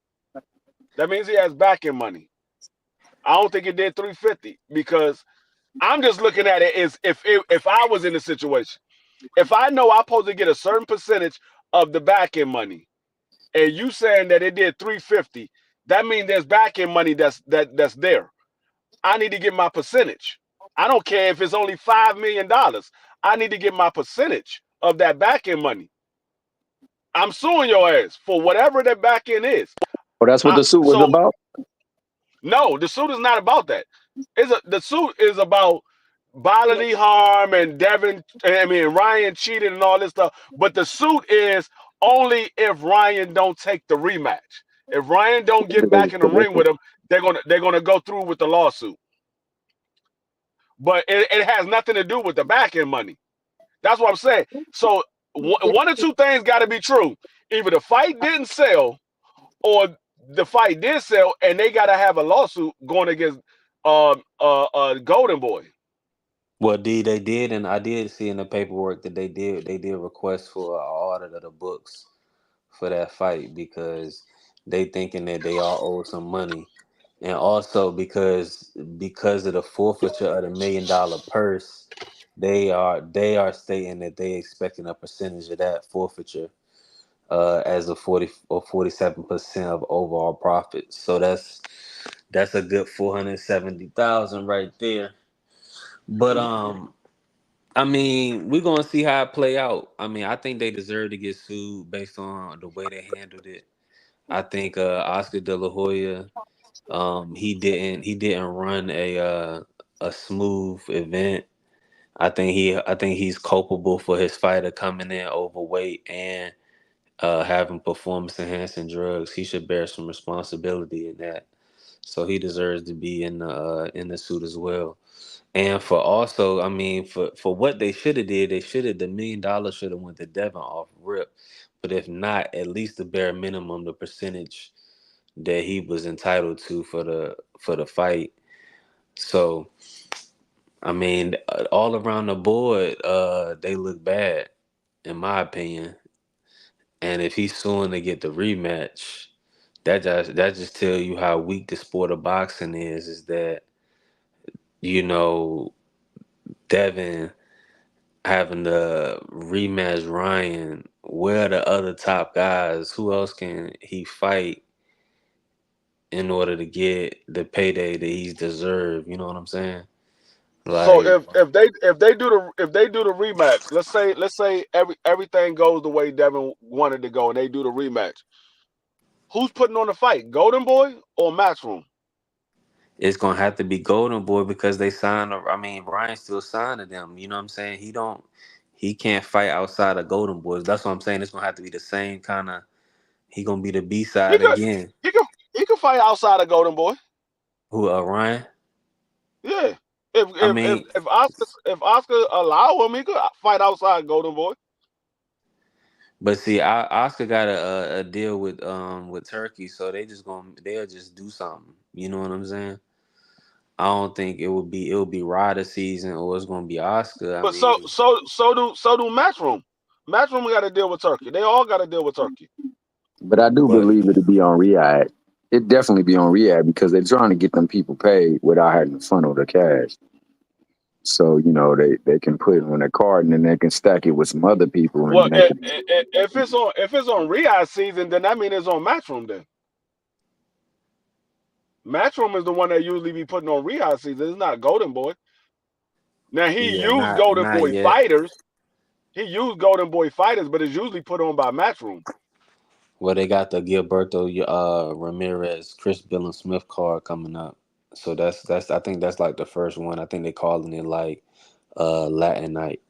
That means he has back end money. I don't think it did 350 because I'm just looking at it as if I was in the situation. If I know I'm supposed to get a certain percentage of the back end money, and you saying that it did 350, that means there's back end money that's there. I need to get my percentage. I don't care if it's only $5 million. I need to get my percentage of that back end money. I'm suing your ass for whatever that back end is. Oh, that's what the suit was So about. no, the suit is not about that. The suit is about bodily harm and Ryan cheated and all this stuff. But the suit is only if Ryan don't take the rematch. If Ryan don't get back in the ring with him, they're gonna go through with the lawsuit. But it has nothing to do with the back end money. That's what I'm saying. So one or two things got to be true. Either the fight didn't sell, or the fight did sell, and they got to have a lawsuit going against Golden Boy. Well, D, they did, and I did see in the paperwork that they did request for an audit of the books for that fight because they thinking that they all owe some money, and also because of the forfeiture of the $1 million purse, they are stating that they expecting a percentage of that forfeiture as a 40 or 47% of overall profits. So that's a good 470,000 right there. But I mean, we're gonna see how it play out. I mean, I think they deserve to get sued based on the way they handled it. I think Oscar De La Hoya, he didn't run a smooth event. I think he's culpable for his fighter coming in overweight and having performance enhancing drugs. He should bear some responsibility in that. So he deserves to be in the suit as well. And for also, I mean, for what they should have did, the $1 million should have went to Devon off rip. But if not, at least the bare minimum, the percentage that he was entitled to for the fight. So I mean, all around the board, they look bad, in my opinion. And if he's suing to get the rematch, That just tell you how weak the sport of boxing is. Is that you know Devin having to rematch Ryan? Where are the other top guys? Who else can he fight in order to get the payday that he's deserved? You know what I'm saying? So Like if they do the rematch, let's say everything goes the way Devin wanted to go, and they do the rematch. Who's putting on the fight, Golden Boy or Matchroom? it's gonna have to be Golden Boy because they signed. I mean, Ryan still signed to them. You know what I'm saying? He can't fight outside of Golden Boys. That's what I'm saying. It's gonna have to be the same kind of. He gonna be the B He side could again. he could fight outside of Golden Boy. Who Ryan? Yeah. If I if if mean, if Oscar allow him, he could fight outside Golden Boy. but see, Oscar got a deal with Turkey, so they'll just do something. You know what I'm saying? I don't think it will be Ryder season or it's gonna be Oscar. I But mean, so do Matchroom. Matchroom got to deal with Turkey. They all got to deal with Turkey. But I do but believe it'll be on Riyadh. It definitely be on Riyadh because they're trying to get them people paid without having to funnel the cash. So they can put it on their card and then they can stack it with some other people and Well, then they can. if it's on Riyadh season, then that means it's on Matchroom. Then Matchroom is the one that usually be putting on Riyadh season. It's not Golden Boy. Now he yeah, used not Golden not Boy yet. fighters. He used Golden Boy fighters, but it's usually put on by Matchroom. Well, they got the Gilberto Ramirez, Chris Billon Smith card coming up. So that's I think that's like the first one. I think they calling it like Latin night.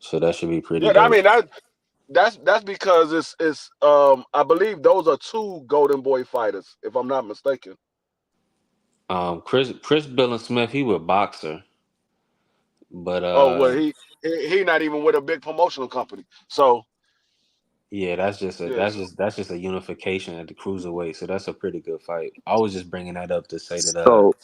So that should be pretty Yeah, I dope. mean that's because it's I believe those are two Golden Boy fighters, if I'm not mistaken. Chris Billon Smith, he was boxer, but Oh well, he not even with a big promotional company. So yeah, yeah. that's just a unification at the cruiserweight. So that's a pretty good fight. I was just bringing that up to say that So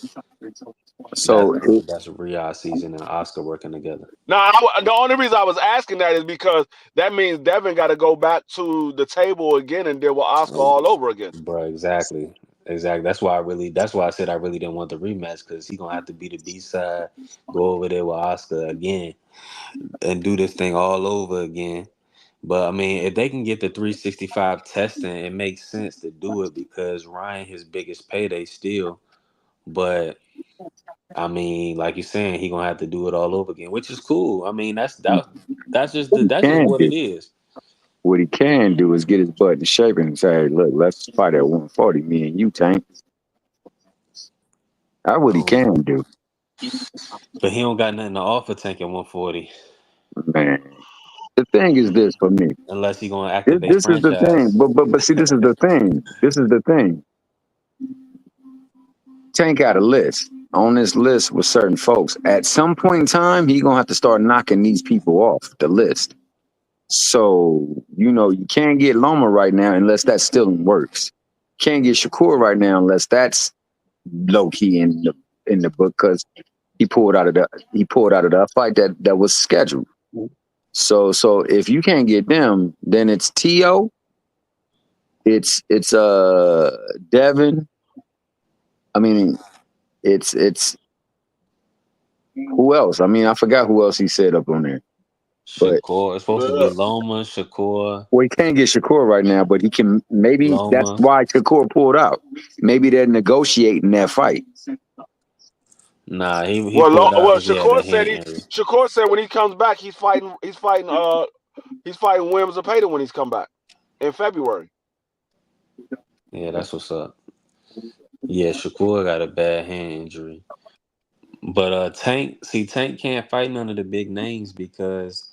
that so that's Riyadh season and Oscar working together. Now, the only reason I was asking that is because that means Devin got to go back to the table again and deal with Oscar all over again. Bro, exactly. That's why I said I really didn't want the rematch because he gonna have to be the B side, go over there with Oscar again, and do this thing all over again. But I mean, if they can get the 365 testing, it makes sense to do it because Ryan his biggest payday still. But I mean, like you're saying, he gonna have to do it all over again, which is cool. I mean, that's just can what it do is. what he can do is get his butt in shape and say, "Hey, look, let's fight at 140, me and you, Tank." That's what he Um, can do, but he don't got nothing to offer Tank at 140 man. The thing is this for me. unless he gonna This, activate this is the thing, franchise. but see, this is the thing. This is the thing. Tank got a list. On this list with certain folks. At some point in time, he gonna have to start knocking these people off the list. So you can't get Loma right now unless that still works. Can't get Shakur right now unless that's low key in the book because he pulled out of the fight that was scheduled. So if you can't get them, then it's To, it's Devin. I mean, it's who else? I mean, I forgot who else he said up on there. But Shakur, it's supposed to be Yeah. Loma, Shakur, well, he can't get Shakur right now, but he can. Maybe that's Loma. why Shakur pulled out. Maybe they're negotiating that fight. Nah, he Well, pulled out well, because he had a hand injury. Shakur said when he comes back, he's fighting Williams Zepeda when he's come back in February. Yeah, that's what's up. Yeah, Shakur got a bad hand injury. But Tank can't fight none of the big names because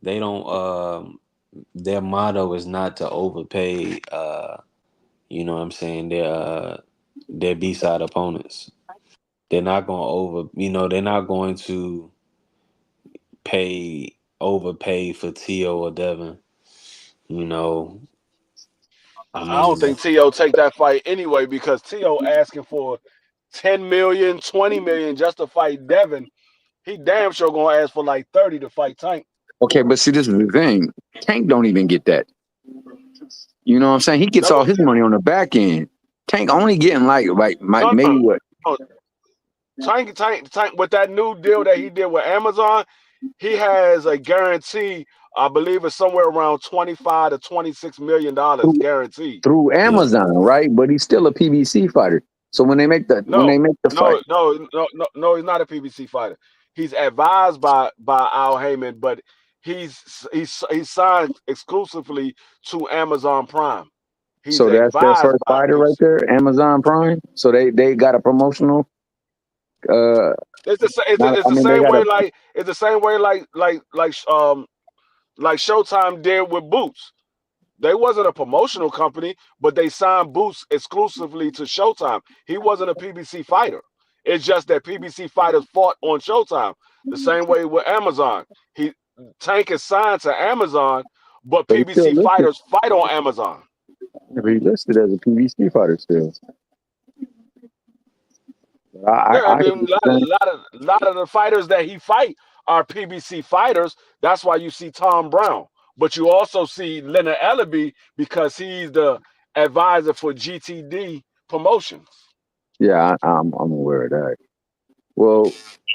they don't their motto is not to overpay you know what I'm saying, their B side opponents. They're not gonna they're not going to pay overpay for Tio or Devin. You know, I I don't mean think To take that fight anyway because To asking for 10 million, 20 million just to fight Devin. He damn sure gonna ask for like 30 to fight Tank. Okay, but see, this is the thing. Tank don't even get that. You know what I'm saying? He gets That's all what, his money on the back end. Tank only getting like no, maybe no, what no. Tank, with that new deal that he did with Amazon, he has a guarantee. I believe it's somewhere around 25 to 26 million dollars through, guaranteed. through Yeah. Amazon, right? But he's still a PBC fighter. So when No, they make the fight, no. He's not a PBC fighter. He's advised by Al Heyman, but he's signed exclusively to Amazon Prime. He's so that's their advised first by fighter right PBC. there, Amazon Prime. So they got a promotional. Uh, It's I the mean they same got way a. like it's the same way like Showtime did with Boots. They wasn't a promotional company, but they signed Boots exclusively to Showtime. He wasn't a PBC fighter. It's just that PBC fighters fought on Showtime. The same way with Amazon. He Tank is signed to Amazon, but But he's still PBC listed. fighters fight on Amazon. He's listed as a PBC fighter still. Yeah, I I could mean, just think, a lot of the fighters that he fight are PBC fighters. That's why you see Tom Brown, but you also see Leonard Ellaby because he's the advisor for GTD Promotions. yeah, I'm aware of that. Well,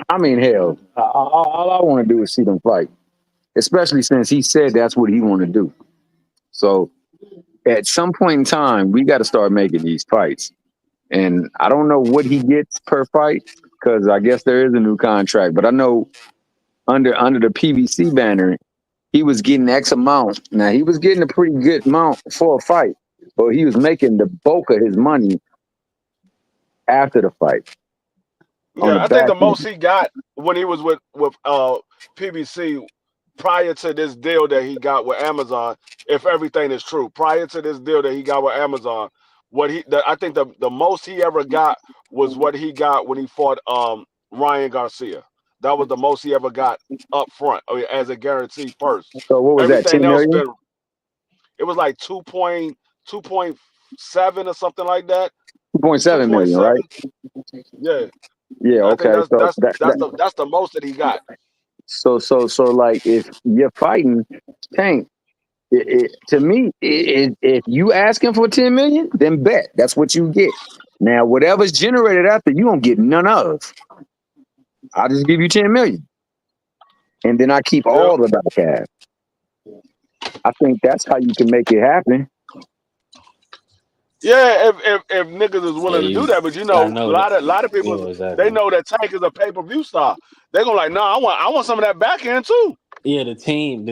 I mean, hell, all I want to do is see them fight, especially since he said that's what he want to do. So at some point in time, we got to start making these fights. And I don't know what he gets per fight because I guess there is a new contract. But I know under the PBC banner, he was getting X amount. Now he was getting a pretty good amount for a fight, but he was making the bulk of his money after the fight on the Yeah, I think back the most end. he got when he was with PBC prior to this deal that he got with Amazon, if everything is true, prior to this deal that he got with Amazon, I think the most he ever got was what he got when he fought Ryan Garcia. That was the most he ever got up front, I mean, as a guaranteed purse. So what was that? Everything 10 else million? been it was like 2.7 or something like that. 2.7 million, right? 2.7. Yeah. Yeah. I think Okay. that's So that's that's the that's the most that he got. so like if you're fighting Tank, to me, if you asking for 10 million, then bet that's what you get. Now, whatever's generated after, you don't get none of. I'll just give you 10 million, and then I keep Yeah. all the back half. I think that's how you can make it happen. Yeah, if niggas is Yeah, willing to do you. that, but you I know, know that. a lot of people Yeah, they exactly. know that Tank is a pay per view star. They're gonna like, no, I want some of that back end too. Yeah,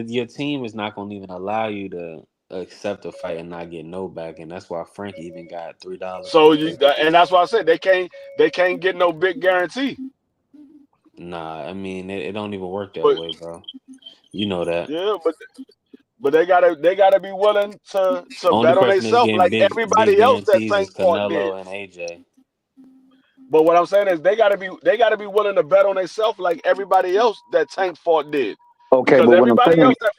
your team is not gonna even allow you to accept a fight and not get no back, and that's why Frankie even got $3 for So the you pay per view. and that's why I said they can't get no big guarantee. Nah, I mean it don't even work that But way, bro. You know that. yeah, but they gotta be willing to Only bet on person that's themselves getting like big everybody else that guarantees is Tank fought did. Canelo and AJ. But what I'm saying is they gotta be willing to bet on themselves like everybody else that Tank fought did. Okay, Because but what I'm everybody saying, else that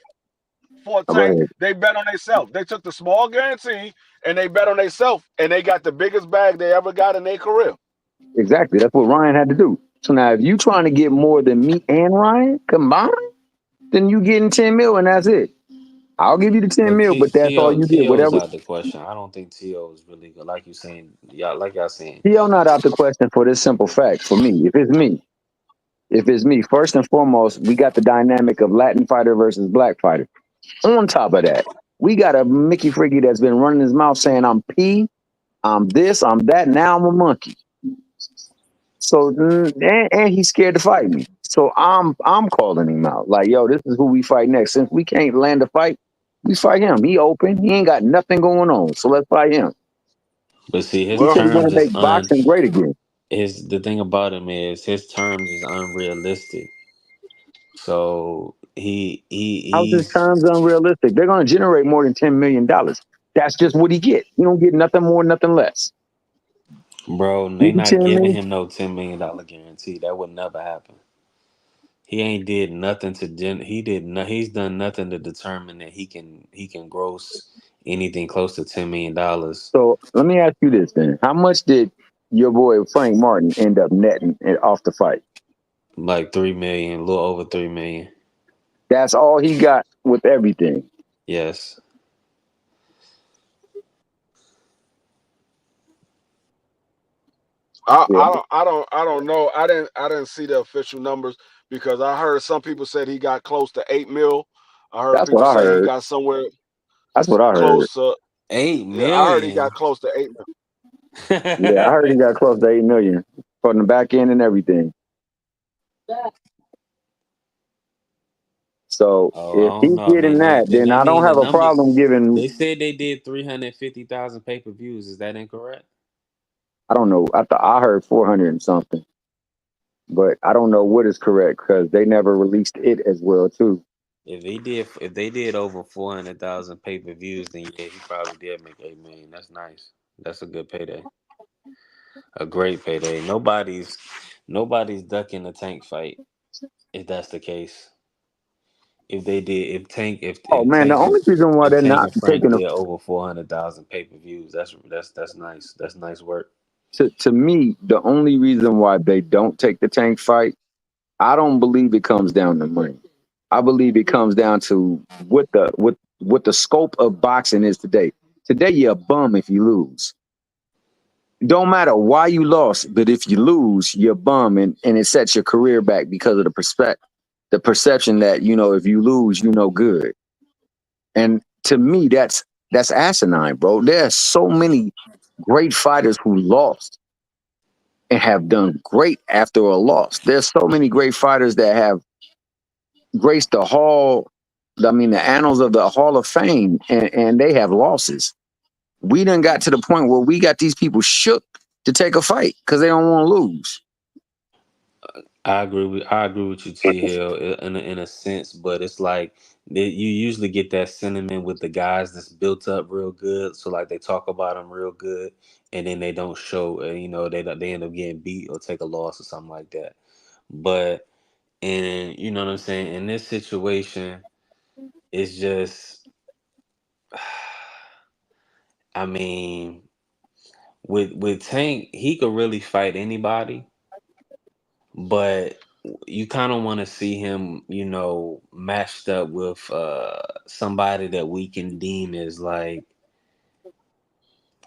fought oh, go Tank, ahead. they bet on themselves. They took the small guarantee and they bet on themselves, and they got the biggest bag they ever got in their career. Exactly, that's what Ryan had to do. So now, if you trying to get more than me and Ryan combined, then you getting 10 mil, and that's it. I'll give you the 10 But mil, but that's all you get. T.O. is Whatever. out the question. I don't think T.O. is really good. Like you saying, y'all saying. He'll not out the question for this simple fact. For me, if it's me, first and foremost, we got the dynamic of Latin fighter versus black fighter. On top of that, we got a Mickey Friggy that's been running his mouth saying, I'm P, I'm this, I'm that, now I'm a monkey. So and he's scared to fight me. So I'm calling him out. Like, yo, this is who we fight next. Since we can't land a fight, we fight him. He open. He ain't got nothing going on. So let's fight him. But see, his He said Well, he's gonna terms is make boxing great again. the thing about him is his terms is unrealistic. So How's his he's terms unrealistic? They're gonna generate more than $10 million. That's just what he get. He don't get nothing more, nothing less. bro. They Give me not 10 giving million. him no $10 million guarantee. That would never happen. He ain't did nothing to he did no, he's done nothing to determine that he can gross anything close to $10 million. So let me ask you this then: how much did your boy Frank Martin end up netting off the fight? Like 3 million, a little over 3 million. That's all he got with everything. Yes. I, Yeah, I don't I don't I don't know. I didn't see the official numbers because I heard some people said he got close to 8 mil. I heard that's what people I say he heard. got somewhere That's what I heard. close to. Eight Yeah, I heard he million. got close to 8 mil. Yeah, I heard he got close to 8 million from the back end and everything. So Oh, I if don't he's know. I getting mean, that, then then that I mean don't the have a numbers. problem giving. They said they did 350,000 pay per views. Is that incorrect? I don't know. I heard 400 and something, but I don't know what is correct because they never released it as well too. If they did over 400,000 pay per views, then yeah, he probably did make 8 million. That's nice. That's a good payday. A great payday. Nobody's ducking a Tank fight if that's the case. If they did, if Tank, if Oh if man, the Tank and only reason why if they're Tank not and Frank taking a did over 400,000 pay per views, that's nice. That's nice work. to me, the only reason why they don't take the Tank fight, I don't believe it comes down to money. I believe it comes down to what the scope of boxing is today. Today you're a bum if you lose. Don't matter why you lost, but if you lose, you're a bum and it sets your career back because of the perception that, if you lose, you no good. And to me, that's asinine, bro. There are so many great fighters who lost and have done great after a loss. There's so many great fighters that have graced the annals of the Hall of Fame, and they have losses. We done got to the point where we got these people shook to take a fight because they don't want to lose. I agree with you, T Hill, in a sense, but it's like you usually get that sentiment with the guys that's built up real good. So like they talk about them real good, and then they don't show. They end up getting beat or take a loss or something like that. But and you know what I'm saying. In this situation, it's just, I mean, with Tank, he could really fight anybody, but you kind of want to see him, matched up with somebody that we can deem as like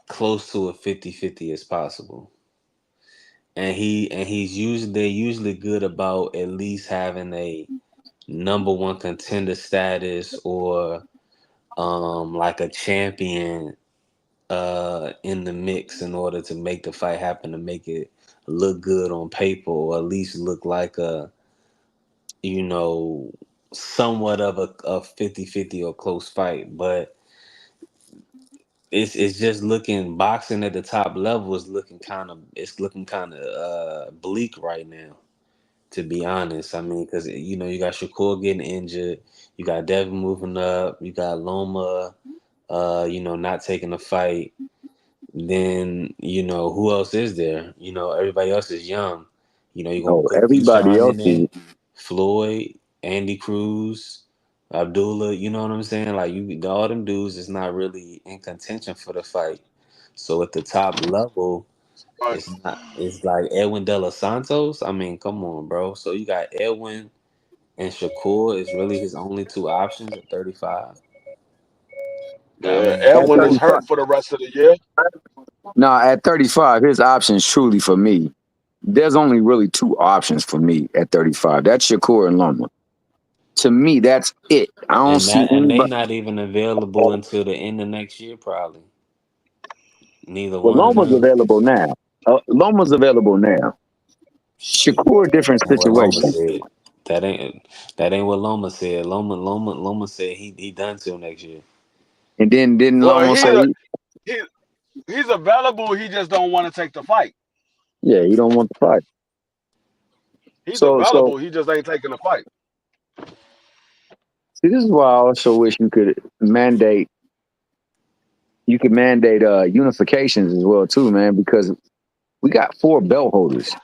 close to a 50-50 as possible. They're usually good about at least having a number one contender status or like a champion in the mix in order to make the fight happen, to make it look good on paper, or at least look like you know, somewhat of a 50-50 or close fight. But it's just looking, boxing at the top level is looking kind of bleak right now, to be honest. I mean, because you got Shakur getting injured, you got Devin moving up, you got Loma not taking the fight. Then who else is there? Everybody else is young. You're gonna No, put everybody Keyshawn in else there, is. Floyd, Andy Cruz, Abdullah. You know what I'm saying? Like, all them dudes is not really in contention for the fight. So at the top level, Right. it's not. It's like Edwin De Los Santos. I mean, come on, bro. So you got Edwin and Shakur is really his only two options at 35. I Yeah, mean, At Edwin is 35, hurt for the rest of the year. no, at 35, his options truly for me. There's only really two options for me at 35. That's Shakur and Loma. To me, that's it. I don't see and they anybody. not even available until the end of next year, probably. Neither Well, one of Loma's them. available now. Loma's available now. Shakur, different And what Loma situation. said. That ain't what Loma said. Loma said he done till next year. And then didn't Well, Loma say, he he's available. He just don't want to take the fight. yeah, he don't want the fight. He's So available. He just ain't taking the fight. see, this is why I also wish you could mandate unifications as well too, man, because we got four belt holders.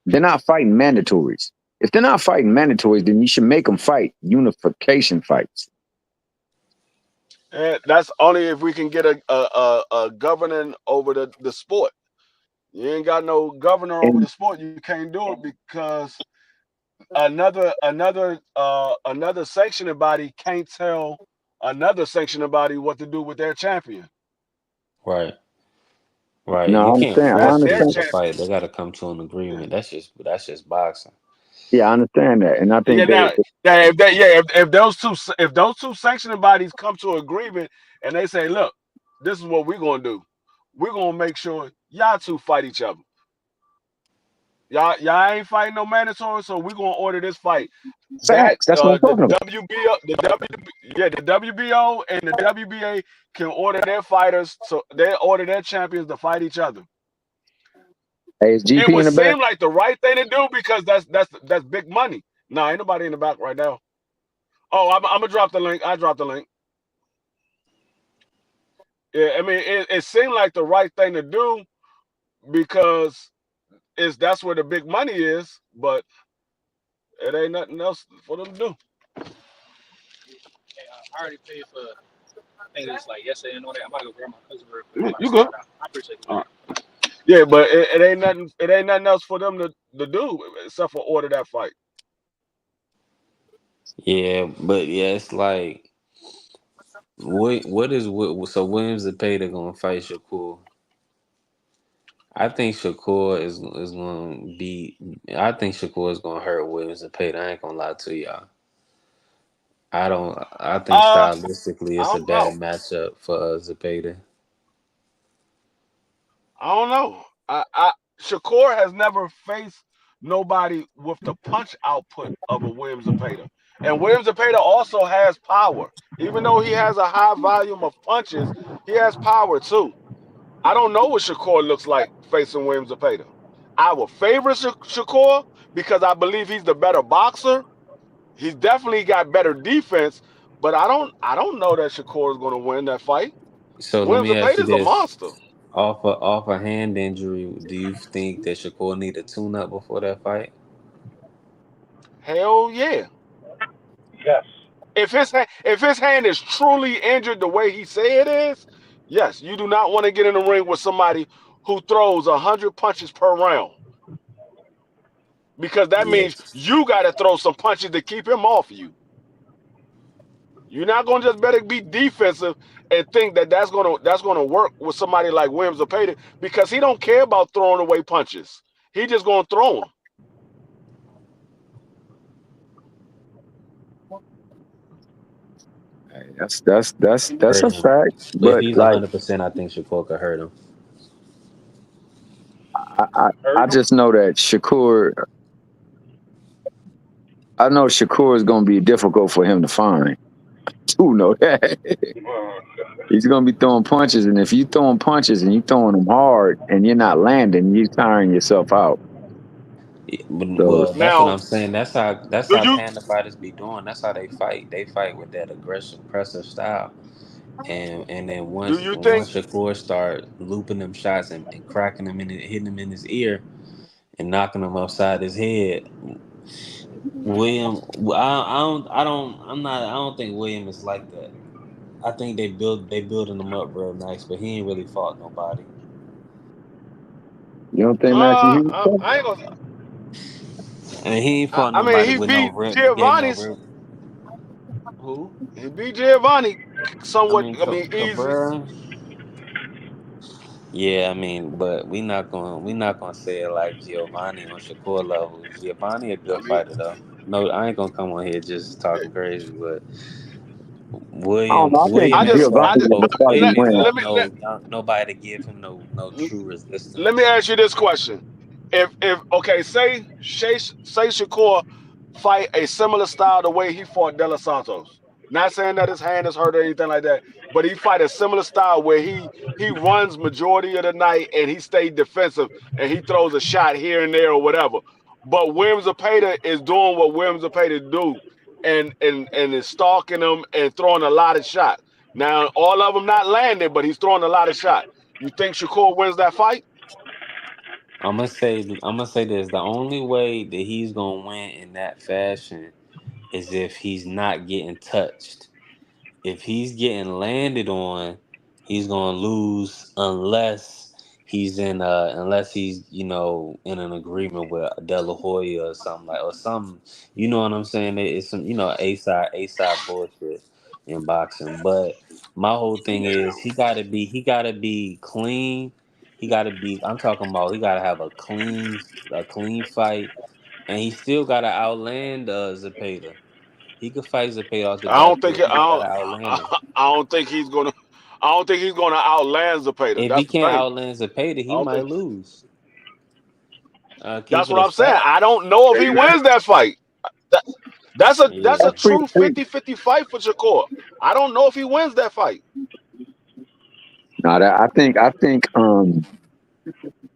They're not fighting mandatories. If they're not fighting mandatories, then you should make them fight unification fights. And that's only if we can get a governing over the sport. You ain't got no governor over And the sport. You can't do it because another sanctioning body can't tell another sanctioning body what to do with their champion. Right. Right. No, You I can't understand. I force That's their people understand. to fight. They champions. got to come to an Yeah. agreement. That's just boxing. Yeah, I understand that, and I Yeah. think Now, they. if those two sanctioning bodies come to agreement and they say, look, this is what we're gonna do. We're gonna make sure y'all two fight each other. Y'all ain't fighting no mandatory, so we're gonna order this fight. That Facts. That's what I'm the talking about. WBO, the WBO and the WBA can order their fighters, so they order their champions to fight each other. Hey, is It GP would in the back? seem like the right thing to do because that's big money. Nah, ain't nobody in the back right now. Oh, I'm gonna drop the link. I dropped the link. Yeah, I mean, it seemed like the right thing to do because that's where the big money is, but it ain't nothing else for them to do. I already paid for. I think it's like yesterday and all that. I'm about to go grab my cousin real quick. I'm You about to you good? slide out. I appreciate it. All right. Yeah, but it ain't nothing. It ain't nothing else for them to do except for order that fight. Yeah, but yeah, it's like so Williams and Payton gonna fight Shakur. I think Shakur is gonna be. I think Shakur is gonna hurt Williams and Payton. I ain't gonna lie to y'all. I don't. I think Uh, stylistically, I it's a don't know. bad matchup for Zepeda. I don't know. Shakur has never faced nobody with the punch output of a Williams Zepeda. And Williams Zepeda also has power. Even though he has a high volume of punches, he has power too. I don't know what Shakur looks like facing Williams Zepeda. I would favor Shakur because I believe he's the better boxer. He's definitely got better defense, but I don't know that Shakur is going to win that fight. So let Williams me ask Zepeda you is a this: monster. off a hand injury, do you think that Shakur need a tune up before that fight? Hell yeah. Yes. If his hand is truly injured the way he say it is, yes, you do not want to get in the ring with somebody who throws 100 punches per round because that means Yes. you got to throw some punches to keep him off you. You're not gonna just better be defensive and think that that's gonna work with somebody like Williams or Payton because he don't care about throwing away punches. He just gonna throw them. Hey, that's Hurt a him. fact. If But he's like 100%, I think Shakur could hurt him. I, I, I Hurt him. just know that Shakur. I know Shakur is going to be difficult for him to find. Who know that? He's going to be throwing punches, and if you throwing punches and you throwing them hard and you're not landing, you're tiring yourself out. So Well, that's what Now, I'm saying. That's do how you Panda fighters be doing. That's how they fight. They fight with that aggressive style. And then do once you think once Shakur start looping them shots and cracking them hitting him in his ear and knocking him upside his head, William, I don't think William is like that. I think they building him up real nice, but he ain't really fought nobody, you don't think Matthew Hughes? I ain't gonna and he ain't fought I mean nobody he with no beat real gave no Giovanni's real. Who? he beat Giovanni I somewhat mean, easy. Cabrera. Yeah, I mean, but we not gonna say it like Giovanni on Shakur level. Giovanni a I good mean fighter though. No, I ain't gonna come on here just talking crazy, but I don't know. I think I just Giovanni I just will probably William ain't win. fought nobody to give him no true let resistance. me ask you this question. If okay, say Shakur fight a similar style the way he fought De Los Santos. Not saying that his hand is hurt or anything like that, but he fight a similar style where he runs majority of the night and he stays defensive and he throws a shot here and there or whatever. But Williams Zepeda is doing what Williams Zepeda do and is stalking them and throwing a lot of shots. Now all of them not landing, but he's throwing a lot of shots. You think Shakur wins that fight? I'm gonna say this: the only way that he's gonna win in that fashion is if he's not getting touched. If he's getting landed on, he's gonna lose unless he's in an agreement with De La Hoya or something or something. You know what I'm saying? It's some A side bullshit in boxing. But my whole thing is he gotta be clean. he got to be. I'm talking about he got to have a clean fight, and he still got to outland Zepeda. He could fight Zepeda off the I don't think backboard. I He just got don't to outland him. I don't think he's gonna I don't think he's gonna outland Zepeda. If he That's the can't thing. outland Zepeda, I he don't might think lose. Keep that's it what a I'm saying. stack. I don't know if he wins that fight. That, that's Yeah, a That's pretty true sweet. 50-50 fight for Shakur. I don't know if he wins that fight. No, I think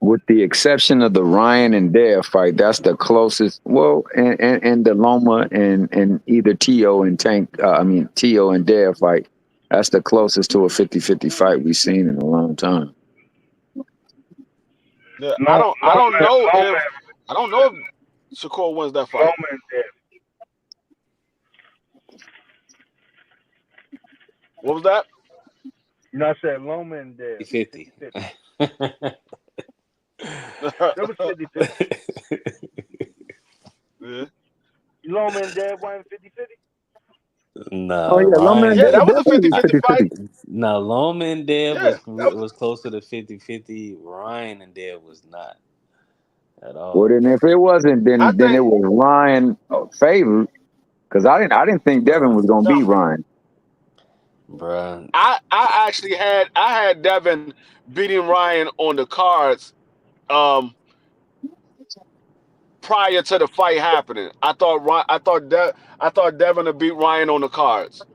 with the exception of the Ryan and Dare fight, that's the closest. Well, and the Loma and either Tio and Tank, I mean Tio and Dare fight, that's the closest to a 50-50 fight we've seen in a long time. Yeah, Long, I don't know if Shakur wins that fight. Loman dead. What was that? You know, I said Loman dead. 50. 50. That was 50-50. Yeah. Loman dead wasn't 50-50. Oh Nah, yeah, Loma and Ryan. Yeah, Dare that was a definitely 50-50 fight. 50-50. Now Loma and Deb Yeah. was closer to 50-50. Ryan and Deb was not at Well, all. then if it wasn't, I then think it was Ryan favored because I didn't think Devin was gonna no. beat Ryan. Bruh. I actually I had Devin beating Ryan on the cards um prior to the fight happening. I thought Devin would beat Ryan on the cards.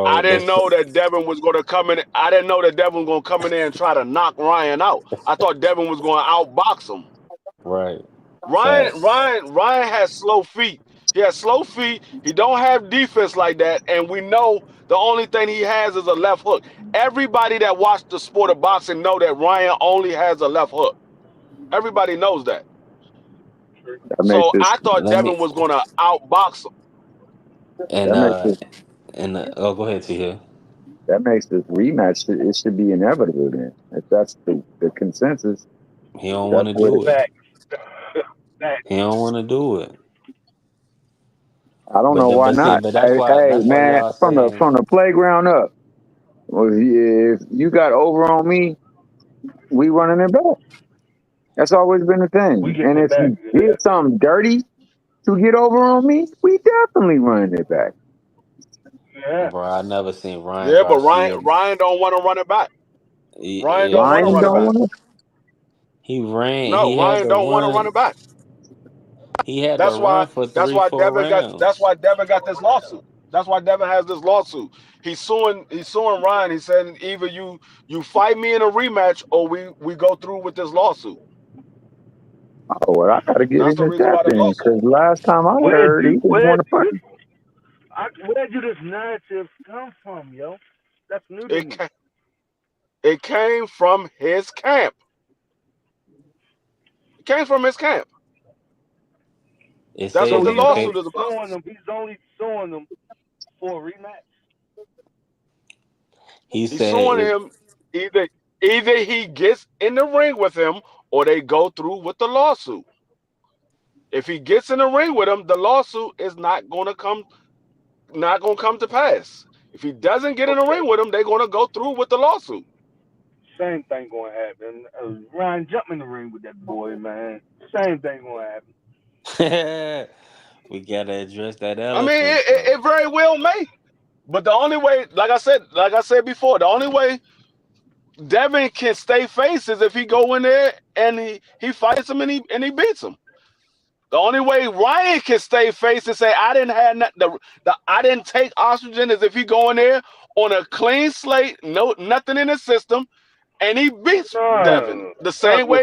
I Bro, didn't that's know that Devin was going to come in. I didn't know that Devin was going to come in there and try to knock Ryan out. I thought Devin was going to outbox him. right. Facts. Ryan has slow feet. He has slow feet. He don't have defense like that, and we know the only thing he has is a left hook. Everybody that watched the sport of boxing know that Ryan only has a left hook. Everybody knows that. That makes So this I thought Let me Devin was going to outbox him. and that makes uh this and oh, go ahead, T here. that makes this rematch. It should be inevitable then. If that's the consensus, He don't want that's to what do it. Facts. Facts. He don't want to do it. I don't know why But see, not. but Hey that's why man, y'all from the saying, from the playground up. Well, if you got over on me, we running it back. That's always been the We thing. getting And it if back. you Yeah. did something dirty to get over on me, we definitely running it back. Yeah. bro, I never seen Ryan Yeah, but Garcia. Ryan don't want to run it back. Ryan don't want to Ryan run it don't back. want to. He ran. No, He had Ryan to don't want to run run. it back. He had to That's why run for that's three, why four Devin got that's rounds. why Devin got this lawsuit. That's why Devin has this lawsuit. He's suing Ryan. He's saying either you fight me in a rematch or we go through with this lawsuit. Oh, well, I got to get That's the into reason that why the then, lawsuit. because last time I heard, he just want to fight. Where do this narrative come from, yo? That's new to It me. ca- it came from his camp. It came from his camp. It That's So what said the that he's Zepeda, lawsuit only is about. suing them. He's only suing them for a rematch. he He's said suing it, him either he gets in the ring with him or they go through with the lawsuit. If he gets in the ring with him, the lawsuit is not gonna come to pass. If he doesn't get in the Okay. ring with him, they're gonna go through with the lawsuit. Same thing gonna happen. Ryan, jump in the ring with that boy, man. Same thing gonna happen. we gotta address that I mean, elephant, bro. it very well may. But the only way, like I said before, the only way Devin can stay face is if he go in there and he fights him and he beats him. The only way Ryan can stay face and say I didn't have the I didn't take oxygen is if he go in there on a clean slate, no nothing in the system, and he beats Devin No, the fuck what,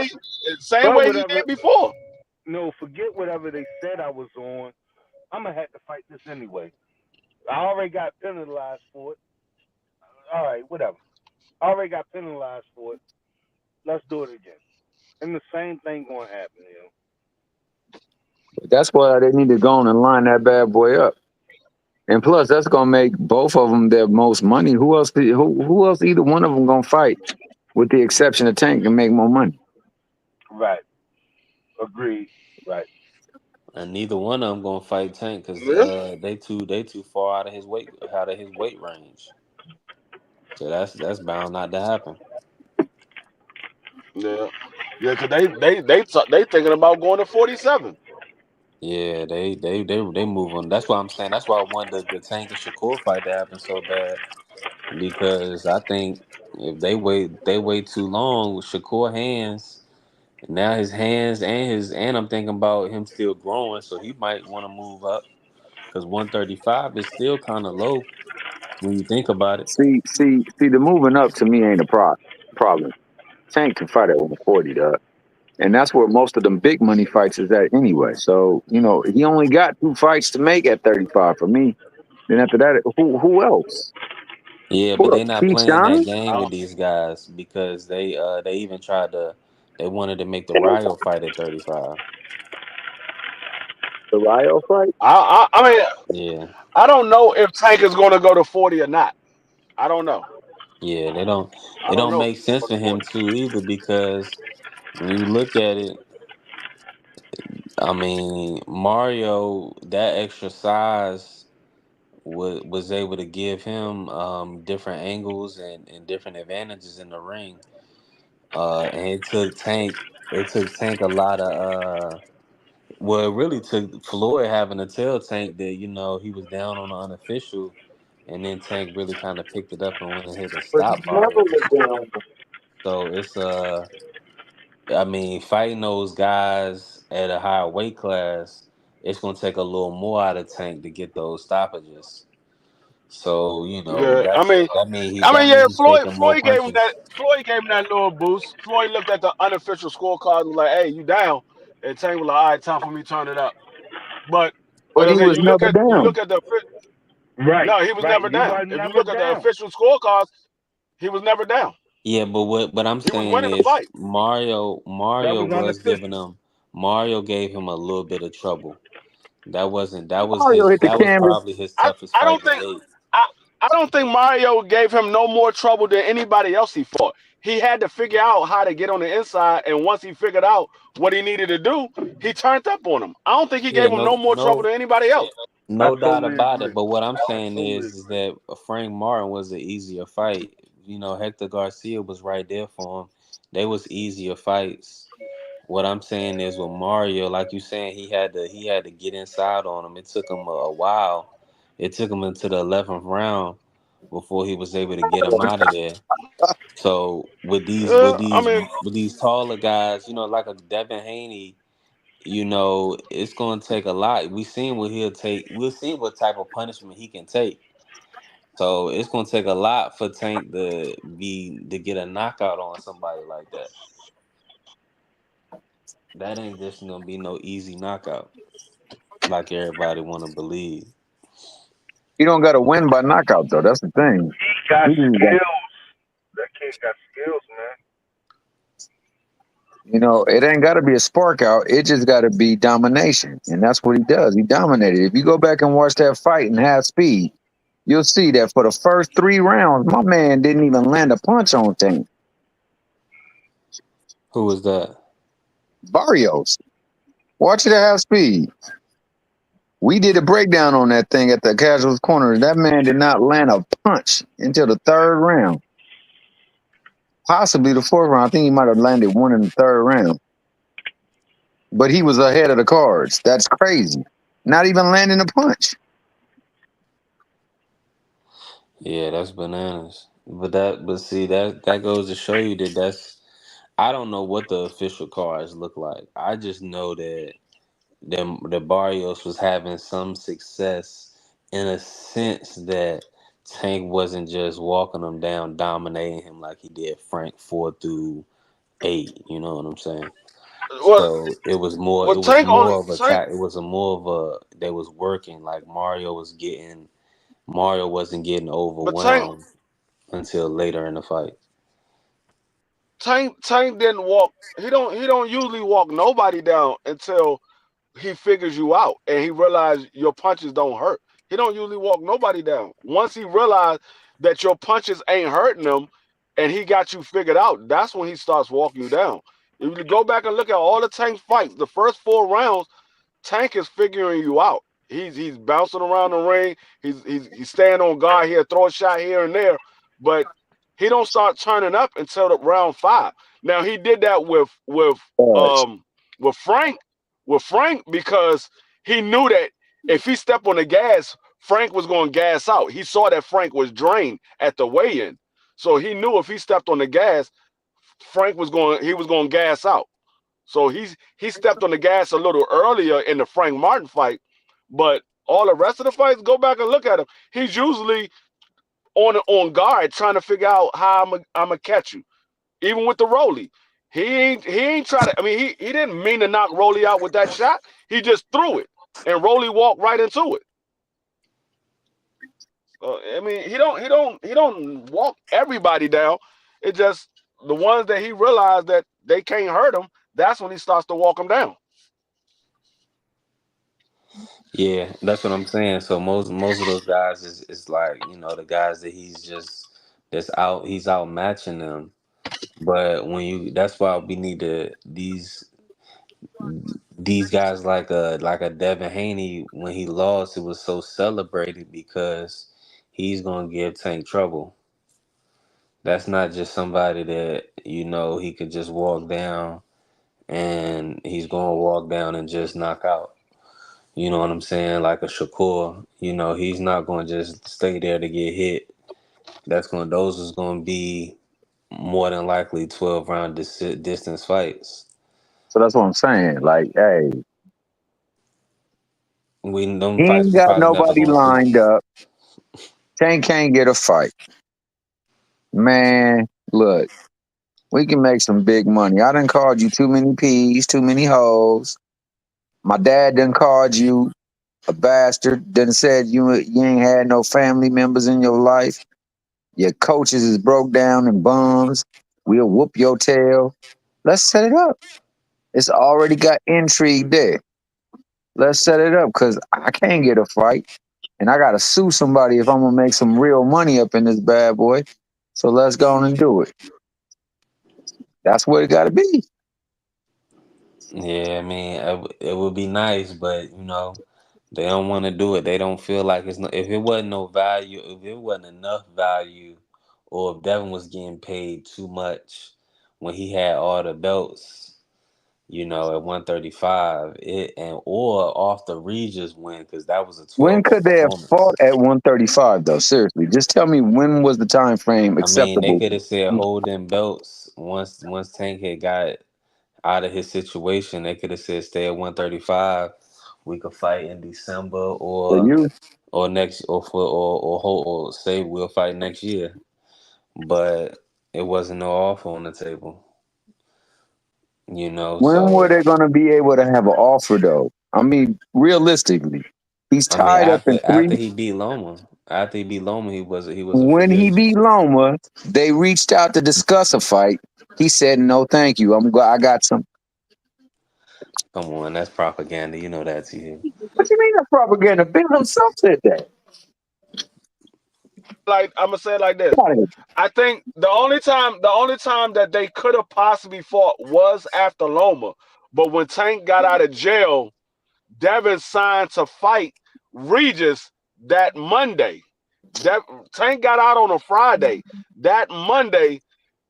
same fuck way he whatever. did before. No, forget whatever they said I was on. I'm gonna have to fight this anyway. I already got penalized for it. All right, whatever. I already got penalized for it. Let's do it again. And the same thing gonna happen, That's why they need to go on and line that bad boy up. And plus, that's gonna make both of them their most money. Who else? Either one of them gonna fight, with the exception of Tank, and make more money. Right. Agreed. Right. And neither one of them gonna fight Tank because Yeah. they too far out of his weight range. So that's bound not to happen. Yeah, yeah, because they thinking about going to 47. Yeah, they move on. That's why I'm saying. That's why I wanted the Tank and Shakur fight to happen so bad because I think if they wait too long with Shakur hands. Now his hands and I'm thinking about him still growing, so he might want to move up because 135 is still kind of low when you think about it. See, the moving up to me ain't a problem. Tank can fight at 140, dog. And that's where most of them big money fights is at anyway. So, he only got 2 fights to make at 35 for me. Then after that, who else? Yeah, Who but they else? not playing that Keyshawn? game with these guys because they even tried to they wanted to make the Ryo fight at 35. The Rio fight? I mean, Yeah, I don't know if Tank is going to go to 40 or not. I don't know. yeah, I it don't don't know if make he's going to sense go to for him 40. to either because when you look at it, I mean Mario that extra size was able to give him different angles and different advantages in the ring. And it took Tank a lot of well, it really took Floyd having to tell Tank that he was down on the unofficial, and then Tank really kind of picked it up and went ahead and But he stopped never Mario. was down. So it's I mean, fighting those guys at a higher weight class, it's gonna take a little more out of Tank to get those stoppages. So Yeah, that mean yeah. he's taking more punches. Floyd gave him that little boost. Floyd looked at the unofficial scorecard and was like, "Hey, you down?" And Tank was like, "All right, time for me to turn it up." But But like I he said, was never you down. look at the Right, no, he was right. never He down. was If you never look at the down. official scorecards, he was never down. Yeah, but what I'm He was saying winning the is fight. That Mario was was giving unofficial. him Mario gave him a little bit of trouble. Mario hit the That was canvas. probably his I, toughest I fight don't to think date. I, I don't think Mario gave him no more trouble than anybody else he fought. He had to figure out how to get on the inside, and once he figured out what he needed to do, he turned up on him. I don't think he Yeah, gave him no more trouble than anybody else. I no doubt totally about agree. it. But what I'm I saying totally is agree. that Frank Martin was an easier fight. Hector Garcia was right there for him. They was easier fights. What I'm saying is with Mario, like you saying, he had to get inside on him. It took him a while. It took him into the 11th round before he was able to get him out of there. So with these with I these mean, with these taller guys, like a Devin Haney, it's gonna take a lot. We seen what he'll take. We'll see what type of punishment he can take. So it's gonna take a lot for Tank to get a knockout on somebody like that. That ain't just gonna be no easy knockout, like everybody wanna believe. He don't got to win by knockout though. That's the thing. He got He just got, skills. That kid got skills, man. it ain't got to be a spark out. It just got to be domination, and that's what he does. He dominated. If you go back and watch that fight in half speed, you'll see that for the first 3 rounds, my man didn't even land a punch on Tank. Who was that? Barrios. Watch it at half speed. We did a breakdown on that thing at the casuals corner. That man did not land a punch until the 3rd round, possibly the 4th round. I think he might have landed one in the 3rd round, but he was ahead of the cards. That's crazy. Not even landing a punch. Yeah, that's bananas. But see, that goes to show you that I don't know what the official cards look like. I just know that the Barrios was having some success in a sense that Tank wasn't just walking him down, dominating him like he did Frank 4 through 8. You know what I'm saying? well, So it was more. It well, was Tank only more of a Tank, tactic. It was a more of a. They was working like Mario was getting. Mario wasn't getting but Tank overwhelmed until later in the fight. Tank didn't walk. He don't usually walk nobody down until he figures you out and he realized your punches don't hurt. He don't usually walk nobody down. Once he realized that your punches ain't hurting him and he got you figured out, that's when he starts walking you down. If you go back and look at all the Tank fights, the first 4 rounds, Tank is figuring you out. He's bouncing around the ring. He's staying on guard here, throw a shot here and there, but he don't start turning up until the round 5. Now he did that Pause. with Frank because he knew that if he stepped on the gas, Frank was going to gas out. He saw that Frank was drained at the weigh-in, so he knew if he stepped on the gas, he was going to gas out. So he stepped on the gas a little earlier in the Frank Martin fight, but all the rest of the fights, go back and look at him. He's usually on guard, trying to figure out how I'm gonna catch you. Even with the Rolly, he ain't try to. I mean, he didn't mean to knock Rolly out with that shot. He just threw it, and Rolly walked right into it. I mean, he don't walk everybody down. It just the ones that he realized that they can't hurt him. That's when he starts to walk them down. Yeah, that's what I'm saying. So most of those guys is like, the guys that he's outmatching them. But that's why we need these guys like a Devin Haney. When he lost, it was so celebrated because he's gonna give Tank trouble. That's not just somebody that he could just walk down, and he's gonna walk down and just knock out. You know what I'm saying? Like a Shakur, he's not gonna just stay there to get hit. Those is gonna be more than likely 12 round distance fights. So that's what I'm saying. Like, hey, Them he fights ain't we got probably never nobody gonna see. lined up. Tank can't get a fight. Man, look, we can make some big money. I done called you too many P's, too many hoes. My dad done called you a bastard. Done said you ain't had no family members in your life. Your coaches is broke down and bums. We'll whoop your tail. Let's set it up. It's already got intrigue there. Let's set it up because I can't get a fight. And I gotta sue somebody if I'm gonna make some real money up in this bad boy. So let's go on and do it. That's what it gotta be. Yeah, I mean, it would be nice, but they don't want to do it. They don't feel like it's no. If it wasn't no value, if it wasn't enough value, or if Devin was getting paid too much when he had all the belts, at 135, or off the Regis win, because that was a When 12 could they have fought performance. at 135 though? Seriously, just tell me when was the time frame I mean, they acceptable? could have said hold them belts once Tank had got out of his situation. They could have said stay at 135. We could fight in December For you, or next or say we'll fight next year. But it wasn't no offer on the table. when were So they gonna be able to have an offer though? I mean, realistically, he's I mean, tied up in after three. he beat Loma, he was a When free he agent. beat Loma, they reached out to discuss a fight. He said, "No, thank you. I got some." Come on, that's propaganda. You know that, too. What you mean that's propaganda? Bill himself said that. Like I'm gonna say it like this. Get out of here. I think the only time that they could have possibly fought was after Loma. But when Tank got out of jail, Devin signed to fight Regis that Monday. Tank got out on a Friday. That Monday,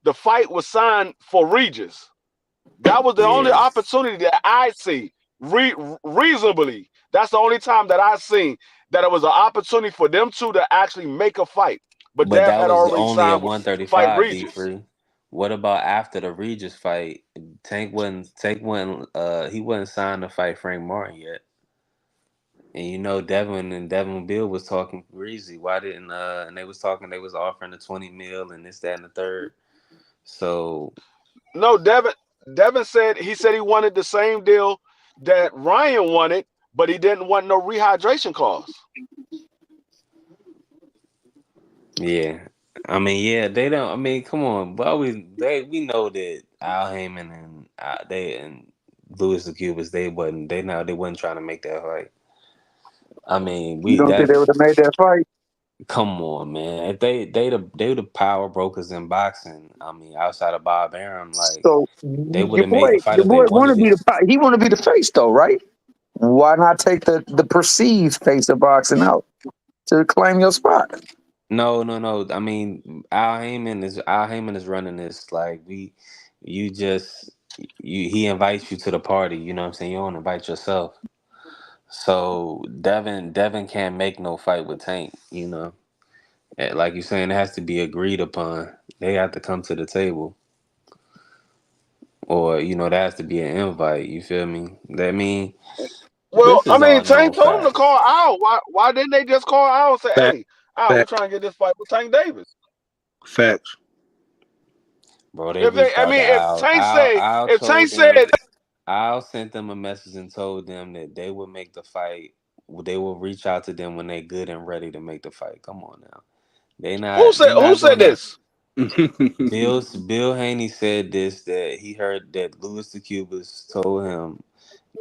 the fight was signed for Regis. That was the only Yeah, opportunity that I see reasonably. That's the only time that I seen that it was an opportunity for them two to actually make a fight. But but Dev that had was already only at signed to fight 135. B Regis. free. What about after the Regis fight? He wasn't signed to fight Frank Martin yet. And Devin Bill was talking greasy. Why didn't and they was offering the 20 mil and this, that, and the third. So No, Devin said he wanted the same deal that Ryan wanted, but he didn't want no rehydration clause. yeah. I mean, yeah, they don't. I mean, come on, but we know that Al Heyman and Louis the Cubans, they wasn't trying to make that fight. I mean, You don't think they would have made that fight? come on, man. If they were the power brokers in boxing. I mean, outside of Bob Arum, like So they would have made the fight your if they boy want to wanted be it. he want to be the face though, right? Why not take the perceived face of boxing out to claim your spot? No, no, no. I mean, Al Heyman is running this. Like You just he invites you to the party. You know what I'm saying? You don't invite yourself. So Devin can't make no fight with Tank. You know, like you're saying, it has to be agreed upon. They have to come to the table, or there has to be an invite. You feel me? That mean Well, this I is mean, all known Tank told him to facts, call Al. Why didn't they just call Al and say, Fact, "Hey, Al, we fact, trying to get this fight with Tank Davis"? facts. bro. They If they, reached I out to mean, if Al. Tank Al said, Al if Tank told them. said, Al sent them a message and told them that they would make the fight. They will reach out to them when they're good and ready to make the fight. Come on now. They who not said gonna. this? Bill Haney said this, that he heard that Louis the Cubas told him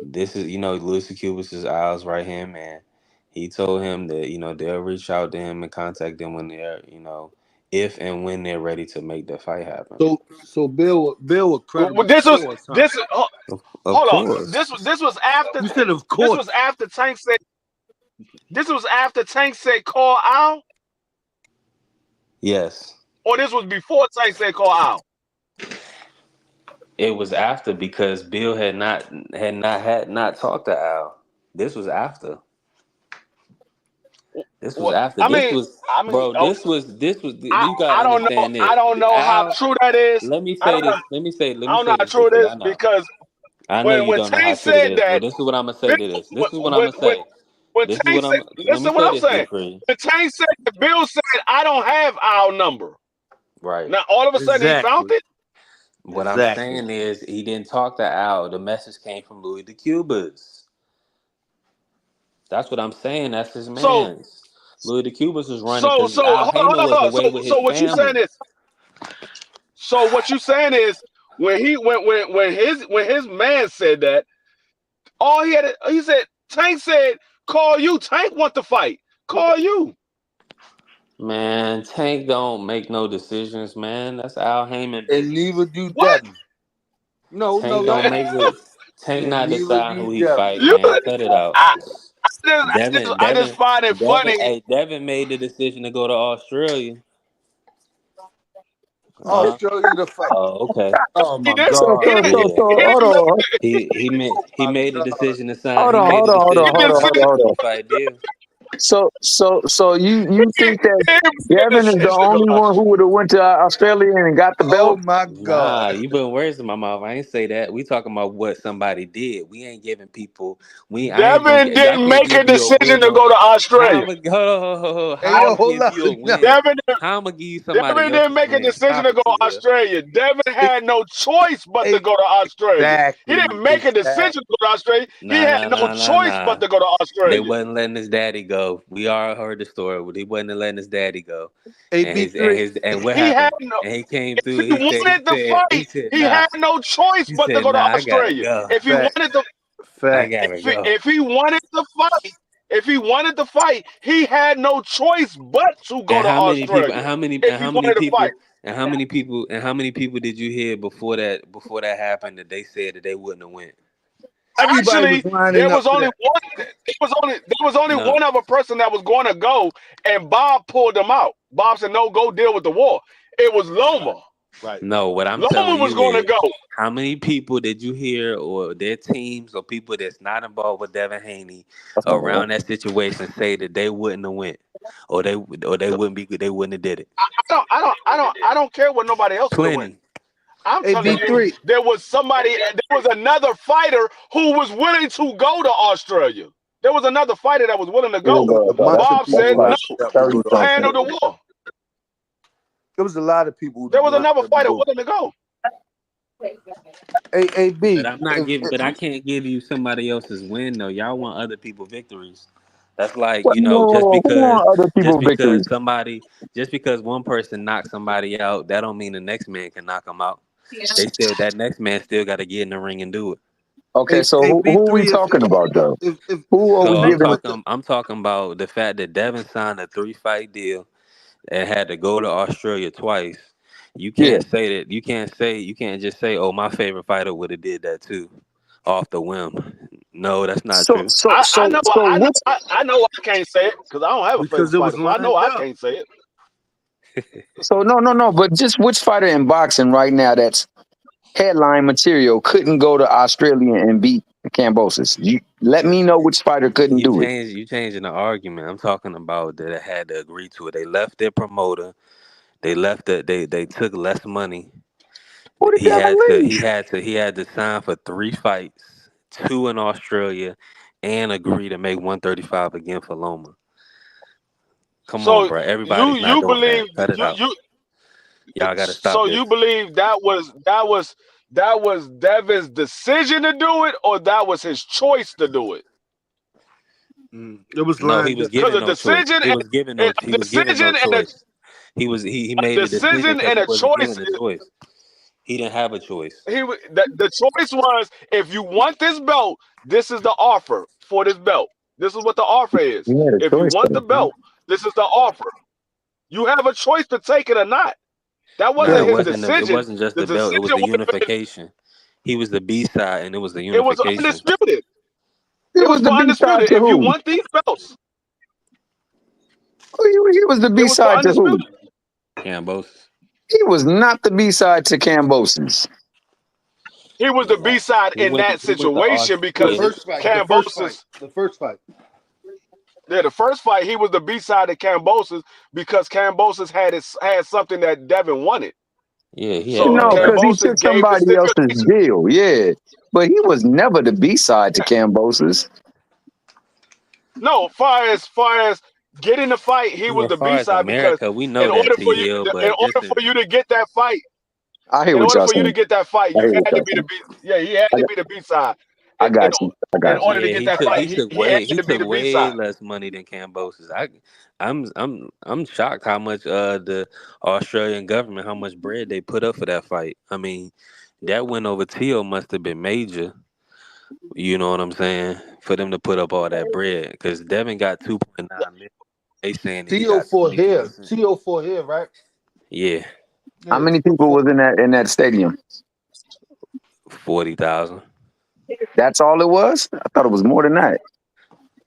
this is Louis the Cubas is Al's right hand man. He told him that they'll reach out to him and contact them when they're if and when they're ready to make the fight happen. So Bill a credible This was source, huh? this. Of Hold on. course, This was after. You said of This was course. after Tank said. This was after Tank said call Al, yes. or this was before Tank said call Al. It was after because Bill had not talked to Al. This was after. This was Well, after. I mean, I mean, Bro. oh, This was. I You gotta I don't know. understand I this. don't know how Al, true that is. let me I say don't know. this. Let I me don't know say how this, true it because is I know. because I know when you when don't know how Tank true it said is. Well, that, this is what I'm gonna say Bill, to this. This when is what I'm gonna say. when This is Tank what said, I'm. Let me listen, what say I'm this, saying. Big Free. When Tank said that, Bill said, "I don't have our number." Right. Now all of a sudden he found Exactly. it. What I'm Exactly. saying is he didn't talk to Al. The message came from Louis the Cubas. That's what I'm saying. That's his So man's. Louis the Cubas was running so because so Al hold on, Heyman was hold on. away with his What you saying family. is what you saying is when he when his man said that, all he said, Tank said, call you. Tank want to fight. Call you. Man, Tank don't make no decisions, man. That's Al Heyman And neither business. do What? Devin. No, Tank no, don't no. make it. Tank And not neither deciding do who he Devin. fight, You man. Cut it out. I, Devin, I just Devin, find it Devin. funny. Hey, Devin made the decision to go to Australia. Huh? Australia the fight. Oh, okay. Oh He my didn't So, God. so, he so, Yeah. so, hold didn't on, He My made the God. decision to sign. hold He make, made hold the on, hold on, decision he to hold didn't on, say hold sign on, a hold on. three fight deal. So, you he think that didn't make a Devin is the decision to go only out. one who would have went to Australia and got the Oh belt? my Nah, God. you putting words in my mouth. I ain't say that. We talking about what somebody did. We ain't giving people. I ain't gonna Devin get. I didn't can't make a give you a decision win to on. go to How Australia. am I? Hold on. Hey, How I'm yo, gonna hold give on. you a win? Devin How I'm gonna give you somebody Devin didn't else's make a win? decision Stop to it, go to Jaleel. Australia. Devin had no choice but to go to Australia. He Exactly. didn't make a decision to go to Australia. He Nah, had nah, no nah, nah, choice but nah. to go to They Australia. wasn't letting his daddy go. We all heard the story, but he wasn't letting his daddy go. And AB3. what He had happened? no. And he came If through. he wanted to He fight, said, he nah. had no choice He but to said, go to nah. I gotta Australia. go. If he Fact. wanted to, I Fact. gotta go. if he wanted to fight, he had no choice but to go And to how many people? Australia. And how many? If And he how many wanted to fight. people? And how many people? And how many people did you hear before that? Before that happened, that they said that they wouldn't have went. Everybody was Actually, lining up for that. there was only No, one other person that was going to go, and Bob pulled them out. Bob said, "No, go deal with the war." It was Loma. Right. no. What I'm Loma telling was you going to is, go. how many people did you hear, or their teams, or people that's not involved with Devin Haney Oh, around that situation say that they wouldn't have went, or they wouldn't be. They wouldn't have did it. I don't care what nobody else would have went. Plenty. I'm telling you, AB3. there was another fighter who was willing to go to Australia. There was another fighter that was willing to here we go. go. A bunch of Bob That's said, people like "No, lined up to 30 go to something. handle the Australia. war." There was a lot of people There was lined another up to fighter go. willing to go. AB. But I'm not giving. But I can't give you somebody else's win though. Y'all want other people victories. That's like What? Who because want other just people because victories? somebody just because one person knocks somebody out, that don't mean the next man can knock them out. That next man still got to get in the ring and do it. Okay, so who are we AB3. talking about though? If Who are we So I'm giving? talking. I'm talking about the fact that Devin signed a 3-fight deal and had to go to Australia twice. You Yeah. can't say that. You can't say. You can't just say, "Oh, my favorite fighter would have did that too," off the whim. No, that's not So true. so so so which I know I can't say it because I don't have a because favorite it was fighter, so I know lined I up. can't say it. so no, but just which fighter in boxing right now that's headline material couldn't go to Australia and beat Cambosis? You let me know which fighter couldn't do it. You changing the argument. I'm talking about that it had to agree to it. They left their promoter. They left it. They took less money. Who did Devin leave? He had to sign for 3 fights, 2 in Australia, and agree to make 135 again for Loma. Come on, So bro. Everybody's not you doing that. believe Cut it out. you Y'all got to stop so this. you believe that was Devin's decision to do it, or that was his choice to do it? It was No, he lined was up. Because given no choice. He was given no. He was given no choice. He made the decision because and he a wasn't choice. given a choice. He didn't have a choice. The choice was, if you want this belt, this is the offer for this belt. This is what the offer is. He had a If you choice want the though. belt, this is the offer. You have a choice to take it or not. That Nah, wasn't Yeah, his it decision. wasn't just The the belt. It was decision the would have been, unification. He was the B side, and it was the it was unification. undisputed. he It was was the for B side undisputed. to If you who? want these belts, He was the it B was for side to who? undisputed. Cambos. He was not the B side to Cambosis. He was the B side in that He went to situation The because Australia. first fight. Cambosis. The first fight. Yeah, the first fight he was the B side of Cambosis because Cambosis had something that Devin wanted. Yeah, he had So No, because he Cambosis took gave the somebody else's stipulation. deal. Yeah, but he was never the B side to Cambosis. No, far as getting the fight, he was As the B far as side because America, we know that T Hill, in but order just for you to get that fight, I hear in what order y'all for you to saying. get that fight, I you hear what had to y'all be the saying. B. Yeah, he had I to got, be the B side. I In, got you. I in got you. order to yeah, get that fight, he had he to be took the B way side. less money than Cambosis. I'm shocked how much the Australian government, how much bread they put up for that fight. I mean, that win over Teal must have been major. You know what I'm saying? For them to put up all that bread, because Devin got 2.9 million. They saying he got CO4 here. 22%. CO4 here, right? Yeah, How Yeah, many people was in that stadium? 40,000. That's all it was. I thought it was more than that.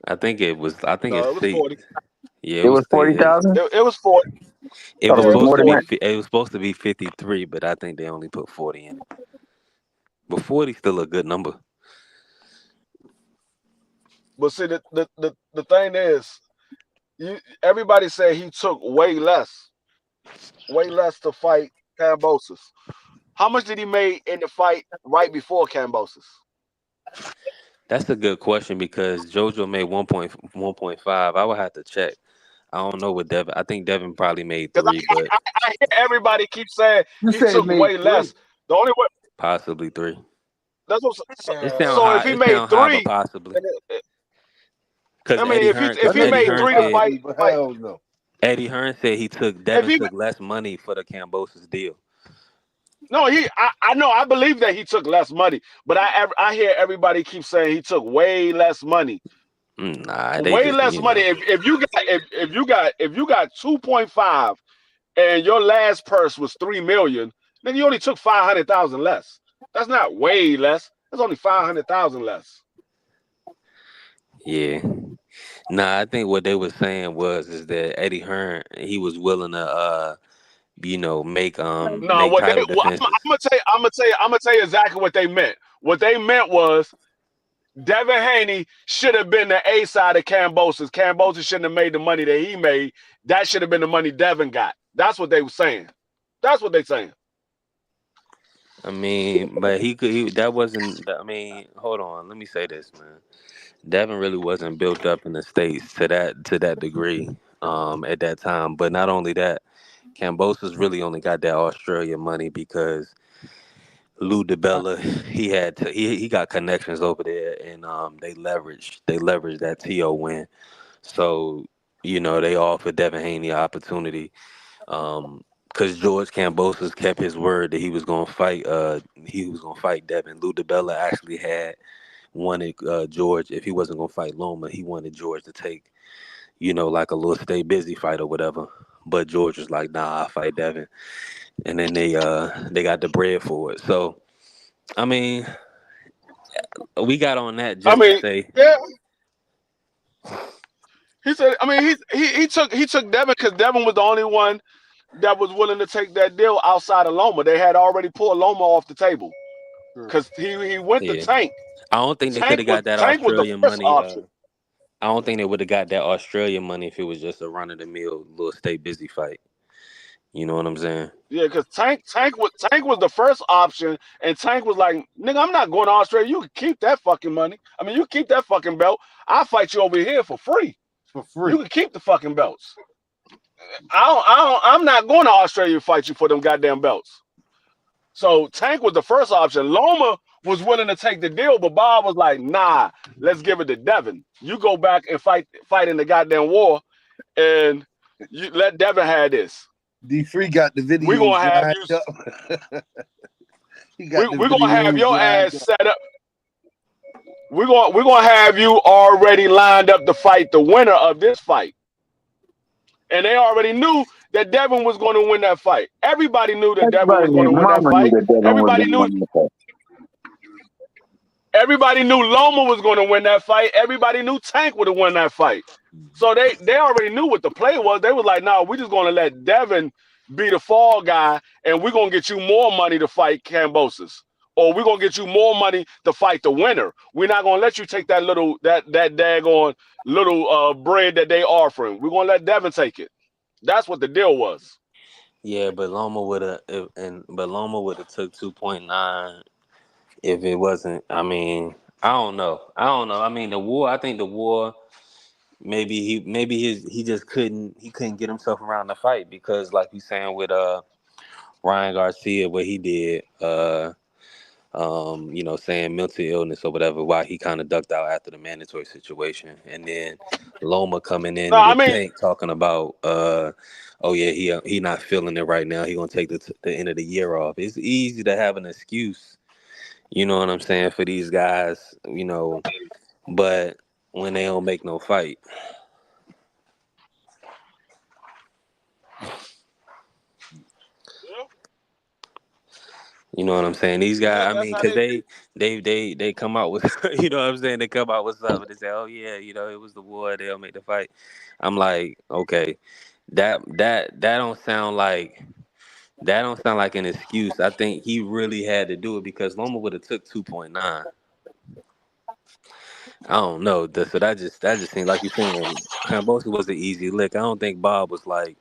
I think it was. I think No, it's it was 40. Yeah, it It was. was 40,000. It was 40. It Thought it was Yeah, was it was supposed more to than be. 40. that. It was supposed to be 53, but I think they only put 40 in it. But 40 still a good number. But see, the thing is, everybody say he took way less to fight Cambosis. How much did he make in the fight right before Cambosis? That's a good question because JoJo made 1.1.5. I would have to check. I don't know what Devin. I think Devin probably made Because 3, but I hear everybody keep saying You he said he took made way three. less. The only way possibly 3. that's what. It sound So if high. he It made sound high, but 3, possibly then because I mean, if That he nigga Eddie made said Hearn 3 to said fight, possibly, but hell no. Eddie Hearn said if Devin he took less money for the Cambosis deal. no, I know I believe that he took less money, but I hear everybody keep saying he took way less money. Nah, they Way just less money. If you got 2.5 and your last purse was 3 million, then you only took 500,000 less. That's not way less. That's only 500,000 less. yeah. Nah, I think what they were saying is that Eddie Hearn he was willing to No, make title defenses. I'm gonna tell you exactly what they meant. What they meant was Devin Haney should have been the A side of Cambosis. Cambosis shouldn't have made the money that he made. That should have been the money Devin got. That's what they were saying. That's what they saying. I mean, but that wasn't. I mean, hold on. Let me say this, man. Devin really wasn't built up in the states to that degree at that time. But not only that, Cambosis really only got that Australia money because Lou DiBella he got connections over there and they leveraged that TO win. So they offered Devin Haney an opportunity because George Cambosis kept his word that he was gonna fight. He was gonna fight Devin. Lou DiBella actually had wanted George if he wasn't gonna fight Loma. He wanted George to take like a little stay busy fight or whatever. But George was like, "Nah, I fight Devin," and then they got the bread for it. So I mean, we got on that I just to mean, say, yeah. He said. I mean, he took Devin because Devin was the only one that was willing to take that deal outside of Loma. They had already pulled Loma off the table. because he went to Yeah. Tank. I don't think they could have got that Tank was the Australian first money. option. I don't think they would have got that Australian money if it was just a run of the mill little stay busy fight. You know what I'm saying? Yeah, because Tank was the first option, and Tank was like, "Nigga, I'm not going to Australia. You can keep that fucking money. I mean, you keep that fucking belt. I'll fight you over here for free. For You free. can keep the fucking belts. I'm not going to Australia to fight you for them goddamn belts." So Tank was the first option. Loma was willing to take the deal, but Bob was like, "Nah, let's give it to Devin. You go back and fight in the goddamn war, and you let Devin have this. D3 got the We're videos gonna have lined you. up. He got the We're gonna have videos your lined ass up. set up. We're gonna have you already lined up to fight the winner of this fight." And they already knew that Devin was going to win that fight. Everybody knew that Devin Everybody was going to named win that Mama knew fight. that Devin was Everybody going to knew. win the fight. Everybody knew Loma was going to win that fight. Everybody knew Tank would have won that fight. So they already knew what the play was. They was like, "No, we're just going to let Devin be the fall guy, and we're going to get you more money to fight Cambosis, or we're going to get you more money to fight the winner. We're not going to let you take that daggone little bread that they offering. We're going to let Devin take it." That's what the deal was. Yeah, but Loma would have took 2.9 if it wasn't. I mean, I don't know. I mean, the war. I think the war. He just couldn't get himself around the fight because, like you saying with Ryan Garcia, what he did. Saying mental illness or whatever, why he kind of ducked out after the mandatory situation. And then Loma coming No, in I with mean, Tank talking about, oh yeah, he not feeling it right now. He gonna take the end of the year off. It's easy to have an excuse, you know what I'm saying, for these guys, but when they don't make no fight. You know what I'm saying? These yeah, guys, I that's mean, how cause they. they come out with, you know what I'm saying? They come out with something. They say, oh yeah, it was the war. They'll make the fight. I'm like, okay, that don't sound like an excuse. I think he really had to do it because Loma would have took 2.9. I don't know. So that just seemed like you're saying Kambosos was an easy lick. I don't think Bob was like.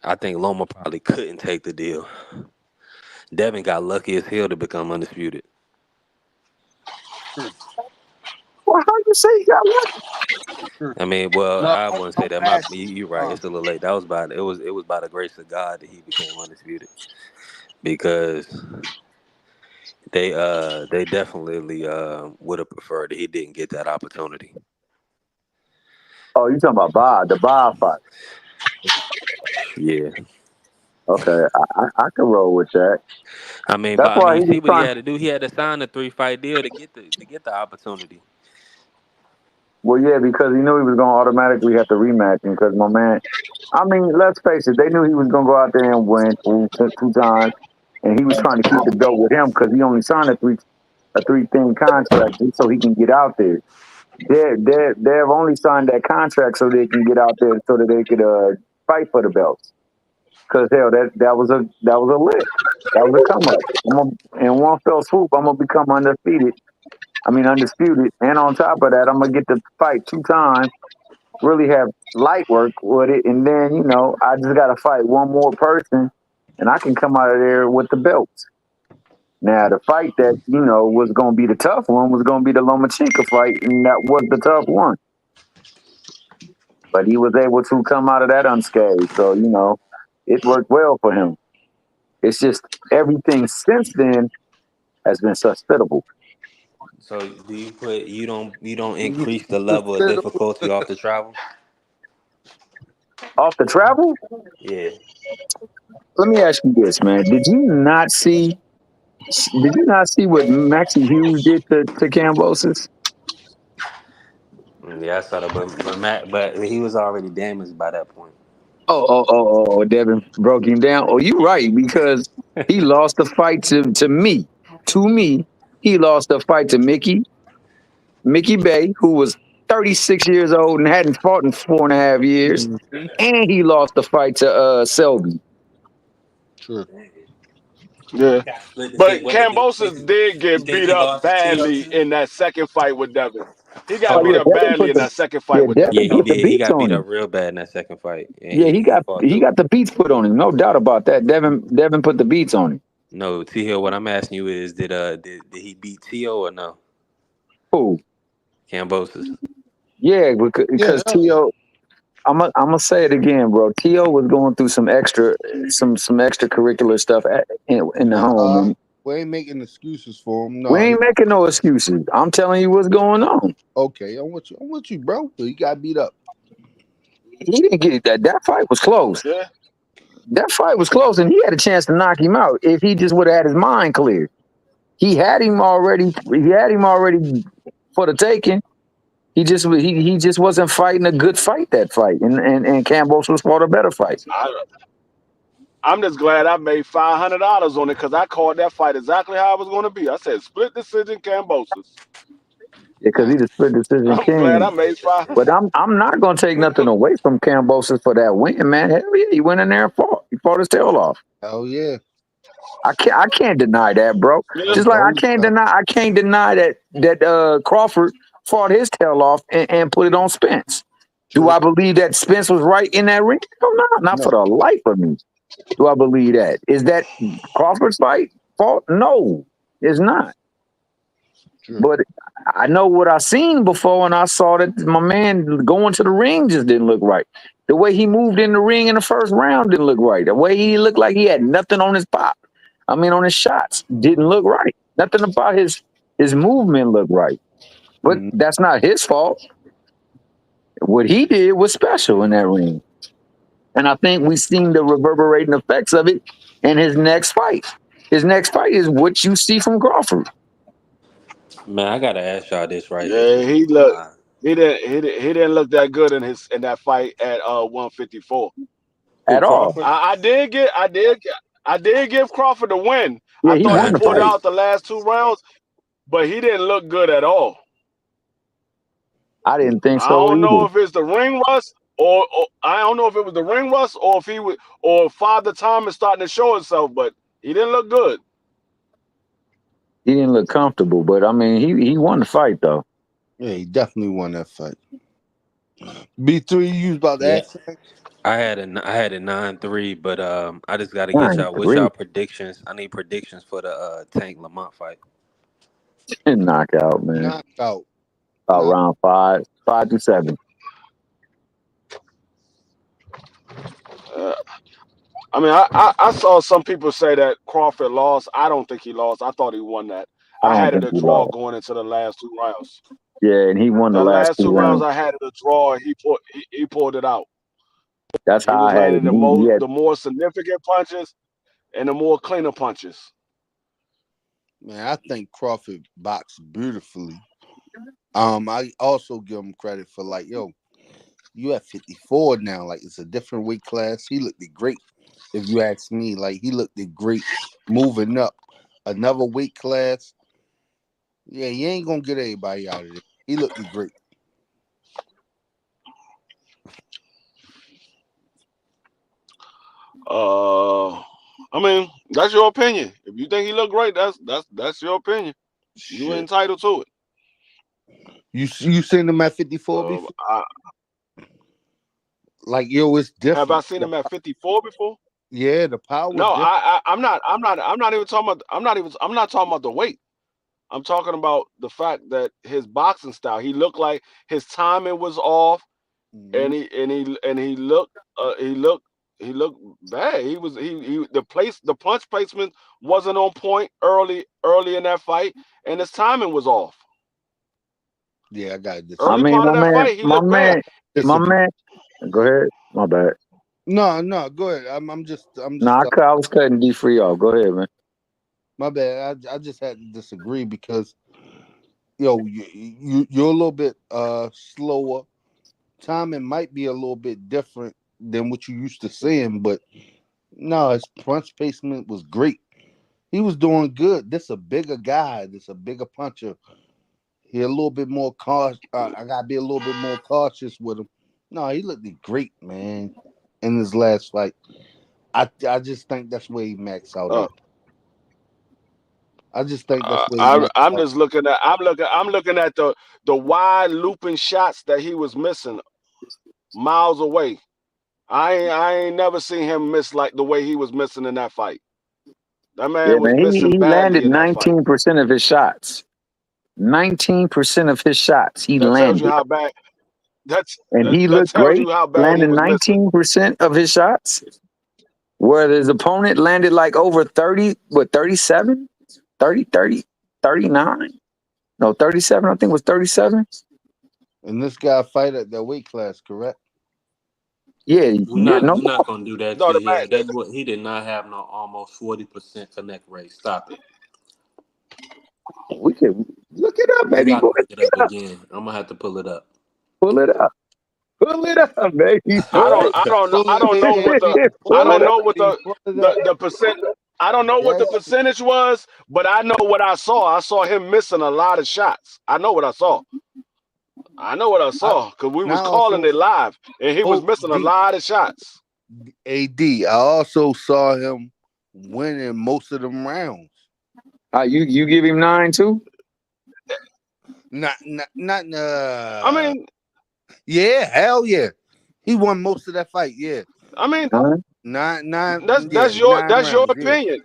I think Loma probably couldn't take the deal. Devin got lucky as hell to become undisputed. True. Well, how you say you got lucky? True. I mean, well, No, I wouldn't say I'm that. asking. You're right. It's a little late. That was it was by the grace of God that he became undisputed because they definitely would have preferred that he didn't get that opportunity. Oh, you talking about the Bob fight? Yeah, Okay, I can roll with that. I mean, but That's I mean, why you he see was what he trying. had to do. He had to sign a 3-fight deal to get the opportunity. Well, yeah, because he knew he was going to automatically have to rematch him. Because my man, I mean, let's face it, they knew he was going to go out there and win two times, and he was trying to keep the belt with him because he only signed a three thing contract just so he can get out there. They've only signed that contract so they can get out there so that they could fight for the belts. Because hell, that was a lick. That was a come up. In one fell swoop, I'm gonna become undefeated. I mean undisputed, and on top of that, I'm gonna get to fight two times. Really have light work with it, and then I just gotta fight one more person, and I can come out of there with the belts. Now the fight that was gonna be the tough one was gonna be the Lomachenko fight, and that was the tough one. But he was able to come out of that unscathed, so it worked well for him. It's just everything since then has been suspicious. So do you don't increase the level of difficulty off the travel? Off the travel, Yeah. let me ask you this, man. Did you not see what Maxie Hughes did to Cambosis? Yeah, I saw that, but he was already damaged by that point. Oh, Devin broke him down. Oh, you right, because he lost the fight to me. To me, he lost the fight to Mickey Bay, who was 36 years old and hadn't fought in 4.5 years. Mhm. And he lost the fight to Selby. True. Yeah. Split decision. But What they Kambosos did you get think beat he up lost to T.O. badly too? in that second fight with Devin. He got Oh beat yeah, up Devin badly put in the that second fight with Yeah, Devin, he though. did. He beats got beat on up him. real bad in that second fight, and Yeah, he fought he through got it. the beats put on him. No doubt about that. Devin put the beats on him. No, T Hill. What I'm asking you is, did he beat T.O. or no? Who? Cambosis. Yeah, Yeah, because hell yeah. T.O. I'm gonna say it again, bro. T.O. was going through some extracurricular stuff in the home, Nah, and we ain't making excuses for him. we No, ain't making no excuses. I'm telling you what's going on. okay, I'm with you, bro. He got beat up. He didn't get that. That fight was close. Yeah. That fight was close, and he had a chance to knock him out if he just would have had his mind clear. He had him already. He had him already for the taking. He just wasn't fighting a good fight that fight, and Campos was fought a better fight I, I'm just glad I made $500 on it because I called that fight exactly how it was going to be. I said split decision Kambosos. because he the split decision I'm glad I king. made five. But I'm not gonna take nothing away from Cambosis for that win, man. Hell yeah, he went in there and fought. He fought his tail off. Hell yeah, I can't deny that, bro. Yeah. Just like no doubt. I can't deny that Crawford fought his tail off and put it on Spence. Do True. I believe that Spence was right in that ring? Hell no, not for No, the life of me. Do I believe that? Is that Crawford's fight fault? No, it's not. true. But I know what I seen before, and I saw that my man going to the ring just didn't look right. The way he moved in the ring in the first round didn't look right. The way he looked like he had nothing on his pop. I mean, on his shots didn't look right. Nothing about his movement looked right. But Mm, that's not his fault. What he did was special in that ring, and I think we seen the reverberating effects of it in his next fight. His next fight is what you see from Crawford Man, I gotta ask y'all this right here Yeah, since he looked. He didn't look that good in that fight at 154. who at all. Crawford? I did give Crawford a win. Yeah, I he thought he won the pulled fight. out the last two rounds, but he didn't look good at all. I didn't think I so don't know either. if it's the ring rust or I don't know if it was the ring rust or if he was or Father Time is starting to show itself, but he didn't look good. He didn't look comfortable, but I mean, he won the fight though. yeah, he definitely won that fight. B3, you was about to Yeah, ask something? I had a 9-3, but I just gotta get Nine y'all. What's three y'all predictions? I need predictions for the Tank Lamont fight. knockout, man. Knockout. About Knock. round five to seven. Uh, I mean, I saw some people say that Crawford lost. I don't think he lost. I thought he won that. I I don't had it think a he draw lost. going into the last two rounds. Yeah, and he won the That last last two two rounds, rounds. I had it a draw. He pulled it out. That's He how was I had it. landing He had the more significant punches and the more cleaner punches. Man, I think Crawford boxed beautifully. I also give him credit for like, yo, you at 54 now. Like it's a different weight class. He looked great. If you ask me, like he looked great moving up another weight class. Yeah, you ain't gonna get everybody out of there. He looked great. Uh, I mean, that's your opinion. If you think he looked great, that's your opinion. You Shit. entitled to it. You seen him at 54 before? I, Like yo, it's have I different. seen him at 54 before? Yeah, the power No, different. I'm not even talking about. I'm not talking about the weight. I'm talking about the fact that his boxing style. He looked like his timing was off, Mhm. and he looked bad. He the punch placement wasn't on point early in that fight, and his timing was off. Yeah, I got I Early disagree. mean, part of that fight, he my looked bad. man, my Disagree. man. Go ahead. My bad. No, no, go ahead. I'm just Nah, I was cutting D free off. Go ahead, man. my bad. I just had to disagree because yo, you're a little bit slower. Timing might be a little bit different than what you used to seeing, but no, his punch placement was great. He was doing good. This a bigger guy. This a bigger puncher. He a little bit more cautious. I gotta be a little bit more cautious with him. No, he looked great, man, in his last fight. I just think that's where he maxed out Uh, at. I just think that's what he meant. I'm just looking at I'm looking at the wide looping shots that he was missing miles away. I ain't never seen him miss like the way he was missing in that fight. That Yeah, man was man. missing He landed badly in that fight. 19% of his shots. 19% of his shots he That tells you landed. how bad. And he That looked tells great, you how bad he landing was missing. 19% of his shots. Where his opponent landed like over 30, 37? 30, 30, 39? No, 37, I think it was 37. And this guy fight at that weight class, correct? Yeah, We're yeah, not no, we're not gonna do that No, to the him. man. He did not have no almost 40% connect rate. Stop it. we can look it up, We baby gotta boy. look it up again. I'm gonna have to pull it up. Pull it up. Pull it up, baby boy. I don't know what the I Pull it don't up. know what Pull it up. the percent. I don't know what the Yes. percentage was, but I know what I saw. I saw him missing a lot of shots. I know what I saw. I know what I saw because we was Now calling also, it live, and he was missing a lot of shots. AD. I also saw him winning most of them rounds. You give him 9 too? Not. I mean, Yeah, hell yeah. He won most of that fight. Yeah, I mean Huh? nine. that's your 9 rounds. Yeah. opinion.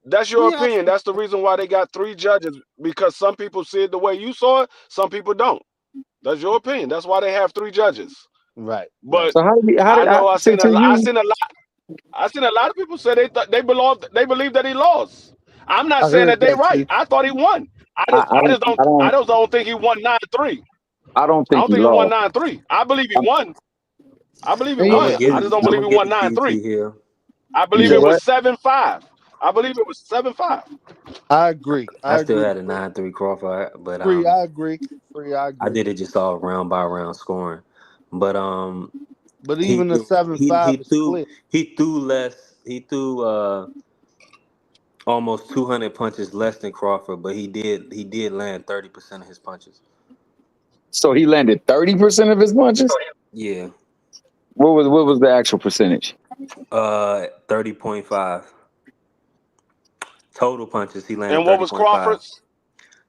That's your Yeah, opinion. That's the reason why they got 3 judges because some people see it the way you saw it, some people don't. That's your opinion. That's why they have 3 judges. right. But So how did I know I so seen a to I you? seen a lot I seen a lot of people say they believe that he lost. I'm not I saying heard that they that right. too. I thought he won. I just don't think he won 9-3. I don't I think don't he think he won lost. 9-3. I believe he won. I believe he And I'm gonna won. yeah, give I it. just don't I'm believe gonna he give won it to you, 9-3. T. Hill. I You believe said it was what? 7-5. I believe it was 7-5. I agree. I I still agree. had a 9-3 Crawford, but Free. I agree. Free. I I agree. did it just all round by round scoring. But But he even the threw he 7-5 he is threw clear. he threw less. He threw almost 200 punches less than Crawford, but he did land 30% of his punches. So he landed 30% of his punches? Yeah, What was the actual percentage? 30.5 total punches. He landed And what was 30.5, Crawford's?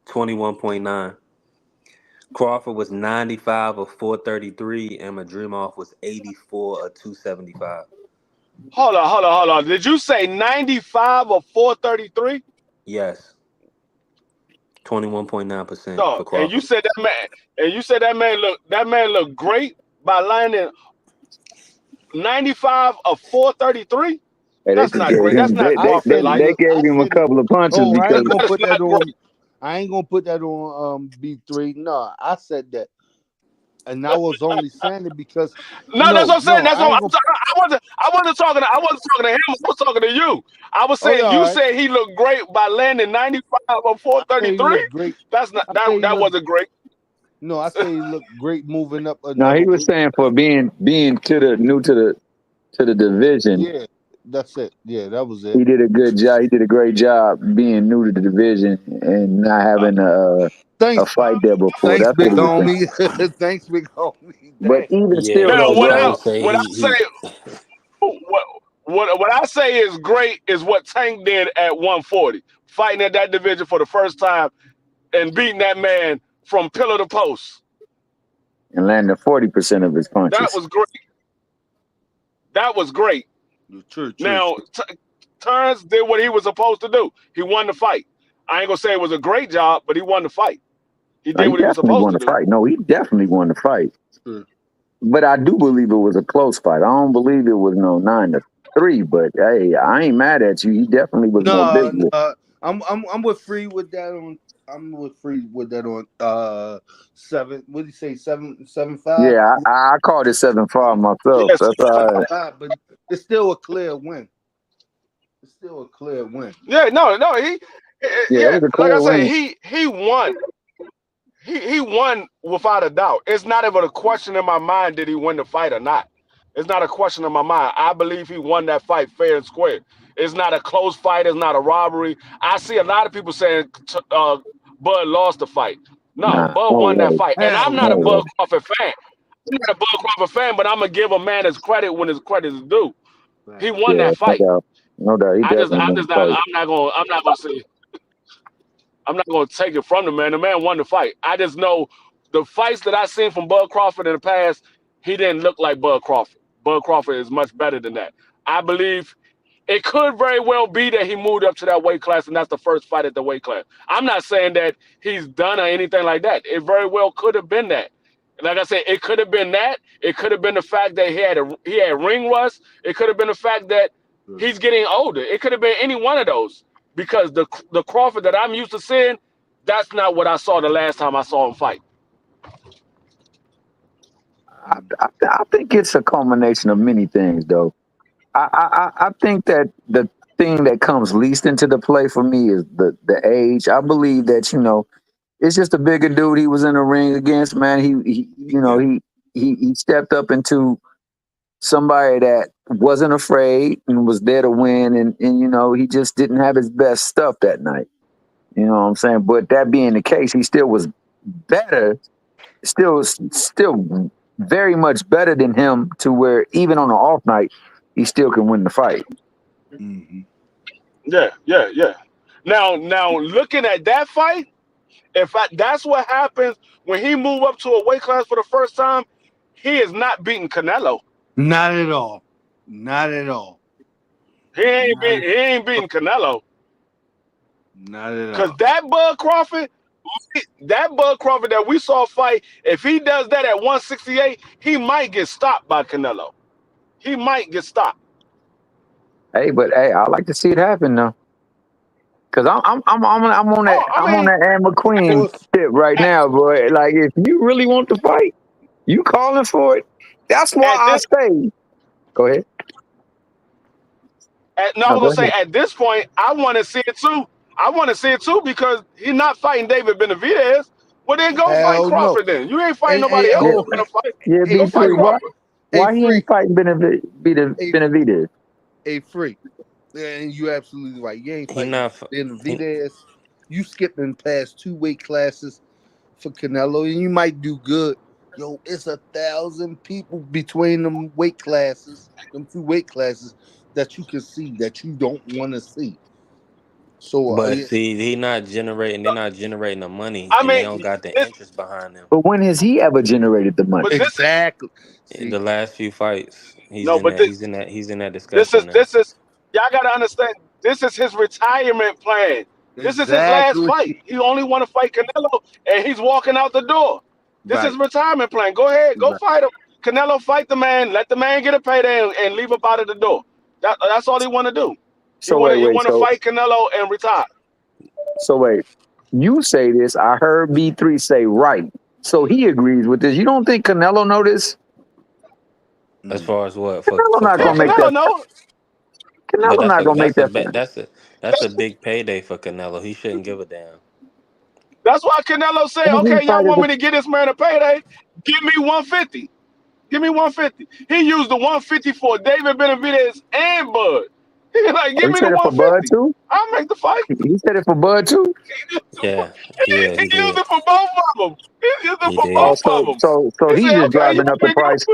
21.9. Crawford was 95 of 433, and Madrimov was 84 of 275. Hold on. Did you say 95 or 433? Yes, 21.9% Dog. for Crawford. And you said that man looked great by landing 95 of 433? Hey, they That's just not gave great. That's him not I Crawford said he like. they look. gave I him a said he. couple of punches Oh, I because ain't gonna That's put that not great. on. I ain't gonna put that on B3. No, I said that, and I was only saying it because No, that's what I'm saying. no, That's I what ain't gonna. I wasn't talking to him. I was talking to you. I was Oh yeah, saying all you right. said he looked great by landing 95 or I say he 433. looked great. That's not I say he that looked. wasn't great. No, I say he looked great moving up no, another he was weight. saying for being to the new to the division, Yeah, that's it. Yeah, that was it. he did a good job. He did a great job being new to the division and not Uh, having a Thanks, fight there before. thanks, That's what big he was saying. homie. Thanks, big homie. But Dang. even Yeah, still, now though, he bro. always say what I say he what what I say is great is what Tank did at 140, fighting at that division for the first time and beating that man from pillar to post. And landed 40% of his That punches. was great. That was great. True. Now Terrence did what he was supposed to do. He won the fight. I ain't gonna say it was a great job, but he won the fight. He No, did he what he was definitely supposed won to the do. fight. No, he definitely won the fight. True. But I do believe it was a close fight. I don't believe it was no 9-3. But hey, I ain't mad at you. He definitely was more No, bigger. no. I'm with free with that on. I'm with free with that on. 7. What did you say? 7-5. Yeah, I called it 7-5 myself. Yes, That's all right. But it's still a clear win. It's still a clear win. yeah, no, Yeah, it yeah, was a like I clear said, win. he won. He won without a doubt. It's not even a question in my mind did he win the fight or not. It's not a question in my mind. I believe he won that fight fair and square. It's not a close fight. It's not a robbery. I see a lot of people saying Bud lost the fight. No, Nah, Bud no won that way. fight. And I'm Hell not a No no. Bud way. Crawford fan. I'm not a Bud Crawford fan, but I'm gonna give a man his credit when his credit is due. Right. He won Yeah, that no fight. doubt. No doubt, he I just, definitely I'm won just the not, fight. I'm not gonna say, I'm not gonna take it from the man. The man won the fight. I just know the fights that I seen from Bud Crawford in the past, he didn't look like Bud Crawford. Bud Crawford is much better than that. I believe it could very well be that he moved up to that weight class and that's the first fight at the weight class. I'm not saying that he's done or anything like that. It very well could have been that. Like I said, it could have been that. It could have been the fact that he had ring rust. It could have been the fact that he's getting older. It could have been any one of those because the Crawford that I'm used to seeing, that's not what I saw the last time I saw him fight. I think it's a culmination of many things, though. I think that the thing that comes least into the play for me is the age. I believe that it's just a bigger dude he was in the ring against. Man, he stepped up into somebody that wasn't afraid and was there to win, and he just didn't have his best stuff that night. You know what I'm saying? But that being the case, he still was better, still very much better than him to where even on an off night, he still can win the fight. Mm-hmm. Yeah, yeah, yeah. Now looking at that fight, that's what happens when he move up to a weight class for the first time, he is not beating Canelo. Not at all. Not at all. He Not, ain't beating Canelo. not at Cause all. that Bud Crawford that we saw fight, if he does that at 168, he might get stopped by Canelo. He might get stopped. Hey, but hey, I like to see it happen though, because Oh, I I'm on mean, that Ann Of McQueen course. tip right at, now, boy. Like if you really want to fight, you calling for it. That's why at I this, say, go ahead. no, I No, was go gonna say ahead. at this point, I want to see it too. I want to see it too because he's not fighting David Benavidez. Well, then go fight Hell no. Crawford. Then you ain't fighting Hey, nobody else. Yeah, You hold want on. to fight? yeah, Hey, Go fight B3. free. Why Crawford. Hey, why he free. ain't fighting Hey, Benavidez? hey, free. And you absolutely right. You ain't He fighting not. He, Benavidez. You skipping past two weight classes for Canelo, and you might do good. Yo, it's 1,000 people between them weight classes, them two weight classes that you can see that you don't want to see. So, but see, he not generating. They're not generating the money, I and they mean, don't got the this, interest behind them. But when has he ever generated the money? but this is exactly. In See, the last few fights, he's no, in but that. He's in that. He's in that this discussion is now. this is y'all gotta understand. This is his retirement plan. This is his last exactly. fight. He only want to fight Canelo, and he's walking out the door. This is Right. retirement plan. Go ahead, go Right. fight him. Canelo, fight the man. Let the man get a payday and leave up out of the door. That's all he want to do. So wait, He wait. want to fight Canelo and retire. So wait. You say this. I heard B3 say right. So he agrees with this. You don't think Canelo know this? As Mm. far as what Canelo for not Yeah, gonna make Canelo, Canelo that. know. but Canelo not gonna make that fight. that's a big payday for Canelo. He shouldn't give a damn. That's why Canelo Some said, of these "Okay, y'all fighters, want me to get this man a payday? Give me 150. Give me 150." He used the 150 for David Benavidez and Bud. He like, oh, "Give he me said the it for Bud 150. too. I'll make the fight." He said it for Bud too. Yeah, yeah, He he used did. it for both of them. He used it He for Oh, did. both of so them. so so He he's said, just "Okay, you driving up want the me to give price.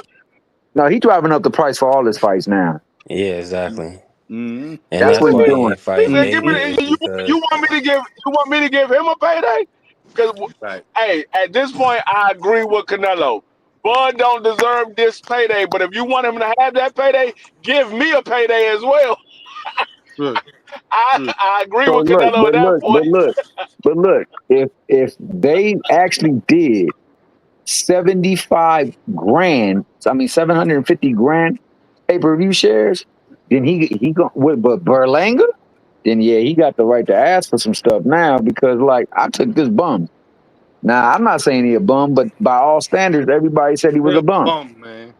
No, he's driving up the price for all his fights now. Yeah, exactly. Mm-hmm. And That's He what that's he's why said, he doing. ain't fighting give me David is you because want me to give him a payday? Because Right. hey, at this point, I agree with Canelo. Bud don't deserve this payday, but if you want him to have that payday, give me a payday as well. True. True. I agree So with look, Canelo at that point. but look. If they actually did 75 grand, I mean 750 grand pay per view shares, then he go with but Berlanga, then yeah, he got the right to ask for some stuff now because like I took this bum. Now I'm not saying he a bum, but by all standards, everybody said he was a Straight bum. bum, man.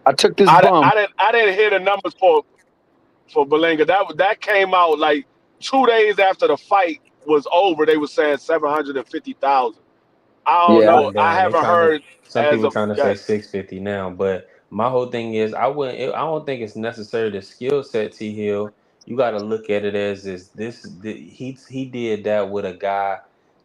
I took this bum. I didn't hear the numbers for Belinga. That came out like 2 days after the fight was over. They were saying 750,000. I don't it Yeah, know. went I down. They haven't trying to heard some as people of trying to say yet. 650 now, but my whole thing is I don't think it's necessary the skill set T Hill. You got to look at it as he did that with a guy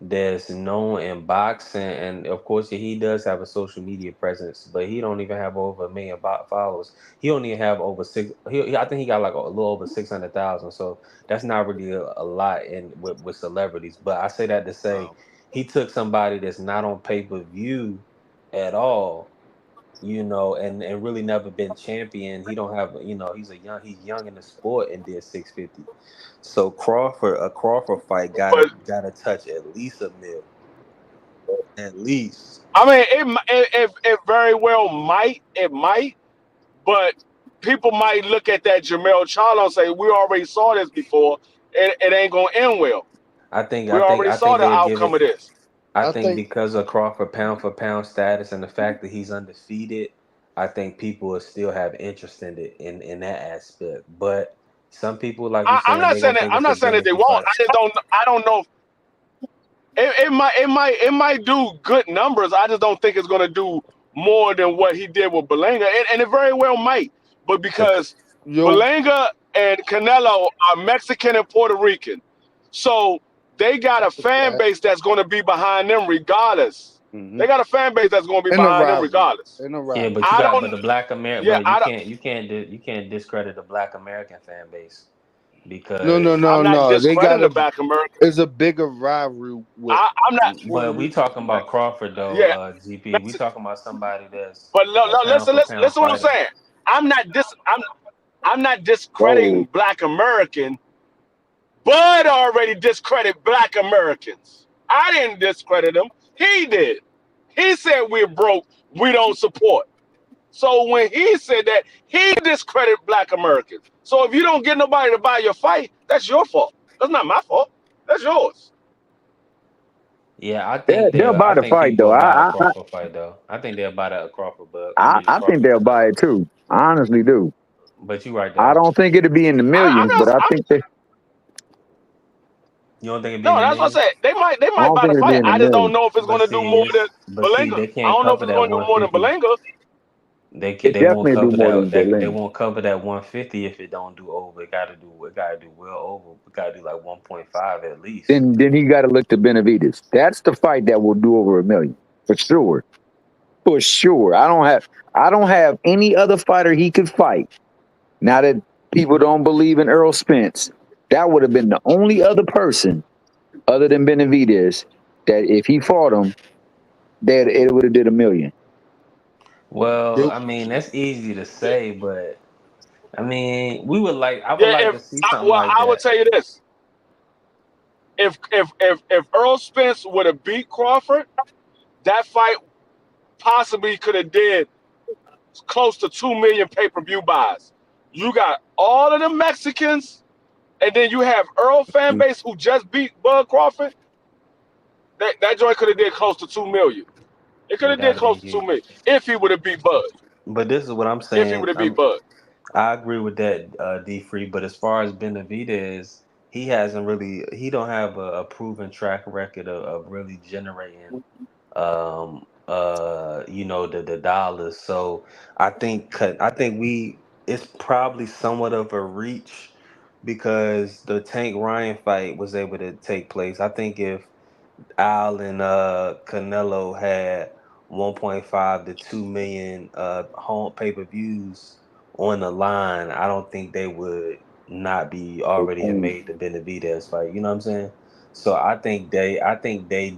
that's known in boxing, and of course he does have a social media presence, but he don't even have over 1 million followers. He only have over six. I think he got like a little over 600,000. So that's not really a lot in with celebrities. But I say that to say he took somebody that's not on pay per view at all, and really never been champion. He don't have, he's young in the sport and did 650. So a Crawford fight gotta But gotta touch at least a mil, at least. I mean, it very well might. It might, but people might look at that Jamel Charlo and say, "We already saw this before. It ain't gonna end well. I think We I think already I saw think the they'll give outcome it. of this." I I think think because of Crawford pound for pound status and the fact that he's undefeated, I think people will still have interest in it in that aspect. But some people, like you I'm saying, not they're saying gonna that. think I'm it's a not saying that they gimmicky won't. fight. I just don't. I don't know. It might do good numbers. I just don't think it's gonna do more than what he did with Belanga, and it very well might. But The, because Yo, Belanga and Canelo are Mexican and Puerto Rican, so they got a that's a fan fact. base that's gonna be behind them regardless. Hmm. They got a fan base that's gonna be In a behind them rivalry. regardless. In a yeah, rivalry. but you I got don't. but the Black American, Yeah, but you I don't. can't discredit the Black American fan base No, no, because I'm no, not no. They got discrediting the a. Black American. It's a bigger rivalry with I'm not. Puerto but we Rican talking and about Mexican. Crawford though, Yeah, GP. We talking about somebody that's but a pound listen, for listen, pound listen. What I'm fighter. saying. I'm not dis. I'm not discrediting Whoa. Black American. Bud already discredited Black Americans. I didn't discredit him. He did. He said we're broke. We don't support. So when he said that, he discredited Black Americans. So if you don't get nobody to buy your fight, that's your fault. That's not my fault. That's yours. Yeah, I They'll, think they'll I buy the think fight people though. will buy a Crawford fight though. I think they'll buy a Crawford, I think Crawford they'll fight. buy it too. I honestly do. But you right I though. don't think it'll be in the I'm millions, but not. I think they. You don't think it'd be in No, the that's what I millions? said. I They might don't buy think the it'll be fight. in the I just don't millions. know if it's But gonna do see, more than they Belinga. I can't don't know if cover it's that gonna do more than 150. Belinga. It They won't definitely do cover more than they Berlin. won't cover that 150 if it don't do over. It gotta do well over. We gotta do like 1.5 at least. Then he got to look to Benavides. That's the fight that will do over a million for sure. For sure. I don't have any other fighter he could fight. Now that people don't believe in Earl Spence, that would have been the only other person other than Benavides that if he fought him, that it would have did a million. Well, Yo, I mean that's easy to say, but I mean I would Yeah, like if to see something well, like I would that. tell you this: if Earl Spence would have beat Crawford, that fight possibly could have did close to 2 million pay-per-view buys. You got all of the Mexicans, and then you have Earl fan base who just beat Bud Crawford. That joint could have did close to 2 million. It could It have did gotta be close to 2 million huge. if he would have beat Bud. But this is what I'm If he would saying. have beat Bud. I agree with that, D Free. But as far as Benavidez, he don't have a proven track record of really generating the dollars. So I think we it's probably somewhat of a reach because the Tank Ryan fight was able to take place. I think if Al and Canelo had 1.5 to 2 million home pay-per-views on the line, I don't think they would not be already have made the Benavidez fight. You know what I'm saying? So I think they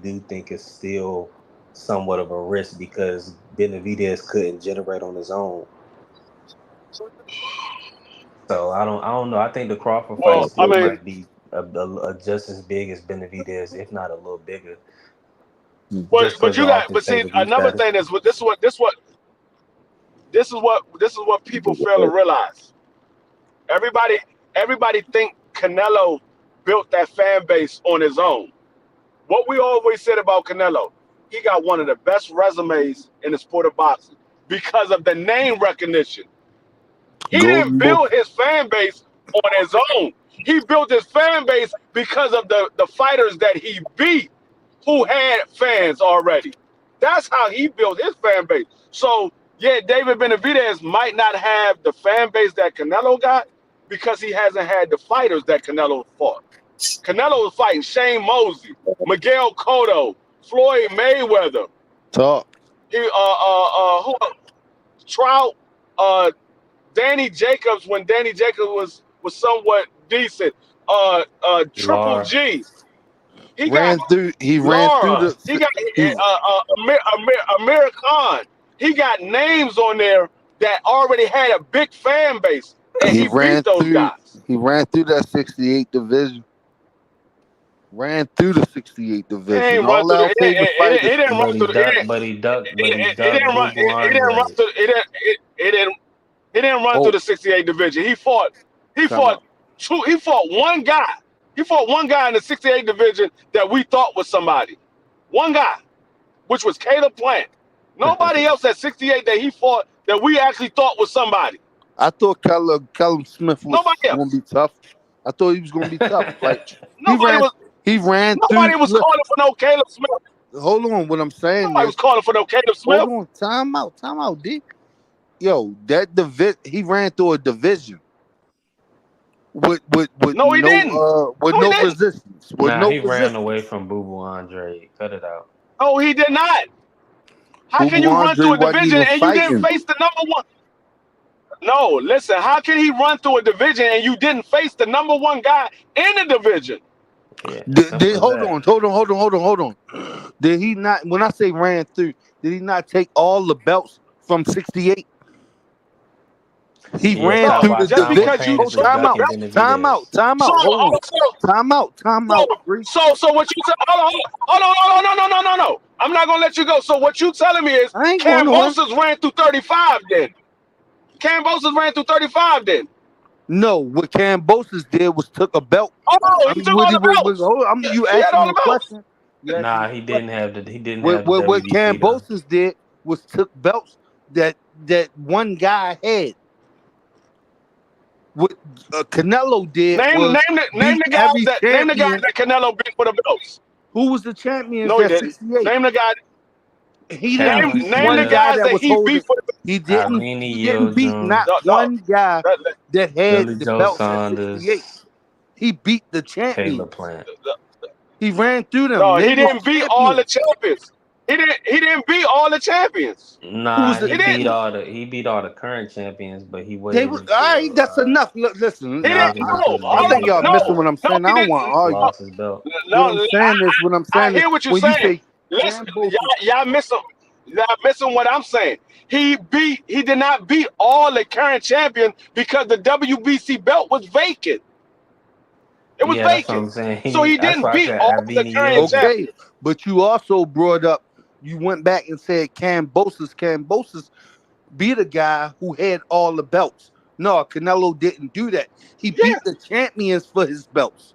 do think it's still somewhat of a risk because Benavidez couldn't generate on his own. So I don't know. I think the Crawford fight Well, I still mean, might be just as big as Benavidez, if not a little bigger, just but because you of got his but see pay-per-view another status. thing is this is what people fail to realize. Everybody everybody think Canelo built that fan base on his own. What we always said about Canelo, he got one of the best resumes in the sport of boxing because of the name recognition. He didn't Golden Boy. build his fan base on his own. He built his fan base because of the fighters that he beat who had fans already. That's how he built his fan base. So, yeah, David Benavidez might not have the fan base that Canelo got because he hasn't had the fighters that Canelo fought. Canelo was fighting Shane Mosley, Miguel Cotto, Floyd Mayweather. Talk. He who Trout, Danny Jacobs when Danny Jacobs was somewhat decent. Triple Lar. G. He got Ran through. He ran through Lara. the. He got He Amir Khan. He got names on there that already had a big fan base, and he he ran beat those through. guys. He ran through that 68 division. Ran through the 68 He division. ain't run All through the. our favorite It fighters. didn't run through the. But he ducked Boo Boo It didn't run Andre. through. He didn't run through Oh, the 68 division. He fought. He time fought out. two. He fought one guy. He fought one guy in the 68 division that we thought was somebody. One guy, which was Caleb Plant. Nobody else at 68 that he fought that we actually thought was somebody. I thought Callum Smith was Nobody gonna else. be tough. I thought he was gonna be tough. Like he Nobody ran. was. He ran through. Nobody was Look, calling for no Caleb Smith. hold on. What I'm saying Nobody was is, calling for no Caleb hold Smith. on. Time out. Time out. D. Yo, that he ran through a division with No, he didn't. with No, he no didn't. resistance. With Nah, no he ran resistance. away from Boo Boo Andre. Cut it out. No, he did not. How can Boo you run Andre through a wasn't division even and you didn't fighting. face the number one? No, listen. How can he run through a division and you didn't face the number one guy in the division? Yeah, simple as Hold that. on. Hold on. Did he not? When I say ran through, did he not take all the belts from 68? He Yeah, ran No, through the just division. because you Oh, simultaneously took time the out. ducking belt. Time out. Benavidez. Time So, out. Hold on. so, Time out. Time out. Bree. so what you hold on, no. I'm not gonna let you go. So what you telling me is I ain't going nowhere. Cambosos ran through 35 then. Cambosos ran through 35 then. No, what Cambosis did was took a belt. Oh, he took all the belts. You He had asking all me the a belts. question. You asking Nah, me a he didn't question. have the What WBC though. Cambosis did was took belts that one guy had. What Canelo did was Name beat the guys every that champion. Canelo beat for the belts. Who was the champions No, he at didn't. 68? Name the guy. He didn't beat Name the one Challenger, guy guys that that was he holding. beat for the. Irene He didn't beat Yildirim, not No, no. one guy That, that had Billy the Joe belts at 68. Saunders, He beat the Caleb champions. Plant. He ran through them. no, They he was didn't beat all the champions. champions. He didn't beat all the champions. Who was Nah, the? He didn't. he beat all the current champions, but he They waited were all right. until That's enough. Look, He listen. didn't. waited until No, the I hold think on. y'all missing No, what I'm no, saying. I he don't want to didn't. argue. lost his belt. What No, I'm saying is, I hear what you're when you saying. say Listen, Cambosis, y'all missing. Y'all missing what I'm saying. He did not beat all the current champions because the WBC belt was vacant. It was Yeah, that's what vacant. I'm saying. So he That's didn't why I beat said all the Avini current Yildirim. okay, champions. but you also brought up. You went back and said Cambosis. Cambosis beat a guy who had all the belts. No, Canelo didn't do that. He Yeah, beat the champions for his belts.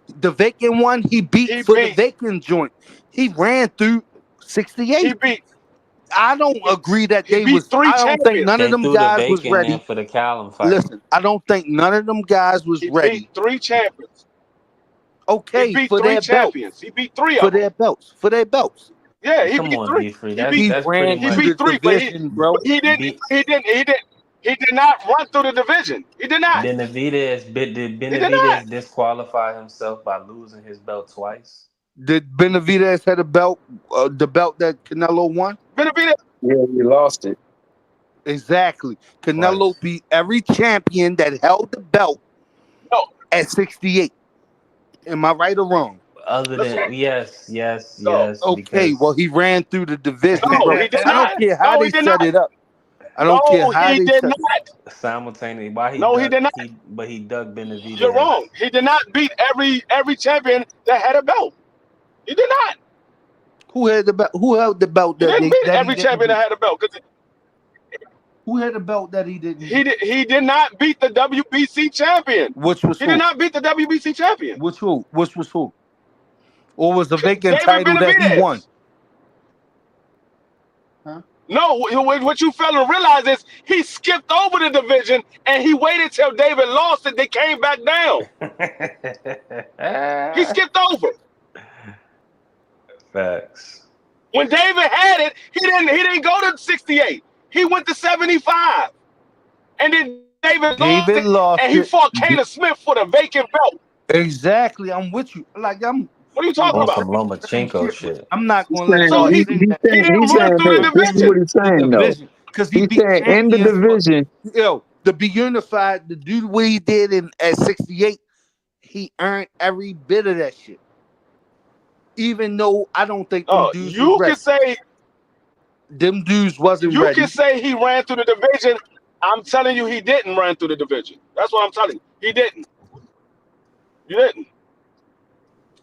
The vacant one, he beat he for the beat. vacant joint. He ran through He 68. beat. I don't agree that He they beat was. three I don't think none champions. of They them threw the guys was bacon in ready. for the Callum fight. Listen, I don't think none of them guys was He beat ready. three champions. He Okay, beat for three their belts, champions. He beat three of them. for their belts. Yeah, he Come beat on, three. B Free. He That's beat. He that's pretty ran He through much the beat three, division, bro. but he didn't. beat He did not run through the division. He did not. Did He did not. Benavidez disqualify himself by losing his belt twice? Did Benavidez had a belt, the belt that Canelo won? Benavidez. Yeah, we lost it. Exactly. Canelo Twice. beat every champion that held the belt No, at 68. Am I right or wrong? Other listen. than No, yes, Okay, well, he because ran through the division, no, bro. he did I don't not. care how No, they he did set not. it up. I don't care No, how he they did set it. not. simultaneously why No, he did not. he dug You're Benavidez. wrong. He did not beat every champion that had a belt. He did not. Who had the belt? Who held the belt He that didn't beat he every didn't champion that beat? had a belt because Who had the belt that he didn't beat? he did not beat the WBC champion. Which was He did who? not beat the WBC champion. Which who? Which was who? Or was the vacant David title that he won? Benavidez. Huh? No, what you fail to realize is he skipped over the division and he waited till David lost it. They came back down. He skipped over. Facts. When David had it, he didn't go to 68. He went to 75. And then David lost David it and lost he it. fought Caleb Smith for the vacant belt. Exactly. I'm with you. Like What are you talking On about? some same Lomachenko shit, but shit. I'm not He's gonna let saying So y'all he sing that he didn't he's move saying through this. the This is division. what he's the saying though. division because he He's beat saying in the champions. division. To be unified, to do what he did at 68, he earned every bit of that shit. Even though I don't think them Oh, dudes was ready. Them dudes wasn't you can ready. say he ran through the division. I'm telling you, he didn't run through the division. That's what I'm telling you. He didn't. You didn't.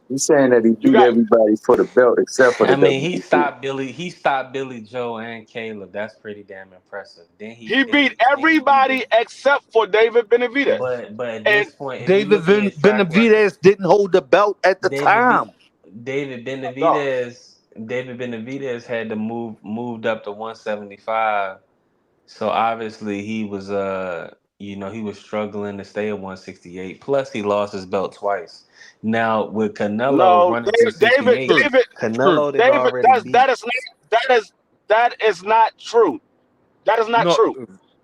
He's saying that he You beat got. everybody for the belt except for the I mean, WBC. He stopped Billy Joe and Caleb. That's pretty damn impressive. He beat everybody except for David Benavidez. But at And this point, if you David look at his track record, Benavidez didn't hold the belt at the David time. B, David no, Benavidez had to moved up to 175. So obviously he was he was struggling to stay at 168. Plus he lost his belt twice. Now with Canelo no, running through True. 68, True. Canelo didn't David. already beat That is not true. That is not No. true.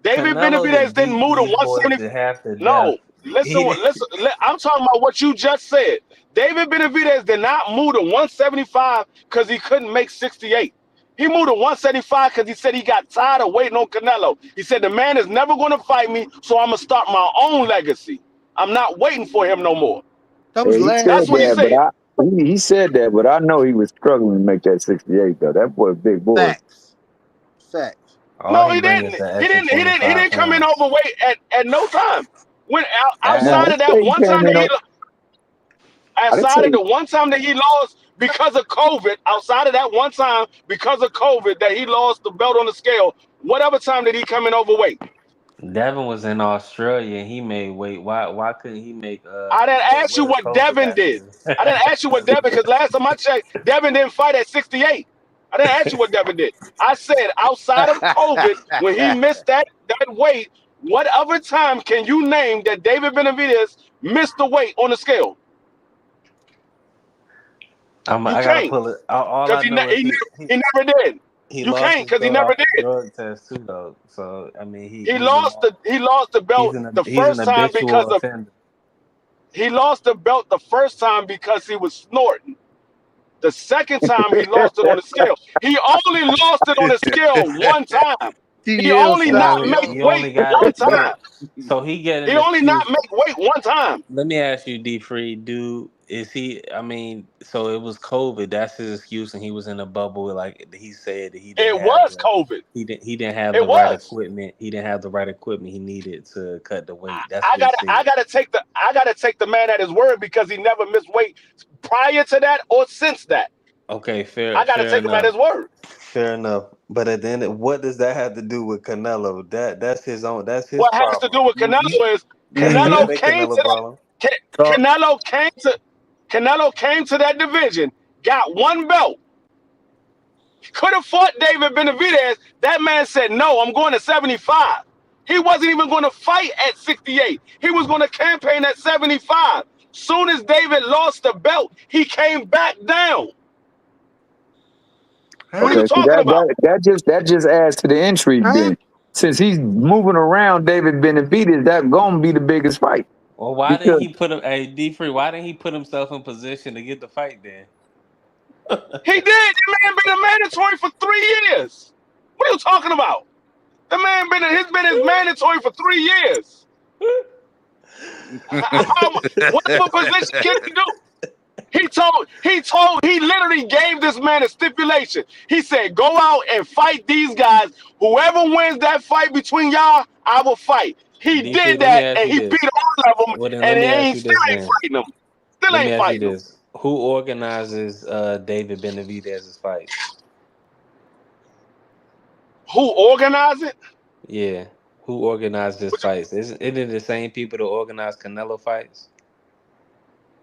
David Canelo Benavidez didn't didn't beat move to these boys 170. to half to death. No, listen, He didn't, listen. I'm talking about what you just said. David Benavidez did not move to 175 because he couldn't make 68. He moved to 175 because he said he got tired of waiting on Canelo. He said the man is never going to fight me, so I'm gonna start my own legacy. I'm not waiting for him no more. That was Yeah, he last That's said what he that, year. but said. he said that, but I know he was struggling to make that 68 though. That boy, big boy. Facts. Facts. all No, he he bring didn't. is the He extra didn't. He didn't. He 25 didn't come in pounds. overweight at no time. When No, I outside At, of didn't that say he one time came that in. I didn't outside of say the one time that he lost because of COVID, outside of that one time because of COVID that he lost the belt on the scale, whatever time did he come in overweight? Devin was in Australia and he made weight. Why couldn't he make I didn't ask what you does what COVID Devin got to did. do? I didn't ask you what Devin because last time I checked, Devin didn't fight at 68. I didn't ask you what Devin did. I said outside of COVID, when he missed that weight, what other time can you name that David Benavidez missed the weight on the scale? You I gotta can't pull it. All because I know is he never did. he You lost can't his because he belt never off a did. drug test too, though. So I mean, He lost the belt the he's an first time because habitual of offender. he lost the belt the first time because he was snorting. The second time he lost it on the scale. He only lost it on the scale one time. He T.L. only And not style, make yo. he only weight got one but time. so he get He an only not excuse. make weight one time. Let me ask you, D Free, do is he? I mean, so it was COVID. That's his excuse, and he was in a bubble. Like he said, that It was COVID. he didn't have It the right was. equipment. He didn't have the right equipment he needed to cut the weight. That's what he I said. gotta take the man at his word because he never missed weight prior to that or since that. Okay, I gotta fair take him at enough, his word. fair enough. But at the end, what does that have to do with Canelo? That's his own. That's his What has to problem. do with You Canelo is that Canelo ain't came Canelo to problem. Talk. Canelo came to that division, got one belt. Could have fought David Benavidez. That man said, no, I'm going to 75. He wasn't even going to fight at 68. He was going to campaign at 75. Soon as David lost the belt, he came back down. What are Huh? you Okay, so talking about? that just adds to the intrigue Huh? then. Since he's moving around David Benavidez, that gonna be the biggest fight. Well, why didn't Because he put him? Hey, D Free, why didn't he put himself in position to get the fight then? He did. The man been a mandatory for 3 years. What are you talking about? The man been his mandatory for 3 years. Whatever position can he do? He literally gave this man a stipulation. He said, go out and fight these guys. Whoever wins that fight between y'all, I will fight. He D Free, did let me that ask and you he beat this. all of them Well, then and let he me ask ain't you still this. ain't Then fighting them. Still let me ain't ask you fighting them. this: Who organizes David Benavidez's fights? Who organized it? Yeah, who organizes his fights? Isn't it the same people that organize Canelo fights?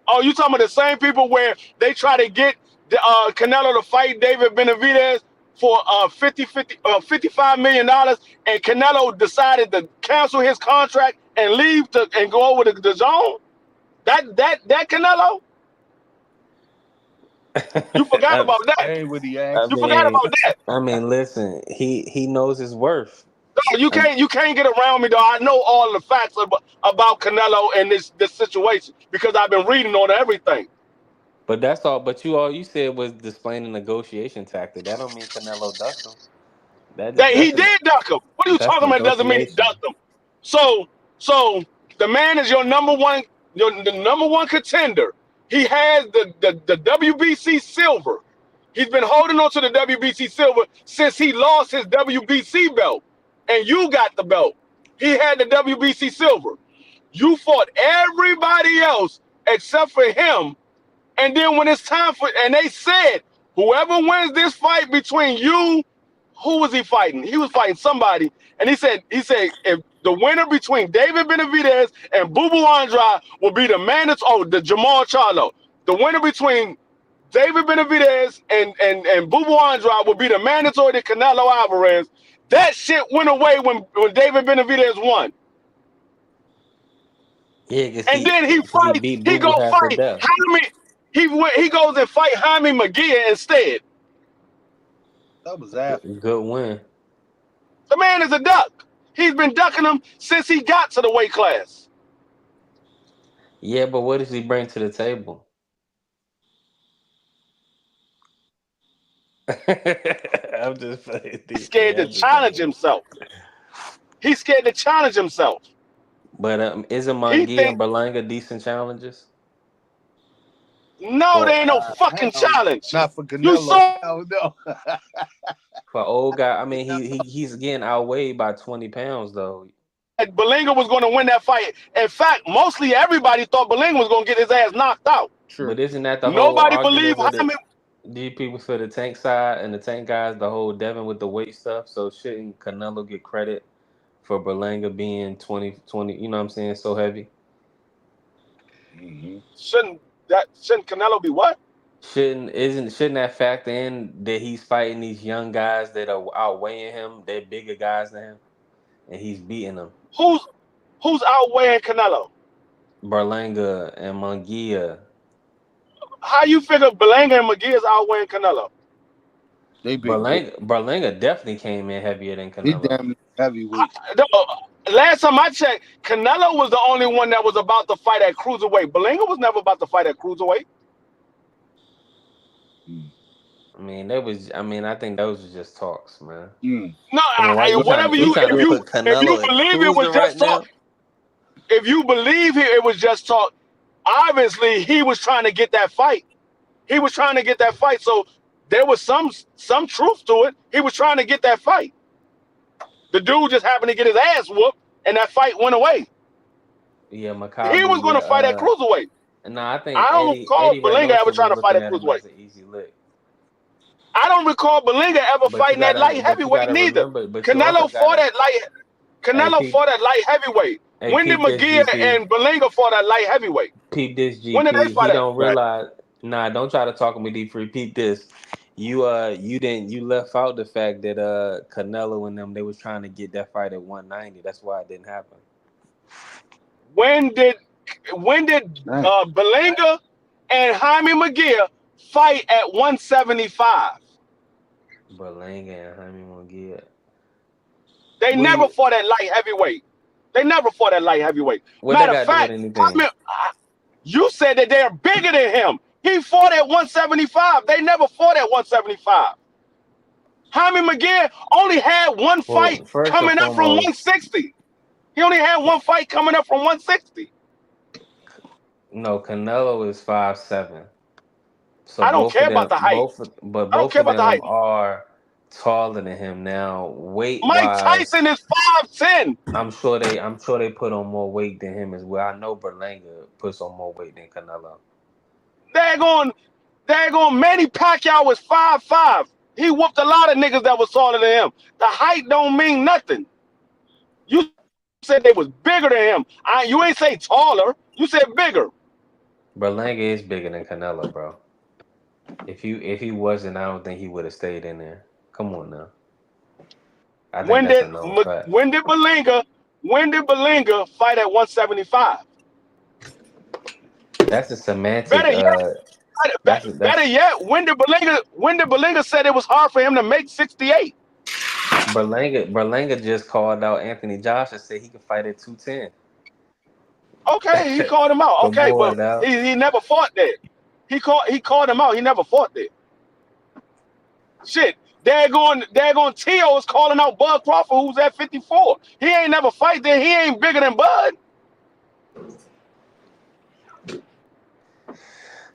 Oh, you talking about the same people where they try to get Canelo to fight David Benavidez for 55 million dollars, and Canelo decided to cancel his contract and leave and go over to the zone? That Canelo? You forgot I, about that. Hey, what he I asked You for. forgot mean, about that. listen, he knows his worth. No, you can't get around me though. I know all the facts about Canelo and this situation because I've been reading on everything. But that's all. But all you said was displaying a negotiation tactic. That don't mean Canelo ducked him. That he That's a did duck him. What are you that's talking about? Doesn't mean he negotiation. ducked him. So the man is your number one, the number one contender. He has the WBC silver. He's been holding on to the WBC silver since he lost his WBC belt, and you got the belt. He had the WBC silver. You fought everybody else except for him. And then when it's time for, and they said, whoever wins this fight between you, who was he fighting? He was fighting somebody. And he said, if the winner between David Benavidez and Boo Boo Andrade will be the the Jamal Charlo. The winner between David Benavidez and Boo Boo Andrade will be the mandatory to Canelo Alvarez. That shit went away when David Benavidez won. Yeah, because And then he he fights, beat he Boo Boo go half to fight death. Jaime. He goes and fight Jaime McGee instead. That was after. Good win. The man is a duck. He's been ducking him since he got to the weight class. Yeah, but what does he bring to the table? I'm just playing. He's scared to challenge himself. He's scared to challenge himself. But isn't He Munguia and think, Berlanga decent challenges? no, For there ain't no fucking challenge. Not for You Canelo. saw No. for old guy, I mean he's getting outweighed by 20 pounds though. that Berlanga was going to win that fight. In fact, mostly everybody thought Berlanga was going to get his ass knocked out. Sure. But isn't that the whole Nobody argument believed with Jaime. the people for the tank side and the tank guys, the whole Devin with the weight stuff? So shouldn't Canelo get credit for Berlanga being 20, you know what I'm saying, so heavy? Mm-hmm. Shouldn't Canelo be what? Shouldn't that factor in that he's fighting these young guys that are outweighing him? They're bigger guys than him, and he's beating them. Who's outweighing Canelo? Berlanga and Munguia. How you figure Berlanga and McGee is outweighing Canelo? They big boy. Berlanga definitely came in heavier than He Canelo. damn heavyweight. Last time I checked, Canelo was the only one that was about to fight at cruiserweight. Berlanga was never about to fight at cruiserweight. I think those was just talks, man. Mm. No, whatever you trying to put if Canelo you at believe it was cruiser just right talk. now? If you believe it was just talk, obviously he was trying to get that fight. He was trying to get that fight. So there was some truth to it. He was trying to get that fight. The dude just happened to get his ass whooped, and that fight went away. Yeah, Macabre. He was going to fight at cruiserweight. No, I think I don't recall Berlanga ever trying to fight at cruiserweight. An easy lick. I don't recall Berlanga ever fighting that light heavyweight neither. Canelo fought at light. Canelo fought at light heavyweight. When did McGee and Berlanga fought at light heavyweight? Peep this, GP. When did they fight? He don't realize. Nah, don't try to talk to me deep free. Peep this. You left out the fact that Canelo and them, they was trying to get that fight at 190. That's why it didn't happen. When did Berlanga and Jaime McGee fight at 175? Berlanga and Jaime McGee. They never fought at light heavyweight. They never fought at light heavyweight. Matter of fact, you said that they're bigger than him. He fought at 175. They never fought at 175. Jaime McGee only had one fight coming up from 160. He only had one fight coming up from 160. No, Canelo is 5'7". So I don't care about the height. Both of them are taller than him now. Mike Tyson is 5'10". I'm sure they put on more weight than him as well. I know Berlanga puts on more weight than Canelo. Daggone Manny Pacquiao was 5'5". He whooped a lot of niggas that was taller than him. The height don't mean nothing. You said they was bigger than him. You ain't say taller. You said bigger. Berlanga is bigger than Canelo, bro. If he wasn't, I don't think he would have stayed in there. Come on now. When did Berlanga fight at 175? That's a semantic. Better yet, when did Berlanga said it was hard for him to make 68? Berlanga just called out Anthony Josh and said he could fight at 210. Okay, he called him out. Come Okay, but on now. he never fought there. He called him out. He never fought there. Shit. Daggone Tio is calling out Bud Crawford, who's at 54. He ain't never fight there. He ain't bigger than Bud.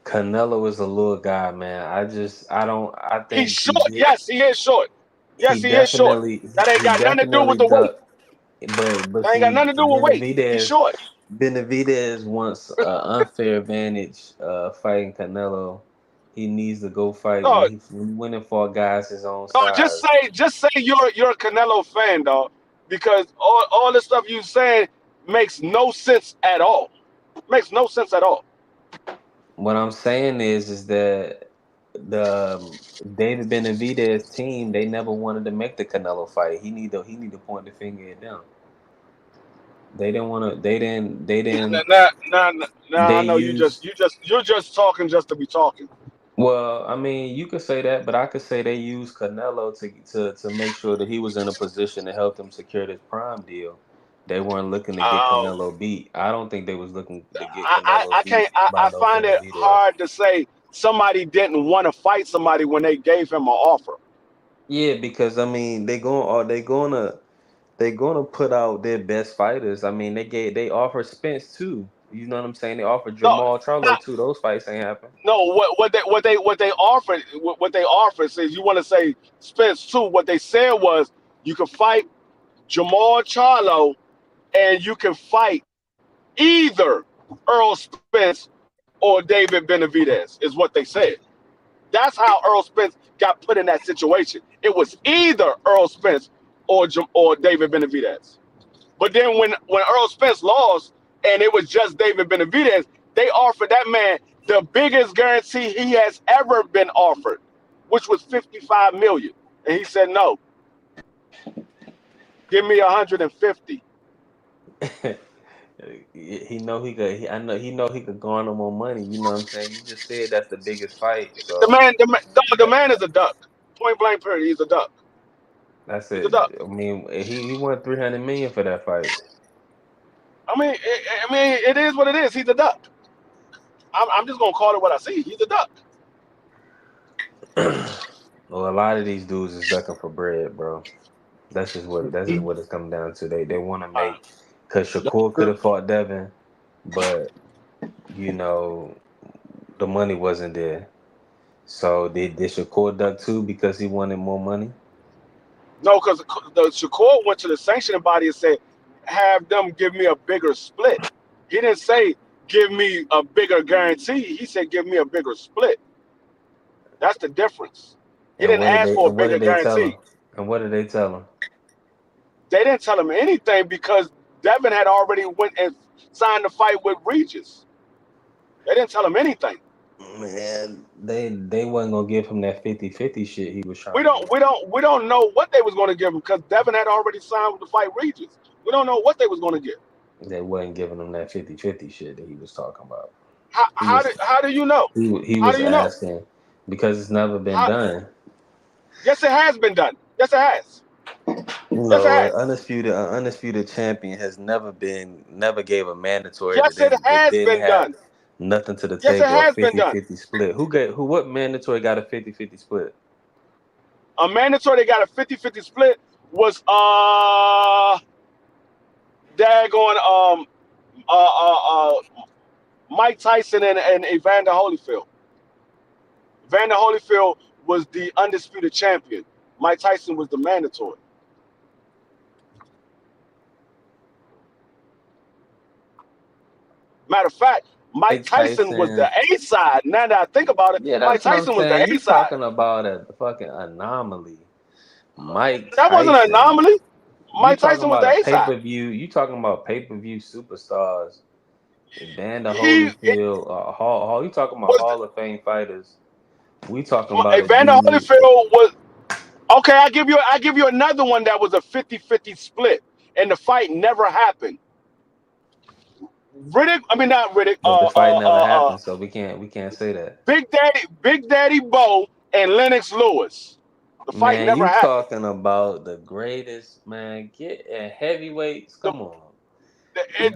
Canelo is a little guy, man. I He's think short. Yes, he is short. he Yes, he is short. definitely That ain't he got nothing to do with definitely the weight. ducked. But That ain't got see, nothing to do with weight. He's short. Benavidez wants an unfair advantage fighting Canelo. He needs to go fight when No, he's winning for guys his own no, just size. say you're a Canelo fan, dog, because all the stuff you saying makes no sense at all. Makes no sense at all. What I'm saying is that the David Benavidez team, they never wanted to make the Canelo fight. He need to point the finger at them. They didn't want to. They didn't. Nah, They I know used. you're just talking just to be talking. Well, I mean, you could say that, but I could say they used Canelo to make sure that he was in a position to help them secure this prime deal. They weren't looking to get Um, Canelo beat. I don't think they was looking to get I Canelo can't. beat by I no find it Benavidez. hard to say somebody didn't want to fight somebody when they gave him an offer. Yeah, because I mean, they gonna put out their best fighters. I mean, they offered Spence too. You know what I'm saying? They offered No, Jamal Charlo not too. Those fights ain't happen. no. What they offered is you want to say Spence too. What they said was you can fight Jamal Charlo and you can fight either Earl Spence or David Benavidez. Is what they said. That's how Earl Spence got put in that situation. It was either Earl Spence or David Benavidez. But then when Earl Spence lost and it was just David Benavidez, they offered that man the biggest guarantee he has ever been offered, which was 55 million. And he said no, give me 150. He know he could. I know he know he could garner more money. You know what I'm saying? You just said that's the biggest fight, The so man, the man, the man is a duck. Point blank period. He's a duck. that's He's a it. duck. I mean, he won 300 million for that fight. I mean, it is what it is. He's a duck. I'm just gonna call it what I see. He's a duck. Well, a lot of these dudes is ducking for bread, bro. That's just what it's come down to. They want to Uh, make because Shakur could have fought Devin, but you know the money wasn't there. So did Shakur duck too because he wanted more money? no, because the Shakur went to the sanctioning body and said, have them give me a bigger split. He didn't say give me a bigger guarantee. He said give me a bigger split. That's the difference. He And didn't what did ask they for a and what bigger did they tell him? guarantee. And what did they tell him? They didn't tell him anything because Devin had already went and signed the fight with Regis. They didn't tell him anything. Man, they wasn't gonna give him that 50-50 shit he was trying We to don't get. we don't we don't know what they was going to give him because Devin had already signed with the fight Regis. We don't know what they was going to get. They wasn't giving him that 50-50 shit that he was talking about. How, He how was do how do you know? he How was do you know? asking because it's never been How, done. yes, it has been done. Yes, it has. You Yes, it know, has. an undisputed champion has never gave a mandatory that Yes, it that has didn't been have done. nothing to the Yes, it table, a has been done. 50-50 split. What mandatory got a 50-50 split? A mandatory they got a 50-50 split was daggone Mike Tyson and Evander Holyfield. Evander Holyfield was the undisputed champion. Mike Tyson was the mandatory. Matter of fact, Mike Mike Tyson was the Tyson. A side. Now that I think about it, Yeah, Mike that's what I'm Tyson was the saying. A You side. talking about a fucking anomaly. Mike That wasn't an Tyson. anomaly. You Mike talking Tyson was about the a A pay side. per view? You talking about pay per view superstars? Evander He it Holyfield, Hall. You talking about was Hall of Fame fighters? We talking about a Evander dude. Holyfield was okay. I give you another one that was a 50-50 split, and the fight never happened. Riddick, I mean not Riddick. But the fight never happened, so we can't say that. Big Daddy Bo and Lennox Lewis. The fight Man, never you happened. talking about the greatest, man. Get at heavyweights. The, Come on.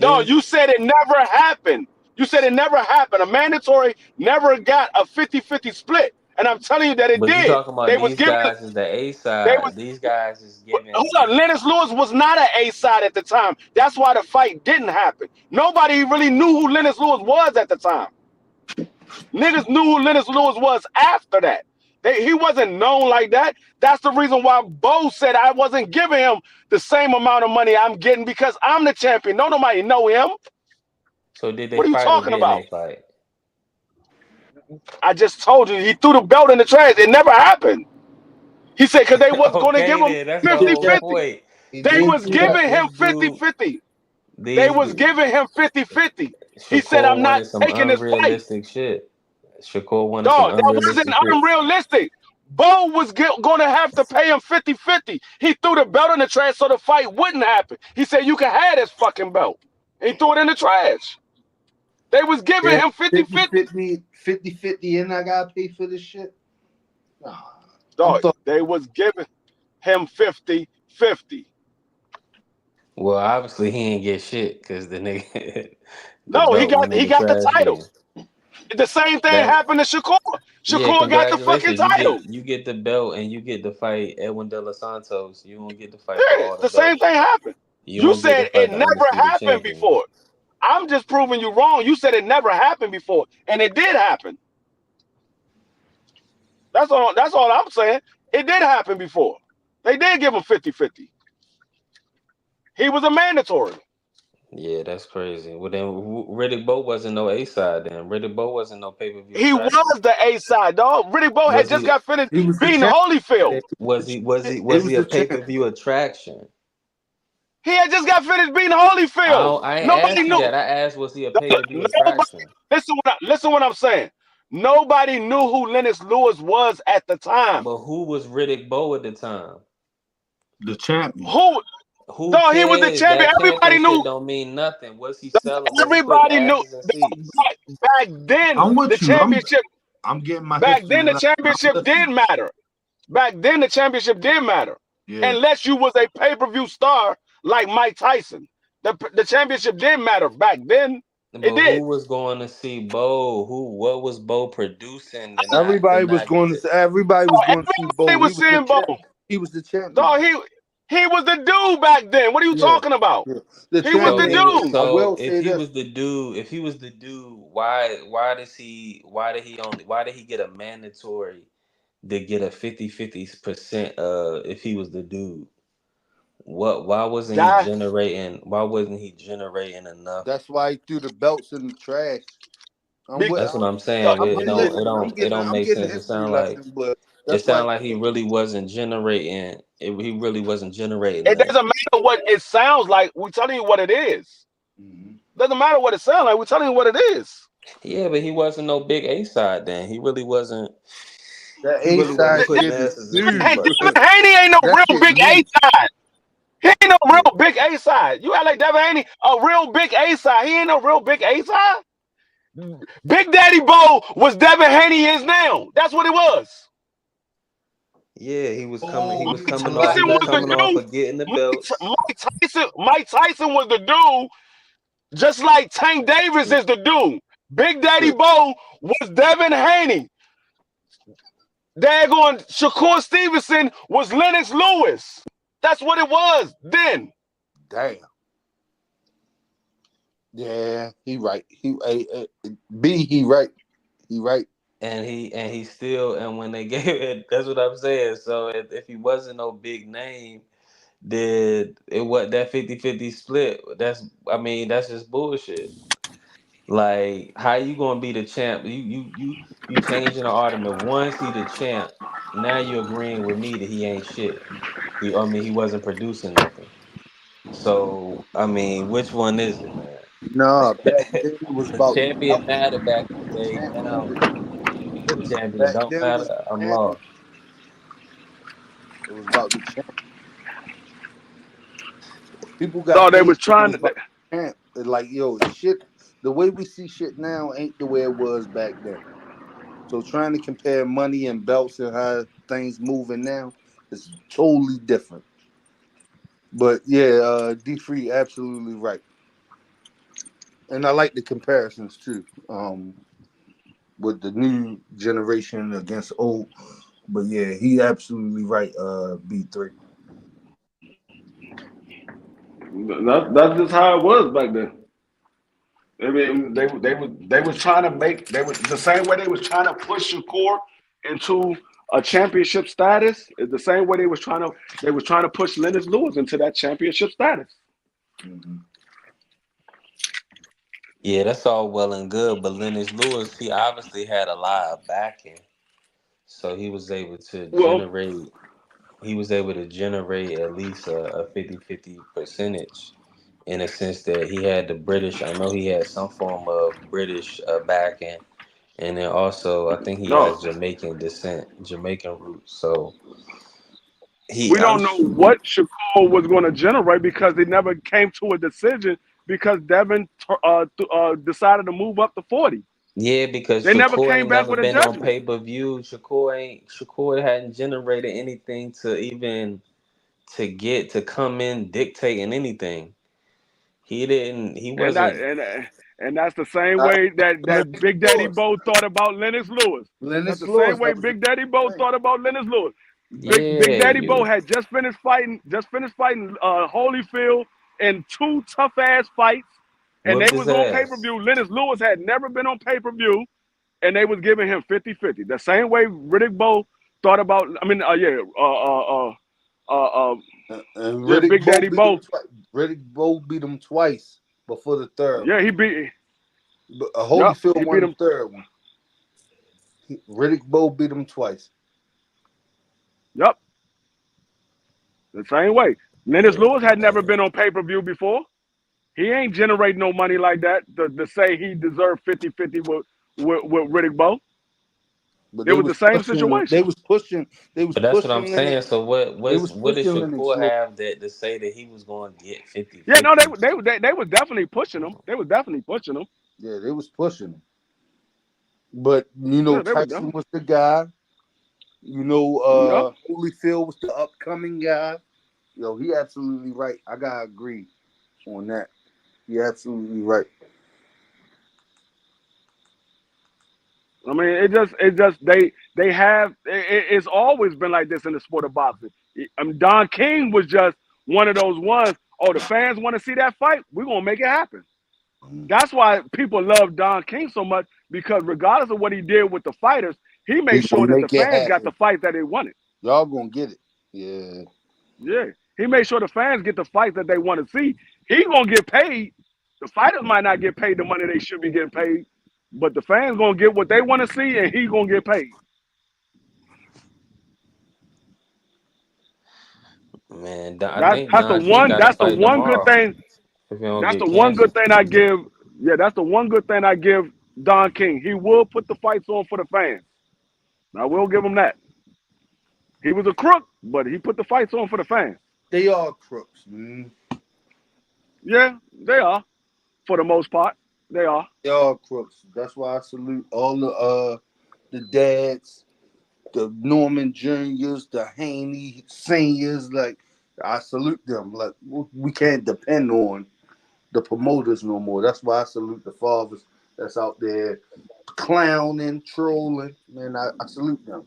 no, This you said it never happened. You said it never happened. A mandatory never got a 50-50 split. And I'm telling you that it but you did. talking about They was these giving guys is the A they was side. These guys is hold giving on. Lennox Lewis was not an A side at the time. That's why the fight didn't happen. Nobody really knew who Lennox Lewis was at the time. Niggas knew who Lennox Lewis was after that. He wasn't known like that. That's the reason why Bo said I wasn't giving him the same amount of money I'm getting because I'm the champion. Don't nobody know him. So did they What are you fight or talking didn't about? they fight? I just told you he threw the belt in the trash. It never happened. He said because they was going to give Okay, him then that's the did whole 50-50. point. he They did was do that. giving him This dude, 50-50. They these was giving him 50-50. He said, Shakur I'm not wanted some taking this fight. unrealistic shit. Shakur wanted some Dog, that wasn't unrealistic shit. unrealistic. Bo was going to have to pay him 50-50. He threw the belt in the trash so the fight wouldn't happen. He said, you can have this fucking belt. He threw it in the trash. They was giving Yeah, him 50-50. 50, and I gotta pay for this shit. Nah, I'm Dog, talking. they was giving him 50-50. Well, obviously he ain't get shit because the nigga, the No, he belt got went in he the got the trash title. then. The same thing That happened to Shakur. yeah, Shakur got the fucking congratulations. title. You get the belt and you get to fight Edwin De Los Santos. You don't get to fight for Yeah, all the the same belts. thing happened. You You don't get to said it fight the never undisputed happened champion. before. I'm just proving you wrong. You said it never happened before, and it did happen. That's all I'm saying. It did happen before. They did give him 50-50. He was a mandatory. Yeah, that's crazy. Well, then Riddick Bowe wasn't no A side. Then Riddick Bowe wasn't no pay per view He attraction. was the A side, dog. Riddick Bowe had Was just he? got finished He was the beating champ. Holyfield. He Was was he a the pay per champ. view attraction? He had just got finished beating Holyfield. I ain't Nobody asked you knew. that. I asked, was he a pay per view Nobody. attraction? Listen what I'm saying. Nobody knew who Lennox Lewis was at the time. But who was Riddick Bowe at the time? The champion. Who? Who No, he was the cares? champion. That Everybody championship knew. don't mean nothing. What's he selling? What's he putting Everybody knew. asses in seats? Back then, I'm the with you. championship. I'm getting my Back history then, the lesson. I'm championship did listening. matter. Back then, the championship did matter. Yeah. Unless you was a pay-per-view star like Mike Tyson. The championship did matter back then. It But did. who was going to see Bo? What was Bo producing to Everybody was not get going the? to. Everybody Oh, was going to see Bo. everybody He was was the seeing Bo. champ. He was the champion. Dog, he was the dude back then. What are you Yeah. talking about? Yeah. The He was So the he champion. was. dude. I So will say this. if he was the dude, why did he get a mandatory to get a 50% if he was the dude? That why wasn't he generating enough? That's why he threw the belts in the trash. I'm big with. That's what I'm dog, saying. I'm It getting don't listening. it don't I'm make getting a sense. history lesson, but It that's why. sound like he really wasn't generating. He really wasn't generating it the. doesn't matter what it sounds like. We're telling you what it is. Mhm. Doesn't matter what it sounds like. We're telling you what it is. Yeah, but he wasn't no big A side then. He really wasn't. That He A really wasn't side putting shit is asses in seats new. like that. Haney ain't no That real shit big new. A side. He ain't no Yeah. real big A side. You act like Devin Haney a real big A side. He ain't no real big A side. Big Daddy Bo was Devin Haney is now. That's what it was. Yeah, he was coming. He Oh, was you coming talking off. about He Tyson was was the coming off dude. of getting the belts. Mike Tyson was the dude, just like Tank Davis is the dude. Big Daddy Bo was Devin Haney. Daggone Shakur Stevenson was Lennox Lewis. That's what it was then. damn. Yeah, he right. He right. He right. And he still and when they gave it, that's what I'm saying. So if he wasn't no big name, then it was that 50-50 split. That's just bullshit. Like, how you gonna be the champ? You changing the argument. Once he the champ, now you agreeing with me that he ain't shit. He wasn't producing nothing. So which one is it, man? Nah, back then it was The about the champion belts. mattered back in the The day. champion Now was the champion back don't then matter. was the I'm champion. lost. It was about the champ. People No, got they hate was because it trying was to. about the champ. It's like, yo, shit. The way we see shit now ain't the way it was back then. So trying to compare money and belts and how things moving now, It's totally different. But yeah, D Free absolutely right, and I like the comparisons too. With the new generation against old, but yeah, he absolutely right. B3. That's just how it was back then. I mean, they was trying to make they was the same way they was trying to push Shakur into a championship status is the same way they was trying to push Lennox Lewis into that championship status. Mm-hmm. Yeah, that's all well and good, but Lennox Lewis, he obviously had a lot of backing, so Well, he was able to generate at least a 50-50 percentage in a sense that he had the British. I know he had some form of British backing, and then also I think he no, has Jamaican descent, Jamaican roots. So he, we I'm don't know what Shakur was going to generate because they never came to a decision because Devin decided to move up to 40. yeah, because They never Shakur came ain't back never with a been on judgment. pay per view. Shakur hadn't generated anything to even to get to come in dictating anything. He didn't. He And that wasn't. and that's the same I, way that Lennox Big Daddy Lewis. Bo thought about Lennox Lewis. That's Lennox the Lewis. same way That was the Big Daddy Bo thing. thought about Lennox Lewis. Big Yeah, Daddy Bo you. had just finished fighting Holyfield in two tough ass fights, and they Whooped his was on pay per ass. view. Lennox Lewis had never been on pay per view, and they was giving him 50-50. The same way Riddick Bowe thought about. I mean, And yeah, Riddick Big Bowe Daddy beat him Bowe. twice. Riddick Bowe beat him twice before the third Yeah, one. he beat. But Yep, Holyfield he won beat the him. third one. Riddick Bowe beat him twice. Yep, the same way. Lennox Yeah, Lewis had never man. been on pay per view before. He ain't generating no money like that to say he deserved 50-50 with Riddick Bowe. But It was the same situation. they was But that's what I'm pushing saying. Lennox. So They was what did pushing Lennox Shakur Lewis. have that to say that he was going to get fifty Yeah, no, fifty? they was definitely pushing him. They was definitely pushing him. Yeah, they was pushing him. But Yeah, they was Tyson definitely. was the guy. Yep. Holyfield was the upcoming guy. He absolutely right. I gotta agree on that. He absolutely right. I mean, it just it's always been like this in the sport of boxing. I mean, Don King was just one of those ones. Oh, the fans want to see that fight. We're gonna make it happen. That's why people love Don King so much because regardless of what he did with the fighters, he He made sure gonna that the make it fans got the happen. fights that they wanted. Y'all gonna get it. Yeah. Yeah, he made sure the fans get the fights that they want to see. He gonna get paid. The fighters might not get paid the money they should be getting paid, but the fans gonna get what they want to see, and he gonna get paid. Man, I That's think that's the Don King one. got to That's the fight one good tomorrow thing. if he don't That's get the one good canceled. thing I give. Yeah, that's the one good thing I give Don King. He will put the fights on for the fans. I will give him that. He was a crook, but he put the fights on for the fans. They are crooks, man. Yeah, they are for the most part. They are. They are crooks. That's why I salute all the dads, the Norman Juniors, the Haney seniors. Like I salute them. Like we can't depend on the promoters no more. That's why I salute the fathers that's out there clowning, trolling. Man, I salute them.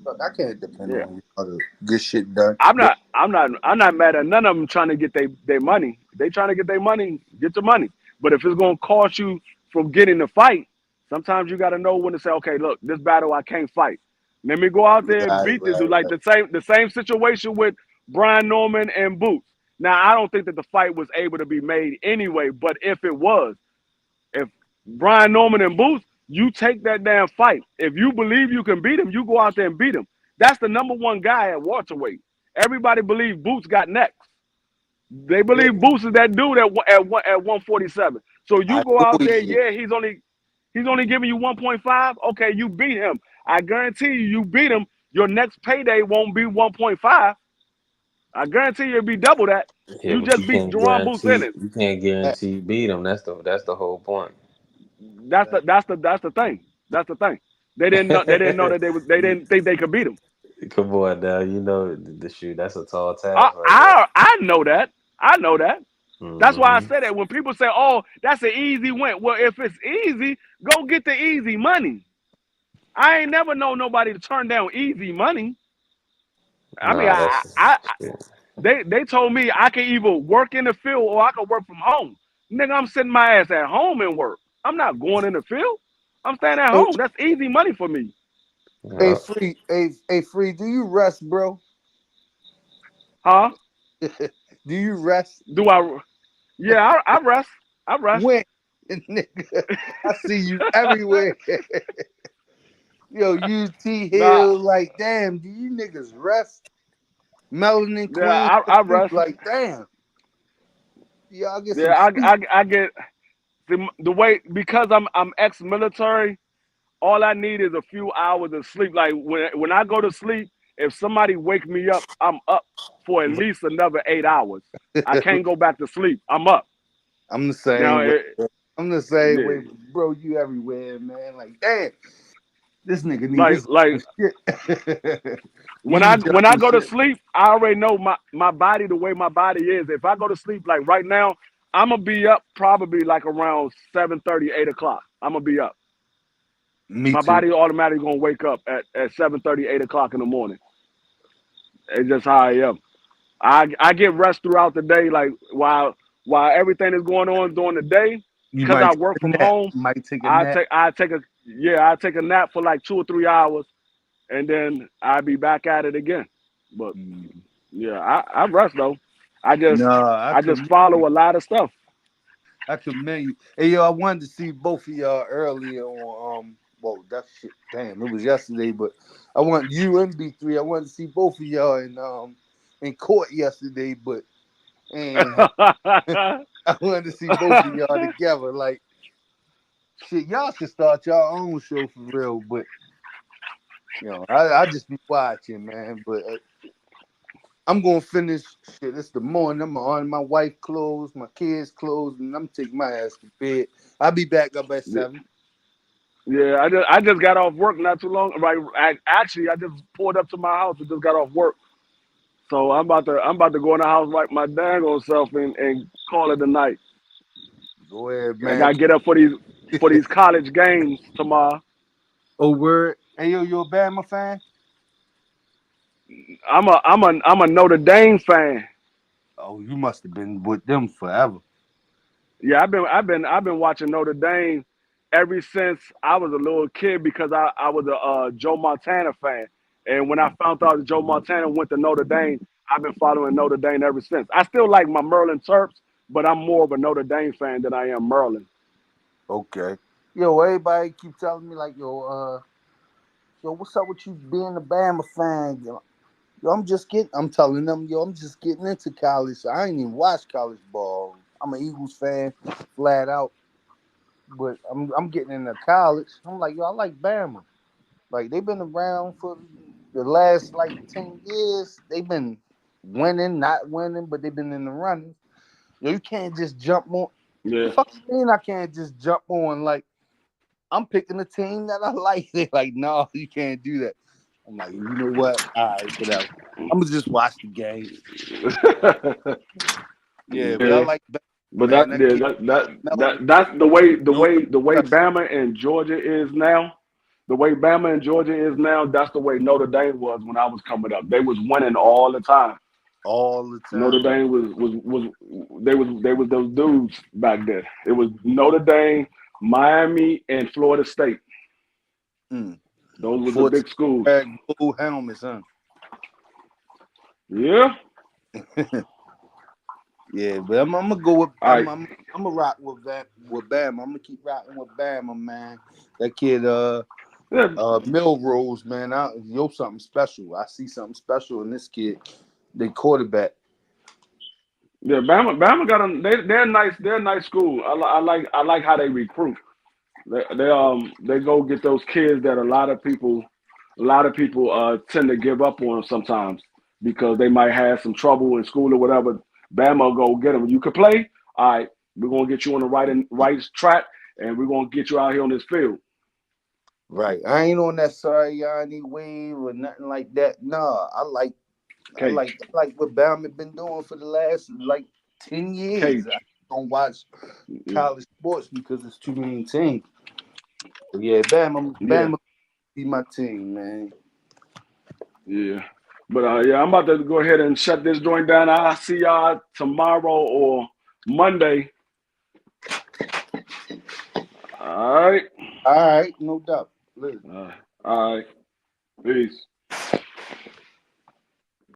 Look, I can't depend Yeah. on you to get shit done. I'm not mad at none of them trying to get their money. If they trying to get their money, get your money. But if it's gonna cost you from getting the fight, sometimes you gotta know when to say, okay, look, this battle I can't fight. Let me go out there and Right, beat this dude. right, Like right. the same situation with Brian Norman and Boots. Now I don't think that the fight was able to be made anyway, but if it was, if Brian Norman and Boots, you take that damn fight. If you believe you can beat him, you go out there and beat him. That's the number one guy at welterweight. Everybody believes Boots got next. They Yeah, believe Boots is that dude at 147. So you I go know out there, he is. yeah, he's only giving you 1.5. Okay, you beat him. I guarantee you beat him. Your next payday won't be 1.5. I guarantee you it'll be double that. Yeah, You but just beat Jerome Boots in it. you can't guarantee beat him. That's the whole point. That's the thing. That's the thing. They didn't know that they didn't think they could beat him. Come on now, you know the shoot. That's a tall I task right there. I I know that. I know that. That's why I Hmm. say that when people say, "Oh, that's an easy win." Well, if it's easy, go get the easy money. I ain't never known nobody to turn down easy money. I mean, Nah, that's shit. they told me I can either work in the field or I can work from home. Nigga, I'm sitting my ass at home and work. I'm not going in the field. I'm staying at Hey, home. That's easy money for me. hey, Yeah. free, hey, free. Do you rest, bro? Huh? Do you rest? Do I? Yeah, I rest. I rest. When, nigga, I see you everywhere. Yo, UT Nah, Hill, like, damn, do you niggas rest? Melanin yeah, Queen, I rest. like, damn, y'all get some Yeah, sleep. I get the way because I'm ex-military. All I need is a few hours of sleep. Like when I go to sleep, if somebody wake me up, I'm up for at least another 8 hours. I can't go back to sleep. I'm up I'm the now. same way. Bro. I'm the same way, Yeah, bro. You everywhere, man. Like, damn, this nigga need like his like shit. You when be when I jumping go to shit. sleep, I already know my body the way my body is. If I go to sleep like right now, I'm gonna be up probably like around 7:30, 8 o'clock. I'm gonna be up. Me My too. body automatically gonna wake up at 7:30, 8 o'clock in the morning. It's just how I am. I get rest throughout the day, like while everything is going on during the day, You because might I take work a from nap. home. You might take a nap. I take a nap for like 2 or 3 hours, and then I be back at it again. But Mm. yeah, I rest though. I just No, I I just commend you. follow a lot of stuff. I commend you. Hey, yo, I wanted to see both of y'all earlier on. Well, that shit. Damn, it was yesterday, but I want you and B3. I wanted to see both of y'all in court yesterday, but and I wanted to see both of y'all together. Like, shit, y'all should start y'all own show for real. But I just be watching, man. But I'm gonna finish shit. It's the morning. I'm on my wife clothes, my kids clothes, and I'm taking my ass to bed. I'll be back up at Yeah, 7. yeah, I just got off work not too long. Right, actually, I just pulled up to my house and just got off work. So I'm about to go in the house like my daggone self and call it a night. Go ahead, I man. gotta get up for these college games tomorrow. Oh, word. Hey, yo, you a Bama fan? I'm a Notre Dame fan. Oh, you must have been with them forever. Yeah, I've been watching Notre Dame ever since I was a little kid because I was a Joe Montana fan. And when I found out that Joe Montana went to Notre Dame, I've been following Notre Dame ever since. I still like my Maryland Terps, but I'm more of a Notre Dame fan than I am Maryland. Okay. Yo, everybody keep telling me like, yo, what's up with you being a Bama fan? Yo, I'm telling them, yo, I'm just getting into college. So I ain't even watch college ball. I'm an Eagles fan, flat out. But I'm getting into college. I'm like, yo, I like Bama. Like they've been around for the last like 10 years. They've been winning, not winning, but they've been in the running. Yo, you can't just jump on. Yeah. Fuck you mean I can't just jump on like I'm picking a team that I like. They're like, no, you can't do that. I'm like, you know what? All right, whatever. I'm gonna just watch the game. Yeah, but I Yeah. like Bama, But man. That kid Melvin that's the way the no way the way disrespect Bama and Georgia is now. The way Bama and Georgia is now, that's the way Notre Dame was when I was coming up. They was winning all the time. all the Notre time. Dame was those dudes back then. It was Notre Dame, Miami, and Florida State. Mm. Those were the 14 big schools. gold helmets, huh? Yeah. Yeah, but I'm gonna go with All right. I'm gonna rock with Bama. I'm gonna keep rocking with Bama, man. That kid, Yeah, Milrose, man. Yo, something special. I see something special in this kid. The quarterback. yeah. Bama got them. They're a nice school. I like how they recruit. They go get those kids that a lot of people tend to give up on them sometimes because they might have some trouble in school or whatever. Bama will go get them. You can play. All right, we're gonna get you on the right track, and we're gonna get you out here on this field. Right. I ain't on that Sariani wave or nothing like that. Nah, I like what Bama been doing for the last like 10 years. Cage. I don't watch Yeah. college sports because it's too many teams. But yeah, Bama be my team, man. Yeah. But yeah, I'm about to go ahead and shut this joint down. I'll see y'all tomorrow or Monday. All right. All right, no doubt. Listen. All right. Peace.